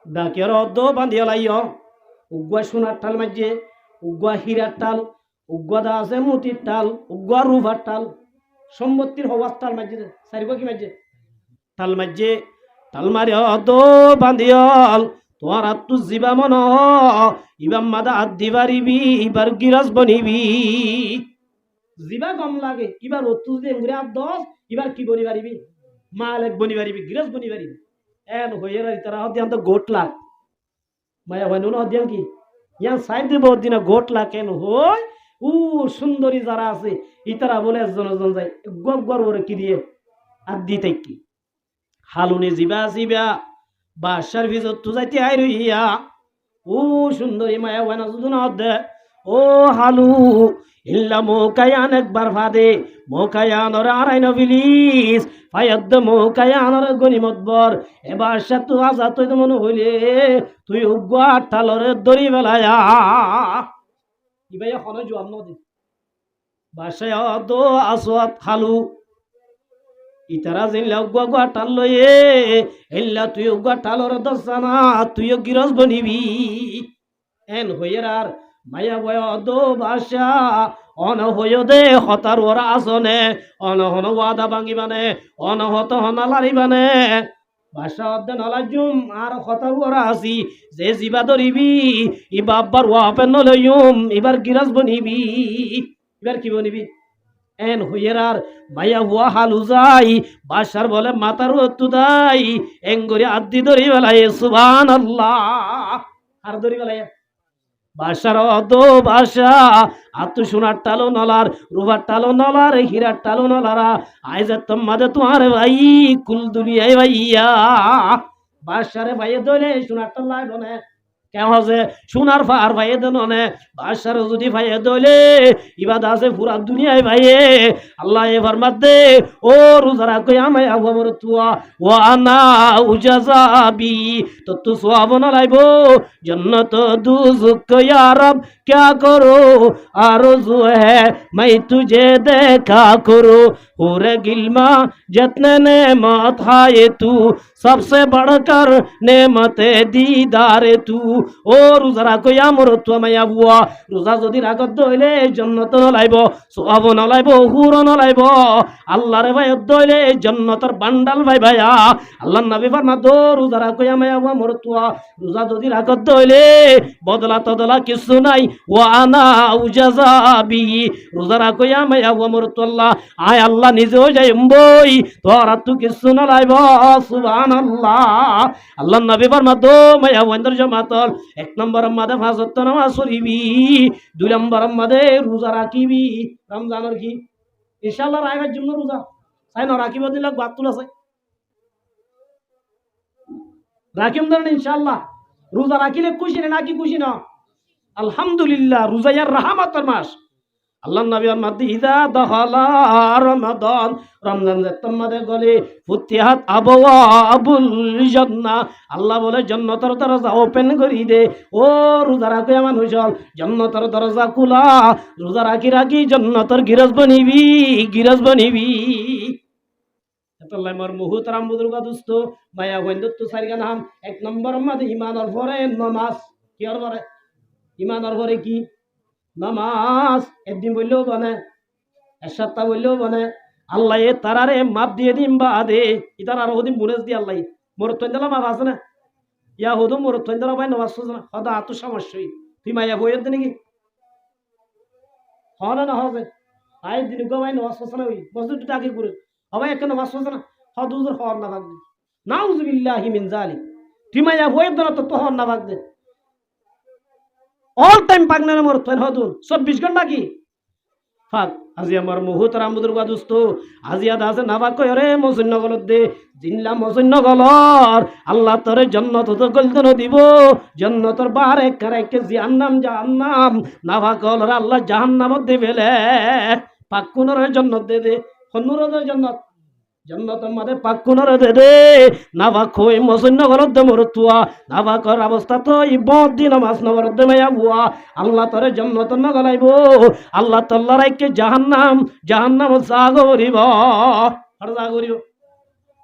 ডাকে অর্ধ বাঁধিয়া লাইয় উগুয়া সোনার টাল মাঝে উগুয়া হীরার টাল উগুয়া দা আছে মতির টাল উগুয়া রুভার টাল সম্পত্তির হওয়ার টাল মাঝে সারিব কি মাঝে টাল মাঝে টাল মারি অর্ধ বাঁধিয়াল তোমার আর তু জীবা মন ইবাম মাদা হাত দিবারিবি এবার গিরাজ বনিবি জীবা কম লাগে এবার অতুজ দিয়ে ঘুরে আর 10 এবার কি বনি পারিবি মালেক বনি পারিবি গিরাজ বনি পারিবি এন হয়ে তারা হদিয়াম তো গোট লাখ মায়া হয় নুন হদিয়াম কি ইয়ান সাইড দিব দিনা গোট লাখ কেন হয় ও সুন্দরী যারা আছে ইতারা বলে একজন একজন যায় গপ গর ওরে কি দিয়ে আর দিতে কি হালুনি জিবা জিবা বাসার ভিতর তো যাইতে আই রইয়া ও সুন্দরী মায়া হয় না শুধু না দে ও হালু ইল্লা মোকায়ান একবার ফাদে মোকায়ান ওর আড়াই নবিলিস ফায়াদ্দ মোকায়ান ওর গনিমতবর এবার সে তো আজাদ তুই তো মনে হইলে তুই উগুয়া টালরে দড়ি বেলায়া কি ভাই এখন জবাব ন দে বাসায় দো আসওয়াত হালু ইতারা জিনলা উগুয়া গুয়া টাল লয়ে এল্লা তুই উগুয়া টালরে দসানা তুইও গিরজ বনিবি এন হইয়ের আর মায়া বয় দো বাসা অনহয় দে হতার ওরা আসনে অনহন ওয়াদা ভাঙিবানে অনহত হনালারিবানে বাসা অদ্দে নলাজুম আর হতার ওরা আসি যে জিবা ধরিবি ই বাব্বার ওয়াপেন নলয়ুম এবার গিরাজ বনিবি এবার কি বনিবি এন হইয়ের আর মায়া হুয়া হালু যাই বাসার বলে মাতার অত্তু দাই এঙ্গরি আদি ধরি বেলায় সুবহানাল্লাহ আর ধরি বেলায় বাসার অদ বাসা আত্ম সোনার টালো নলার রুবার টালো নলার হীরার টালো নলারা আইজ তোমাদের তোমার ভাই কুল দুনিয়ায় ভাইয়া বাসারে ভাইয়ে ধরে সোনার টাল্লায় বনে কেমন আছে সোনার ফার ভাইয়ে দনে বাসার যদি ভাইয়ে দলে ইবাদ আছে পুরা দুনিয়ায় ভাইয়ে আল্লাহ এবার মাদে ও রোজারা কই আমায় আমার তুয়া ও আনা উজাজাবি তো তু সোয়াব না লাইবো জন্নত দুজুক ইয়া রব क्या करो आरज़ू है मैं तुझे देखा करो पूरे गिलमा जितने नेमत है तू सबसे बढ़कर नेमते दीदारे तू ओ रोজা রাখো আমার তো মায়া বুয়া রোজা যদি রাখত দইলে জান্নাত নলাইব সওয়াব নলাইব হুর নলাইব আল্লাহর ভাই দইলে জান্নাতের বান্ডাল ভাই ভাইয়া আল্লাহর নবী ফরমা দো রোজা রাখো মায়া বুয়া আমার তো রোজা যদি রাখত দইলে বদলা তদলা কিছু নাই ওয়া আনা উজাজাবি রোজা রাখো মায়া বুয়া আমার তো আল্লাহ আয় আল্লাহ নিজেও যাই বই তোরা তু কিছু নলাইব সুবহানাল্লাহ আল্লাহ নবী ফরমা দো মায়া ওয়ান্দার জামাতল এক নম্বর মাদে পাঁচ ওয়াক্ত নামাজ পড়িবি দুই নম্বর মাদে রোজা রাখিবি রমজানের কি ইনশাআল্লাহ রাখার জন্য রোজা চাই না রাখিব দিলে বাদ তুলা চাই রাখিম ধরেন ইনশাআল্লাহ রোজা রাখিলে খুশি না নাকি খুশি না আলহামদুলিল্লাহ রোজা ইয়ার রাহমাতের মাস আল্লাহ নবী মাদি ইদা দখালা রমাদান রমজান যেতমাদে গলে ফুতিহাত আবওয়াবুল জান্নাহ আল্লাহ বলে জান্নাতের দরজা ওপেন করি দে ও রোজা রাখে মানুষ জান্নাতের দরজা খোলা রোজা রাখি রাখি জান্নাতের গিরজ বনিবি এতলাই মোর মুহতারাম বুজুর্গ দোস্ত মায়া বন্ধুত্ব সারিগা নাম এক নম্বর মাদে ইমানের পরে নামাজ কি আর পরে ইমানের পরে কি নামাজ একদিন বললেও বনে এক সপ্তাহ বললেও বনে আল্লাহ তারারে মাপ দিয়ে দিম বা দে ইতার আর ওদিন বুনেস দিয়ে আল্লাহ মোর তৈন্দলা মাপ আছে না ইয়া হদু মোর তৈন্দলা ভাই নামাজ না হদা আত সমস্যাই তুই মাইয়া বইয়ের দিন নাকি হলে না হবে আই দিন ভাই নামাজ পড়ছে না ওই বছর দুটো আগে করে হবাই একটা নামাজ পড়ছে না হদুজুর হওয়ার না ভাগবে নাউজুবিল্লাহি মিন জালিক তুই মাইয়া বইয়ের দিন তো হওয়ার না ভাগবে অল টাইম পাগনা মোর তৈন হদুন 24 ঘন্টা কি ফাক আজি আমার মুহতারাম বুজুর্গ দোস্ত আজি আদা আছে নাবা কয় রে মসন্য গলত দে জিনলা মসন্য গলর আল্লাহ তোরে জান্নাত তো গলদন দিব জান্নাতের বারে কারাইকে জাহান্নাম নাবা কলর আল্লাহ জাহান্নামত দেবেলে পাক কোনর জান্নাত দে হনুরদের জান্নাতের মাঝে পাক কোনর দে নাবা কই মসন্য গলত দে মরতুয়া নাবা কর অবস্থা তো ই বদি নামাজ নগর দে মায়া বুয়া আল্লাহ তোরে জান্নাত ন গলাইব আল্লাহ তাআলা রাইকে জাহান্নাম জাগরিব আর জাগরিব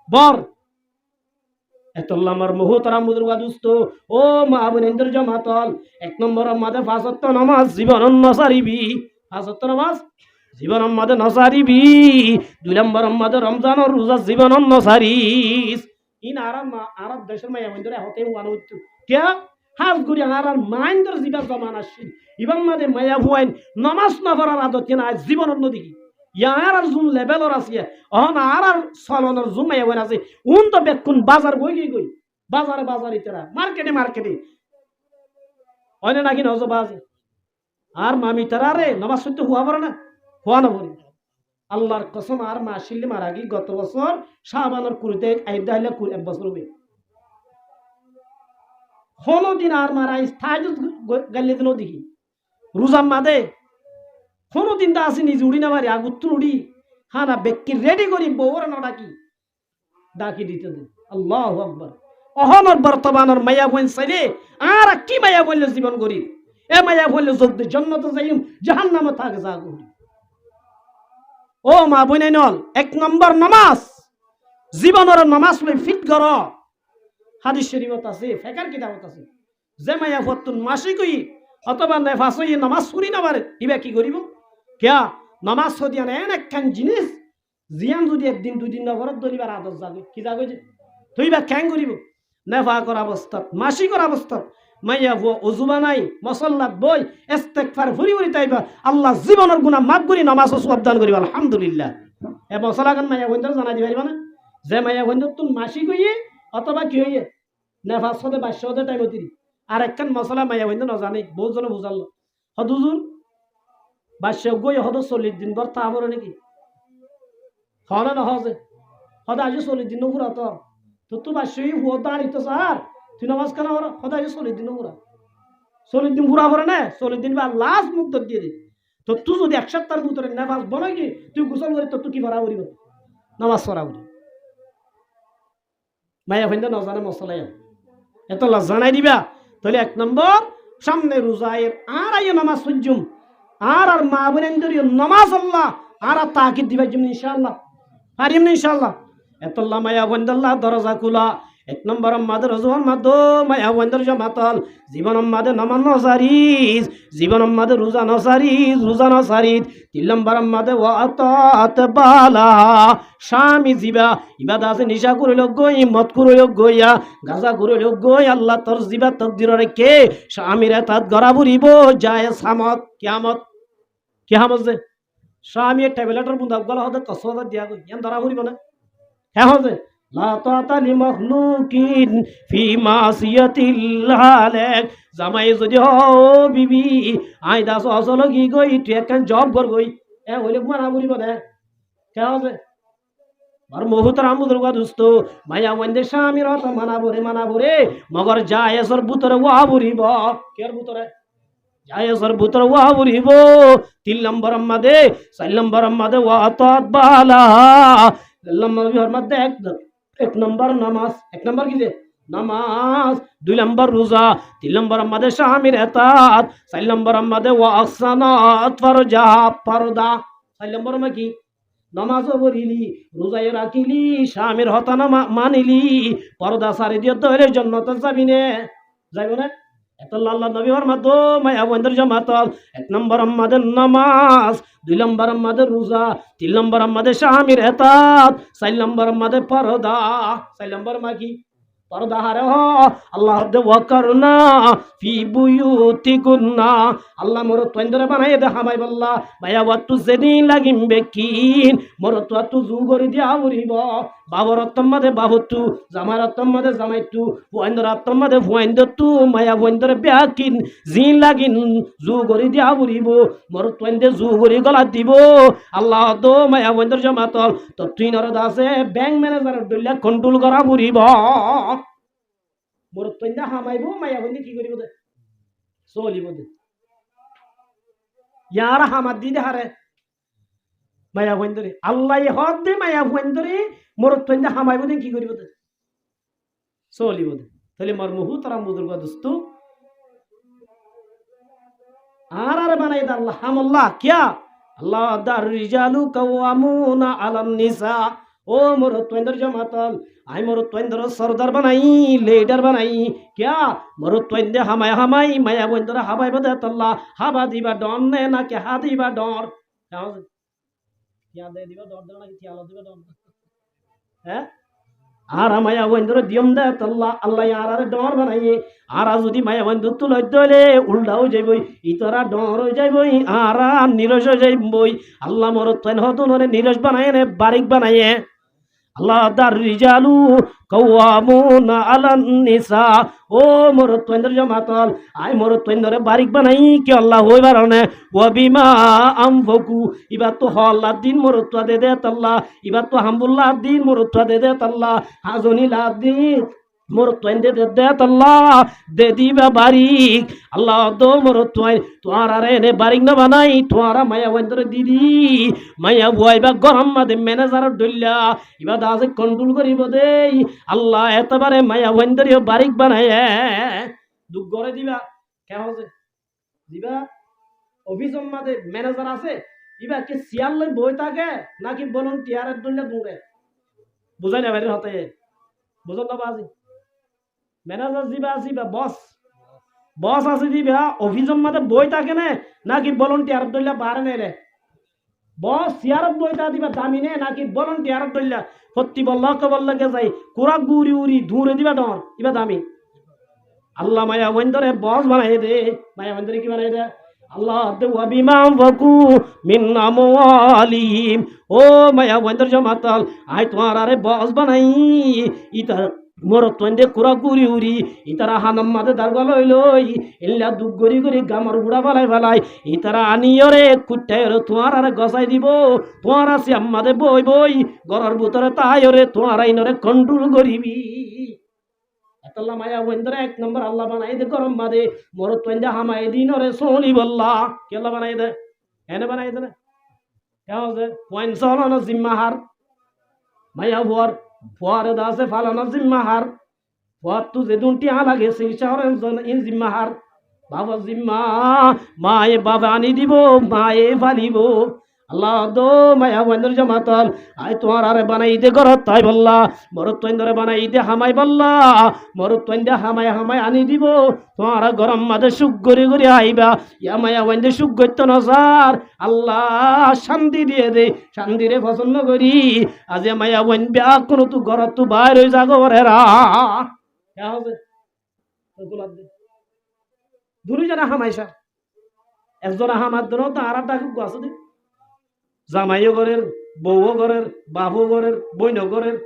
বর এতল্লা আমার মুহতারাম বুজুর্গ দোস্ত ও মা বোনেন্দ্র জামাতল এক নম্বর মাঝে পাঁচ ওয়াক্ত নামাজ জীবন নসারিবি পাঁচ ওয়াক্ত নামাজ জীবন মাঝে নসারিবি দুই নম্বর মাঝে রমজান রোজা জীবন নসারিস ইন আরব দেশের মায়া বন্ধুরা হতে ওয়ানো কে হাজ গুরি আর মাইন্ডর জীবন জমান আসছিল ইবাং মাঝে মায়া ভুয়াইন নামাজ না পড়ার আদত না জীবন নদী ইয়ার আর জুন লেভেলর আছে অহন আর চলনের জুন মায়া বইন আছে উন তো বেকুন বাজার গই বাজারে ইতারা মার্কেটে অনে নাকি নজ বাজে আর মামি তারা রে নামাজ পড়তে হুয়া পড়ে না হুয়া না পড়ি আল্লাহর কসম আর মা শিল্লি মারা গি গত বছর শাবানের কুড়িতে আইদা হইলে এক বছর হবে হলো দিন আর মারা স্থায়ী গাল্লে দিনও দেখি রোজাম মাদে কোনো দিন তো আসি নিজে উড়ি না মারি আগুত্তুর উড়ি হানা ব্যক্তি রেডি করি বউর না ডাকি দিতে দিন আল্লাহু আকবার অহনর বর্তমানের মায়া বইন সাইরে আর কি মায়া বললে জীবন করি এ মায়া বললে যোগ দে জান্নাত যাইম জাহান্নামে থাকে যা করি ও মা বইনাই নল এক নম্বর নামাজ জীবনের নামাজ লই ফিট কর হাদিস শরীফত আছে ফিকার কিতাবত আছে যে মায়া ফতুন মাসি কই অথবা নেফাস হই নামাজ পড়ি না পারে ইবা কি করিব কিয়া নামাজ সদিয়া না একখান জিনিস জিয়ান যদি একদিন দুই দিন নগরত দরিবার আদত যাবে কি যাবে যে তুই বা ক্যাং করিব নেফা করা অবস্থা মাসি করা অবস্থা মাইয়া ভো অজুবা নাই মসল্লাত বই ইস্তেগফার ফুরি তাইবা আল্লাহ জীবনের গুনাহ মাফ করি নামাজ সওয়াব দান করিবা আলহামদুলিল্লাহ এ মসলাগান মাইয়া বন্ধু জানা দি পারিবা না যে মাইয়া বন্ধু তুমি মাসি কইয়ে অথবা কি হইয়ে নেফাস হতে বাদশা হতে টাইম অতিরি আর একখান মশলা মাইয়া বন্ধু না জানে বহুত জন বুঝাল হদুজুর বাদশা গই হদ 40 দিন বর তা হবো নাকি হনা না হজে হদা আজ 40 দিন পুরা তো বাদশাই হুয়া দাঁড়িত স্যার তুই নামাজ কেন হর হদা আজ 40 দিন পুরা 40 দিন পুরা হরে না 40 দিন বা লাস্ট মুক্ত দিয়ে দে তো তুই যদি এক সপ্তাহের ভিতরে নামাজ বনাই কি তুই গোসল করে তো তুই কি ভরা করিব নামাজ পড়া করি মায়া বন্ধু না জানে মশলাই এত জানাই দিবা তাহলে এক নম্বর সামনে রোজায়ের আর আইয় নামাজ সজ্জুম আর মা বোনেন্দ্রিয় নামাজ আল্লাহ আর তাকিদ দিবা ইনশাআল্লাহ পারিম না ইনশাআল্লাহ এতল্লা মায়া বন্দাল্লাহ দরজা খুলা এক নম্বর মাদের রজওয়ান মাদো মায়া বন্দর জমাতল জীবন মাদে নমান নসারিস জীবন মাদে রোজা নসারিস রোজা নসারিস তিন নম্বর মাদে ওয়াতাত বালা স্বামী জিবা ইবাদ আছে নিশা করিল গই মত করিল গইয়া গাজা করিল গই আল্লাহ তোর জিবা তকদির রেখে স্বামীরে তাত গড়া বুড়িব যায় সামত কিয়ামত কিয়ামত যে স্বামী ট্যাবলেটের বুন্দা গলা হতে কসওয়াত দিয়া গই ইয়ান ধরা বুড়িব না হ্যাঁ হচ্ছে লা তাতা লি মাখলুকিন ফি মাসিয়াতিল খালিক জামাই যদি হও বিবি আই দাস আসল কি গই তুই একখান জব কর গই এ হইলে মানা বুড়িব না কে হচ্ছে আর মহুতর আমুদর গা দুস্ত মায়া ওয়ান্দে স্বামীর হত মানা বরে মগর জায়েসর বুতরে ওয়া বুড়িব কের বুতরে জায়েসর বুতরে ওয়া বুড়িব তিন নম্বর মাদে চার নম্বর মাদে ওয়া তাত বালা এক নম্বর নামাজ এক নম্বর কি যে নামাজ দুই নম্বর রোজা তিন নম্বর আমাদের স্বামীর এতাত চার নম্বর আমাদের ওয়াসানাত ফরজা পর্দা চার নম্বর মা কি নামাজও পড়িলি রোজায় রাখিলি স্বামীর হতানা মানিলি পর্দা সারি দিয়ে তৈরের জন্য তো যাবি নে যাইব না এত আল্লাহ নবী ফরমাতো মায়া বন্দর জামাতল এক নম্বর আমাদের নামাজ দুই নম্বর আমাদের রোজা তিন নম্বর আমাদের স্বামীর এতাত চার নম্বর আমাদের পর্দা চার নম্বর মা কি পর্দা হারে হ আল্লাহ দে ওয়াকারনা ফি বুয়ুতিকুন্না আল্লাহ মোর তন্দরে বানাই দে হামাই বল্লা ভাইয়া ওয়াতু যেদিন লাগিম বেকিন মোর তো জুগরি দিয়া উরিব বাবর আত্মাদে বাবতু জামার আত্মাদে জামাইতু ফুয়াইন্দর আত্মাদে ফুয়াইন্দতু মায়া বন্দরে ব্যাকিন জিন লাগিন জুগরি দিয়া উরিব মোর তন্দে জুগরি গলা দিব আল্লাহ দো মায়া বন্দর জামাতল তো তুই নর দাসে ব্যাংক ম্যানেজার দলিয়া কন্ট্রোল করা উরিব মোর তন্দা হামাইব মায়া বন্দি কি করিব দে চলিব দে ইয়ার হামাদ দি দে হারে মায়া বন্দরে আল্লাহ হক দে মায়া বন্দরে মোর তন্দা হামাইব দে কি করিব দে চলিব দে তাহলে মোর মুহু তারা মুদুরগা দোস্ত আর বানাই দে আল্লাহ হামল্লাহ কিয়া আল্লাহ দার রিজালু কাওয়ামুনা আলান নিসা ও মোর তন্দর জামাতল আই মোর তন্দর সরদার বানাই লিডার বানাই কিয়া মোর তন্দে হামাই হামাই মায়া বন্দর হাবাই বদে তল্লা হাবা দিবা ডন নে না কে হা দিবা ডর কিয়া দে দিবা ডর না কি আলো দিবা ডর হ্যাঁ আর মায়া বন্দর দিয়ম দে তল্লা আল্লাহ আর ডর বানাই আর যদি মায়া বন্দর তুল দলে উল্টাও যাইবই ইতরা ডর যাইবই আর নিরস যাইবই আল্লাহ মোর তন হদনরে নিরস বানায় নে বারিক বানায় আল্লাহ দার রিজালু কাওয়ামুনা আলান নিসা ও মোর তন্দর জামাতল আই মোর তন্দরে বারিক বানাই কি আল্লাহ হই বারনে ওয়া বিমা আমফকু ইবা তো হল্লা দিন মোর তো দে দে আল্লাহ ইবা তো হামদুলিল্লাহ দিন মোর তো দে দে আল্লাহ হাজনি লা দিন মোর তন্দে দে দে আল্লাহ দে দিবা বারিক আল্লাহ দো মোর তোয় তোয়ার আরে নে বারিক না বানাই তোয়ারা মায়া বন্দর দিদি মায়া বইবা গরম মাদে ম্যানেজার ডল্লা ইবা দাসে কন্ট্রোল করিব দে আল্লাহ এতবারে মায়া বন্দরিও বারিক বানায় দুঃখ করে দিবা কে হচ্ছে দিবা অফিস মাদে ম্যানেজার আছে ইবা কি সিয়াল লই বই থাকে নাকি ভলান্টিয়ারের ডল্লা দূরে বুঝাই না বাইরে হতে বুঝল না বাজি ম্যানেজার দিবা আসিবা বস আছে দিবা অফিসের মধ্যে বই থাকে না নাকি ভলান্টিয়ার দইলা বারে নে রে বস সিয়ারত বইটা দিবা দামি নে নাকি ভলান্টিয়ার দইলা সত্যি বল্লা কে বল্লা কে যাই কুরা গুরি উরি ধুরে দিবা ডর ইবা দামি আল্লাহ মায়া বন্দরে বস বানাই দে মায়া বন্দরে কি বানাই দে আল্লাহ দে ওয়াবিমা ওয়াকু মিন আমওয়ালিহিম ও মায়া বন্দর জামাতাল আই তোমার আরে বস বানাই ইতার মোর তন্দে কুরা গুরি উরি ইতারা হানাম মাদে দারগা লই লই এল্লা দুগ গরি গরি গামর বুড়া বালাই ইতারা আনিয়রে কুট্টায় রে তোমার আরে গসাই দিব তোমার আছে আমাদে বই বই গরর ভিতরে তাইরে তোমার আইনরে কন্ট্রোল করিবি এতলা মায়া বন্দরে এক নম্বর আল্লাহ বানাই দে গরম মাদে মোর তন্দে হামাই দিনরে সোনি বল্লা কেলা বানাই দে এনে বানাই দে কেও যে পয়েন্ট সলানো জিম্মাহার মায়া ভর ফুয়ারে দাসে ফালানো জিম্মাহার ফুয়ার তু যে দুটি আলাগে সেই শহরের ইন জিম্মাহার বাবা জিম্মা মায়ে বাবা আনি দিব মায়ে ফালিব আল্লাহ দো মায়া বন্ধুর জামাতল আই তোমার আরে বানাই দে ঘরত তাই বললা মরত তৈন্দরে বানাই দে হামাই বললা মরত তৈন্দে হামাই হামাই আনি দিব তোমার গরম মাঝে সুখ গড়ি গড়ি আইবা ইয়া মায়া বন্ধে সুখ গইত না স্যার আল্লাহ শান্তি দিয়ে দে শান্তি রে পছন্দ করি আজ মায়া বন্ধ বিয়া কোনো তু ঘরত তু বাইর হয়ে যাগো রা হবে দুজনে হামাইসা একজন হামার ধরো তো আর একটা আছে দে জামাইও ঘরের বউও ঘরের বাবু ঘরের বইন ঘরের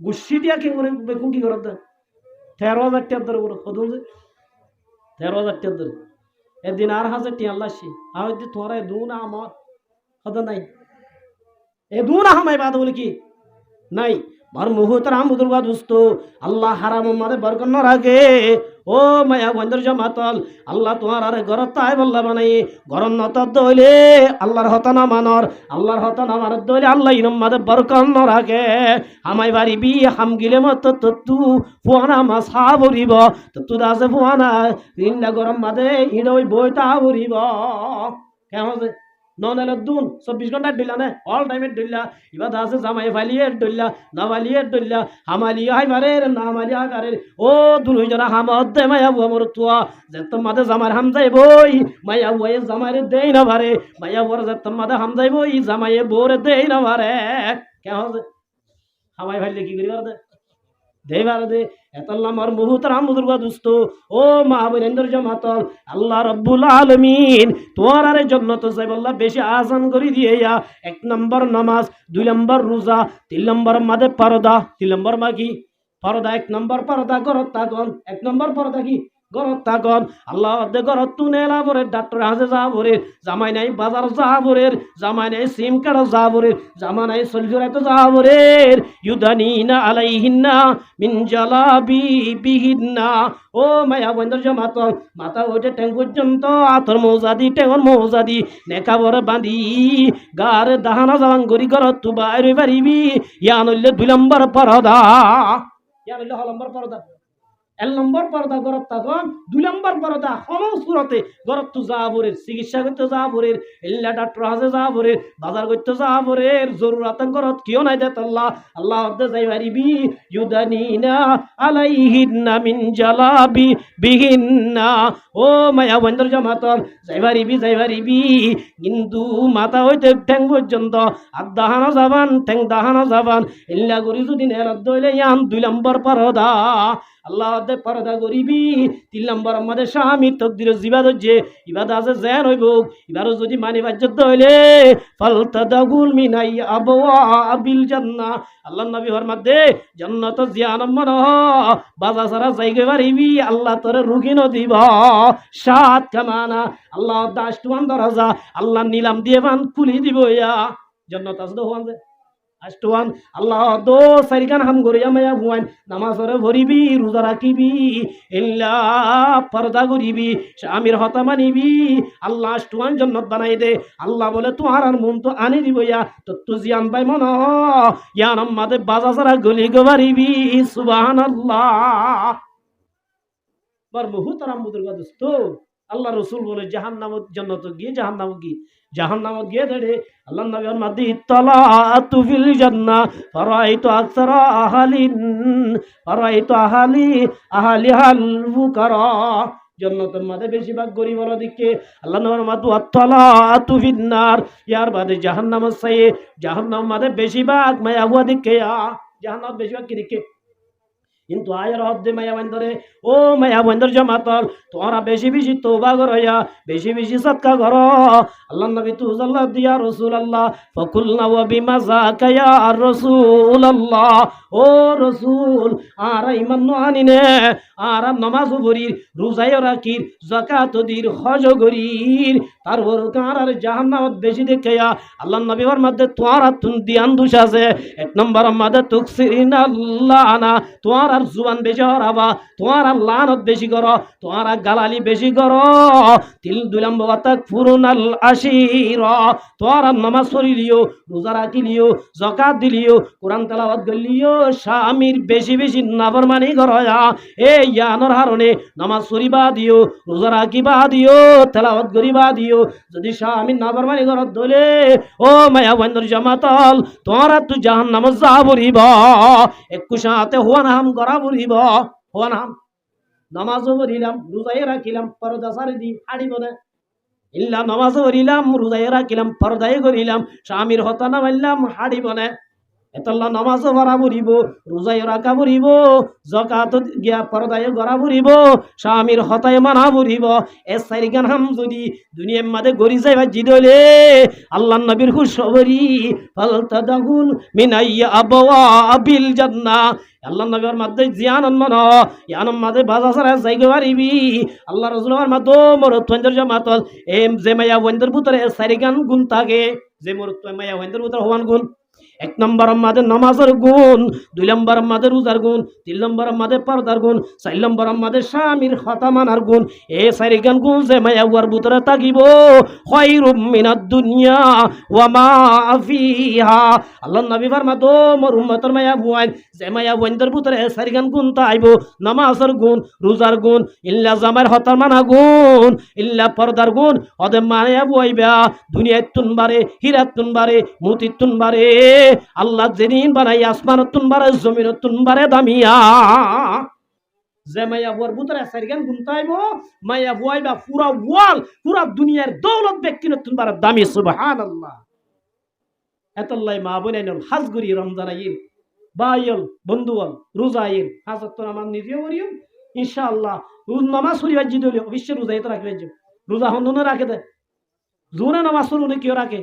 গুসি দিয়া কি করে বেকুন কি করার 13,000 টাকার ধরে বলো কত 13,000 টাকার ধরে এদিন আর 1,000 টাকা আল্লাহছি আর তোরা দুনা আমার কত নাই এ দুনা হামাই বাদ বলে কি নাই বার মুহূর্তের আমুদুর বা দুস্ত আল্লাহ হারাম মারে বরকন রাখে ও মায়া বন্ধুর জামাতল আল্লাহ তোমার আরে ঘরত তাই বললা বানাই গরম নত দইলে আল্লাহর হতানা মানর আল্লাহর হতানা মানর দইলে আল্লাহ ইনম মাদে বরকন রাখে আমাই বাড়ি বি হাম গিলে মত তু ফুয়ানা মাছ হা ভরিব তু দাসে ফুয়ানা ইন্ডা গরম মাদে ইনই বইতা ভরিব কেমন নন দুন 24 ঘন্টা ডইলা না অল টাইমে ডইলা এবার আছে জামাই ফালিয়ে ডইলা না ফালিয়ে ডইলা হামালি হাই বারে না হামালি হাই বারে ও দুই জনা হামদ দে মায়া বুয়া মোর তুয়া যে তোমাদের জামার হাম যাইবই মায়া বুয়া জামারে দেই না বারে মায়া বুয়া যে তোমাদের হাম যাইবই জামাইয়ে বোরে দেই না বারে কে হবে হামাই ফাইলে কি করি বারে দেই বারে দে এতাল্লাহ মার মুহতারাম বুজুর্গ দোস্ত ও মা বোনেদের জামাতল আল্লাহ রাব্বুল আলামিন তোমার আরে জান্নাত যাইব আল্লাহ বেশি আযান করি দিয়ে এক নম্বর নামাজ 2 নম্বর রোজা 3 নম্বর মাদে পর্দা 3 নম্বর মা কি পর্দা 1 নম্বর পর্দা করত তাগন 1 নম্বর পর্দা কি গরত তাগন আল্লাহ দে গরত তুনে লাভরে ডাক্তার হাজে যাবরে জামাই নাই বাজার যাবরে জামাই নাই সিম কার্ড যাবরে জামা নাই সলজুরাই তো যাবরে ইউদানিনা আলাইহিন্না মিন জালাবি বিহিন্না ও মায়া বন্ধুর জামাতল মাথা ওইটা ট্যাং পর্যন্ত আতর মৌজাদি টেঙর মৌজাদি নেকাবর বাঁধি গার দাহানা জাওয়াং গরি গরত তু বাইরে পারিবি ইয়া নইলে 2 নম্বর পর্দা ইয়া নইলে হ নম্বর পর্দা 1 নম্বর পর্দা গরত তখন 2 নম্বর পর্দা হলো সুরতে গরত তু যাবরের চিকিৎসা করতে যাবরের ইল্লা ডাক্তার হাজে যাবরের বাজার করতে যাবরের জরুরত গরত কিও নাই দেত আল্লাহ আল্লাহ দে যাই পারিবি ইউদানিনা আলাইহিন্না মিন জালাবি বিহিন্না ও মায়া বন্ধুর জামাতল যাই পারিবি কিন্তু মাথা হইতে ঠ্যাং পর্যন্ত আর দাহানা যাবান ঠ্যাং দাহানা যাবান ইল্লা করি যদি নেরাত দইলে ইয়ান 2 নম্বর পর্দা আল্লাহ দে পর্দা করিবি 3 নম্বর আমাদের স্বামী তকদির জিবাদ যে ইবাদ আছে যেন হইব এবারও যদি মানি বাজ্যত হইলে ফালতাদাগুল মিনাই আবওয়াবিল জান্নাহ আল্লাহ নবী ফরমাত দে জান্নাত জিয়ান মন বাজা সারা জায়গা পারিবি আল্লাহ তোরে রুগিনো দিব 7 কামানা আল্লাহ 10 টুয়ান দরজা আল্লাহ নিলাম দিয়ে বান খুলি দিব ইয়া জান্নাত আছে দোয়ান আষ্টওয়ান আল্লাহ দো সারিকান হাম গরিয়া মায়া বুয়ান নামাজরে ভরিবি রোজা রাখিবি ইল্লা পর্দা করিবি স্বামীর হতা মানিবি আল্লাহ আষ্টওয়ান জান্নাত বানাই দে আল্লাহ বলে তোমার আর মন তো আনি দিব ইয়া তো তু জিয়ান পাই মন ইয়া নামাদে বাজা সারা গলি গবারিবি সুবহানাল্লাহ বার মুহতারাম বুজুর্গ দোস্ত আল্লাহ রাসূল বলে জাহান্নামত জান্নাত গিয়ে জাহান্নামত গিয়ে ধরে আল্লাহ নবী মাদি তালাতু ফিল জান্নাহ ফারাইতু আকসারা আহলি হাল ফুকারা জান্নাতের মধ্যে বেশিরভাগ গরিবরা দিকে আল্লাহ নবী মাদু তালাতু ফিন্নার ইয়ার বাদে জাহান্নামত সাই জাহান্নাম মধ্যে বেশিরভাগ মায়া হুয়া দিকে জাহান্নাম বেশিরভাগ কি দিকে কিন্তু আয়ের হদ্দে মায়া বন্ধরে ও মায়া বন্ধর জামাতল তোমরা বেশি বেশি তওবা করয়া বেশি বেশি সদকা করো আল্লাহ নবী তুজাল্লাহ দিয়া রাসূলুল্লাহ ফাকুলনা ওয়া বিমা যাকা ইয়া রাসূলুল্লাহ ও রাসূল আর ঈমান আনিনে আর নামাজ পড়ির রোজায় রাখির যাকাত দির হজ করির তারপর কার আর জাহান্নামত বেশি দেখায়া আল্লাহ নবী ওর মধ্যে তোমরা তুন দিয়ান দুষ আছে 1 নম্বর মধ্যে তুকসিরিনা আল্লাহনা তোমরা আর জুবান বেশি হরাবা তোমার লানত বেশি করো তোমার গালালি বেশি করো 2 নম্বর তাকফুরুনাল আশিরা তোমার নামাজ পড়িলিও রোজা রাখিলিও যাকাত দিলিও কোরআন তেলাওয়াত করলিও স্বামীর বেশি বেশি নাফরমানি করো এই ইয়ানোর হারণে নামাজ পড়িবা দিও রোজা রাখিবা দিও তেলাওয়াত করিবা দিও যদি স্বামী নাফরমানি করত দলে ও মায়া বন্ধুর জামাতল তোমার তু জাহান্নাম যা বলিব একটু সাথে হওয়া নাম করা বলিব হওয়া নাম নামাজও পড়িলাম রোজাই রাখিলাম পর্দা সারি দি হাড়িব না ইল্লা নামাজও পড়িলাম রোজাই রাখিলাম পর্দাই করিলাম স্বামীর হতা নামাইলাম হাড়িব না এতল্লা নামাজও পড়া পড়িব রোজাই রাখা পড়িব জকাত গিয়া পর্দায় গড়া পড়িব স্বামীর হতায় মানা পড়িব এ সাইরিগান হাম যদি দুনিয়ার মাঝে গড়ি যাইবা জিদলে আল্লাহ নবীর খুশবরি ফালতাদাগুল মিনাইয়া আবওয়া আবিল জান্নাহ আল্লাহ নবীর মধ্যে জিয়ানন মন ইয়ানম মাঝে বাজা সারা যাইগে পারিবি আল্লাহ রাসূলের মতো মরত্বন্দর জামাতল এম যে মায়া ওয়ান্দার ভিতরে সাইরিগান গুণ থাকে যে মরত্ব মায়া ওয়ান্দার ভিতরে হওয়ান গুণ এক নম্বর আমাদের নামাজের গুণ, দুই নম্বর আমাদের রোজার গুণ, তিন নম্বর আমাদের পর্দার গুণ, চার নম্বর আমাদের স্বামীর কথা মানার গুণ। এই চারিখান গুণ যে মায়ার ভিতরে থাকিব খায়রুম মিনাদ দুনিয়া ওয়া মা ফিহা। আল্লাহ নবী ফরমাতো মোর উম্মতের মায়া বুয়াইন যে মায়া বুয়াইনদের ভিতরে চারিখান গুণ তাইব নামাজের গুণ, রোজার গুণ, ইল্লা জামার হতার মানা গুণ, ইল্লা পর্দার গুণ। ওদের মায়া বুয়াইবা দুনিয়ায় তুনবারে, হিরাত তুনবারে, মুতিত তুনবারে। আল্লাহ যেদিন বানাই আসমান তুনবারে, জমিন তুনবারে দামিয়া যে মায়া বুয়ার ভিতরে চারিখান গুণ তাইব মায়া বুয়াইবা পুরা ওয়াল, পুরা দুনিয়ার দৌলত ব্যক্তি তুনবারে দামি। সুবহানাল্লাহ। এতল্লাই মা বোন হাজ করি রমজান আইন বাইল বন্ধুল রোজা আইন হাজত তো আমার নিজেও করিও ইনশাআল্লাহ। নামাজ পড়িবার যদি হলে অবশ্যই রোজা তো রাখবে, রোজা হন্দনে রাখে দেয় জোনে নামাজ পড়ে উনি কেউ রাখে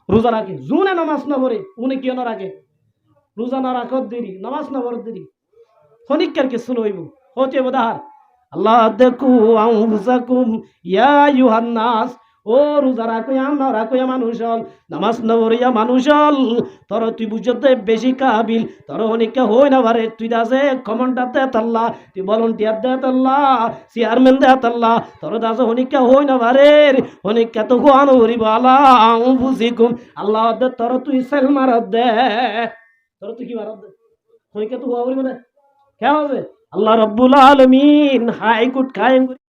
রোজা রাখে, জোনে নামাজ না পড়ে উনি কেউ না রাখে রোজা না রাখত দেরি, নামাজ না পড়ত দেরি খনিকার কিছু লইব হতে বোধার। আল্লাহ দেখু আউযাকুম ইয়া আইয়ুহান নাস। ও রোজা রাখইয়া না রাখইয়া মানুষ হল, নামাজ না পড়িয়া মানুষ হল, তোর তুই বুঝতে বেশি কাবিল, তোর অনেকটা হই না পারে। তুই দাসে কমান্ডার দে তাল্লা, তুই ভলান্টিয়ার দে তাল্লা, চেয়ারম্যান দে তাল্লা, তোর দাসে অনেকটা হই না পারে। অনেকটা তো গোয়ানো হরিব আল্লাহ বুঝিকুম। আল্লাহ দে তোর তুই সেল মারত দে, তোর তুই কি মারত দে অনেকটা তো হওয়া হরিব না কে হবে। আল্লাহ রব্বুল আলামিন হাই কুট কায়েম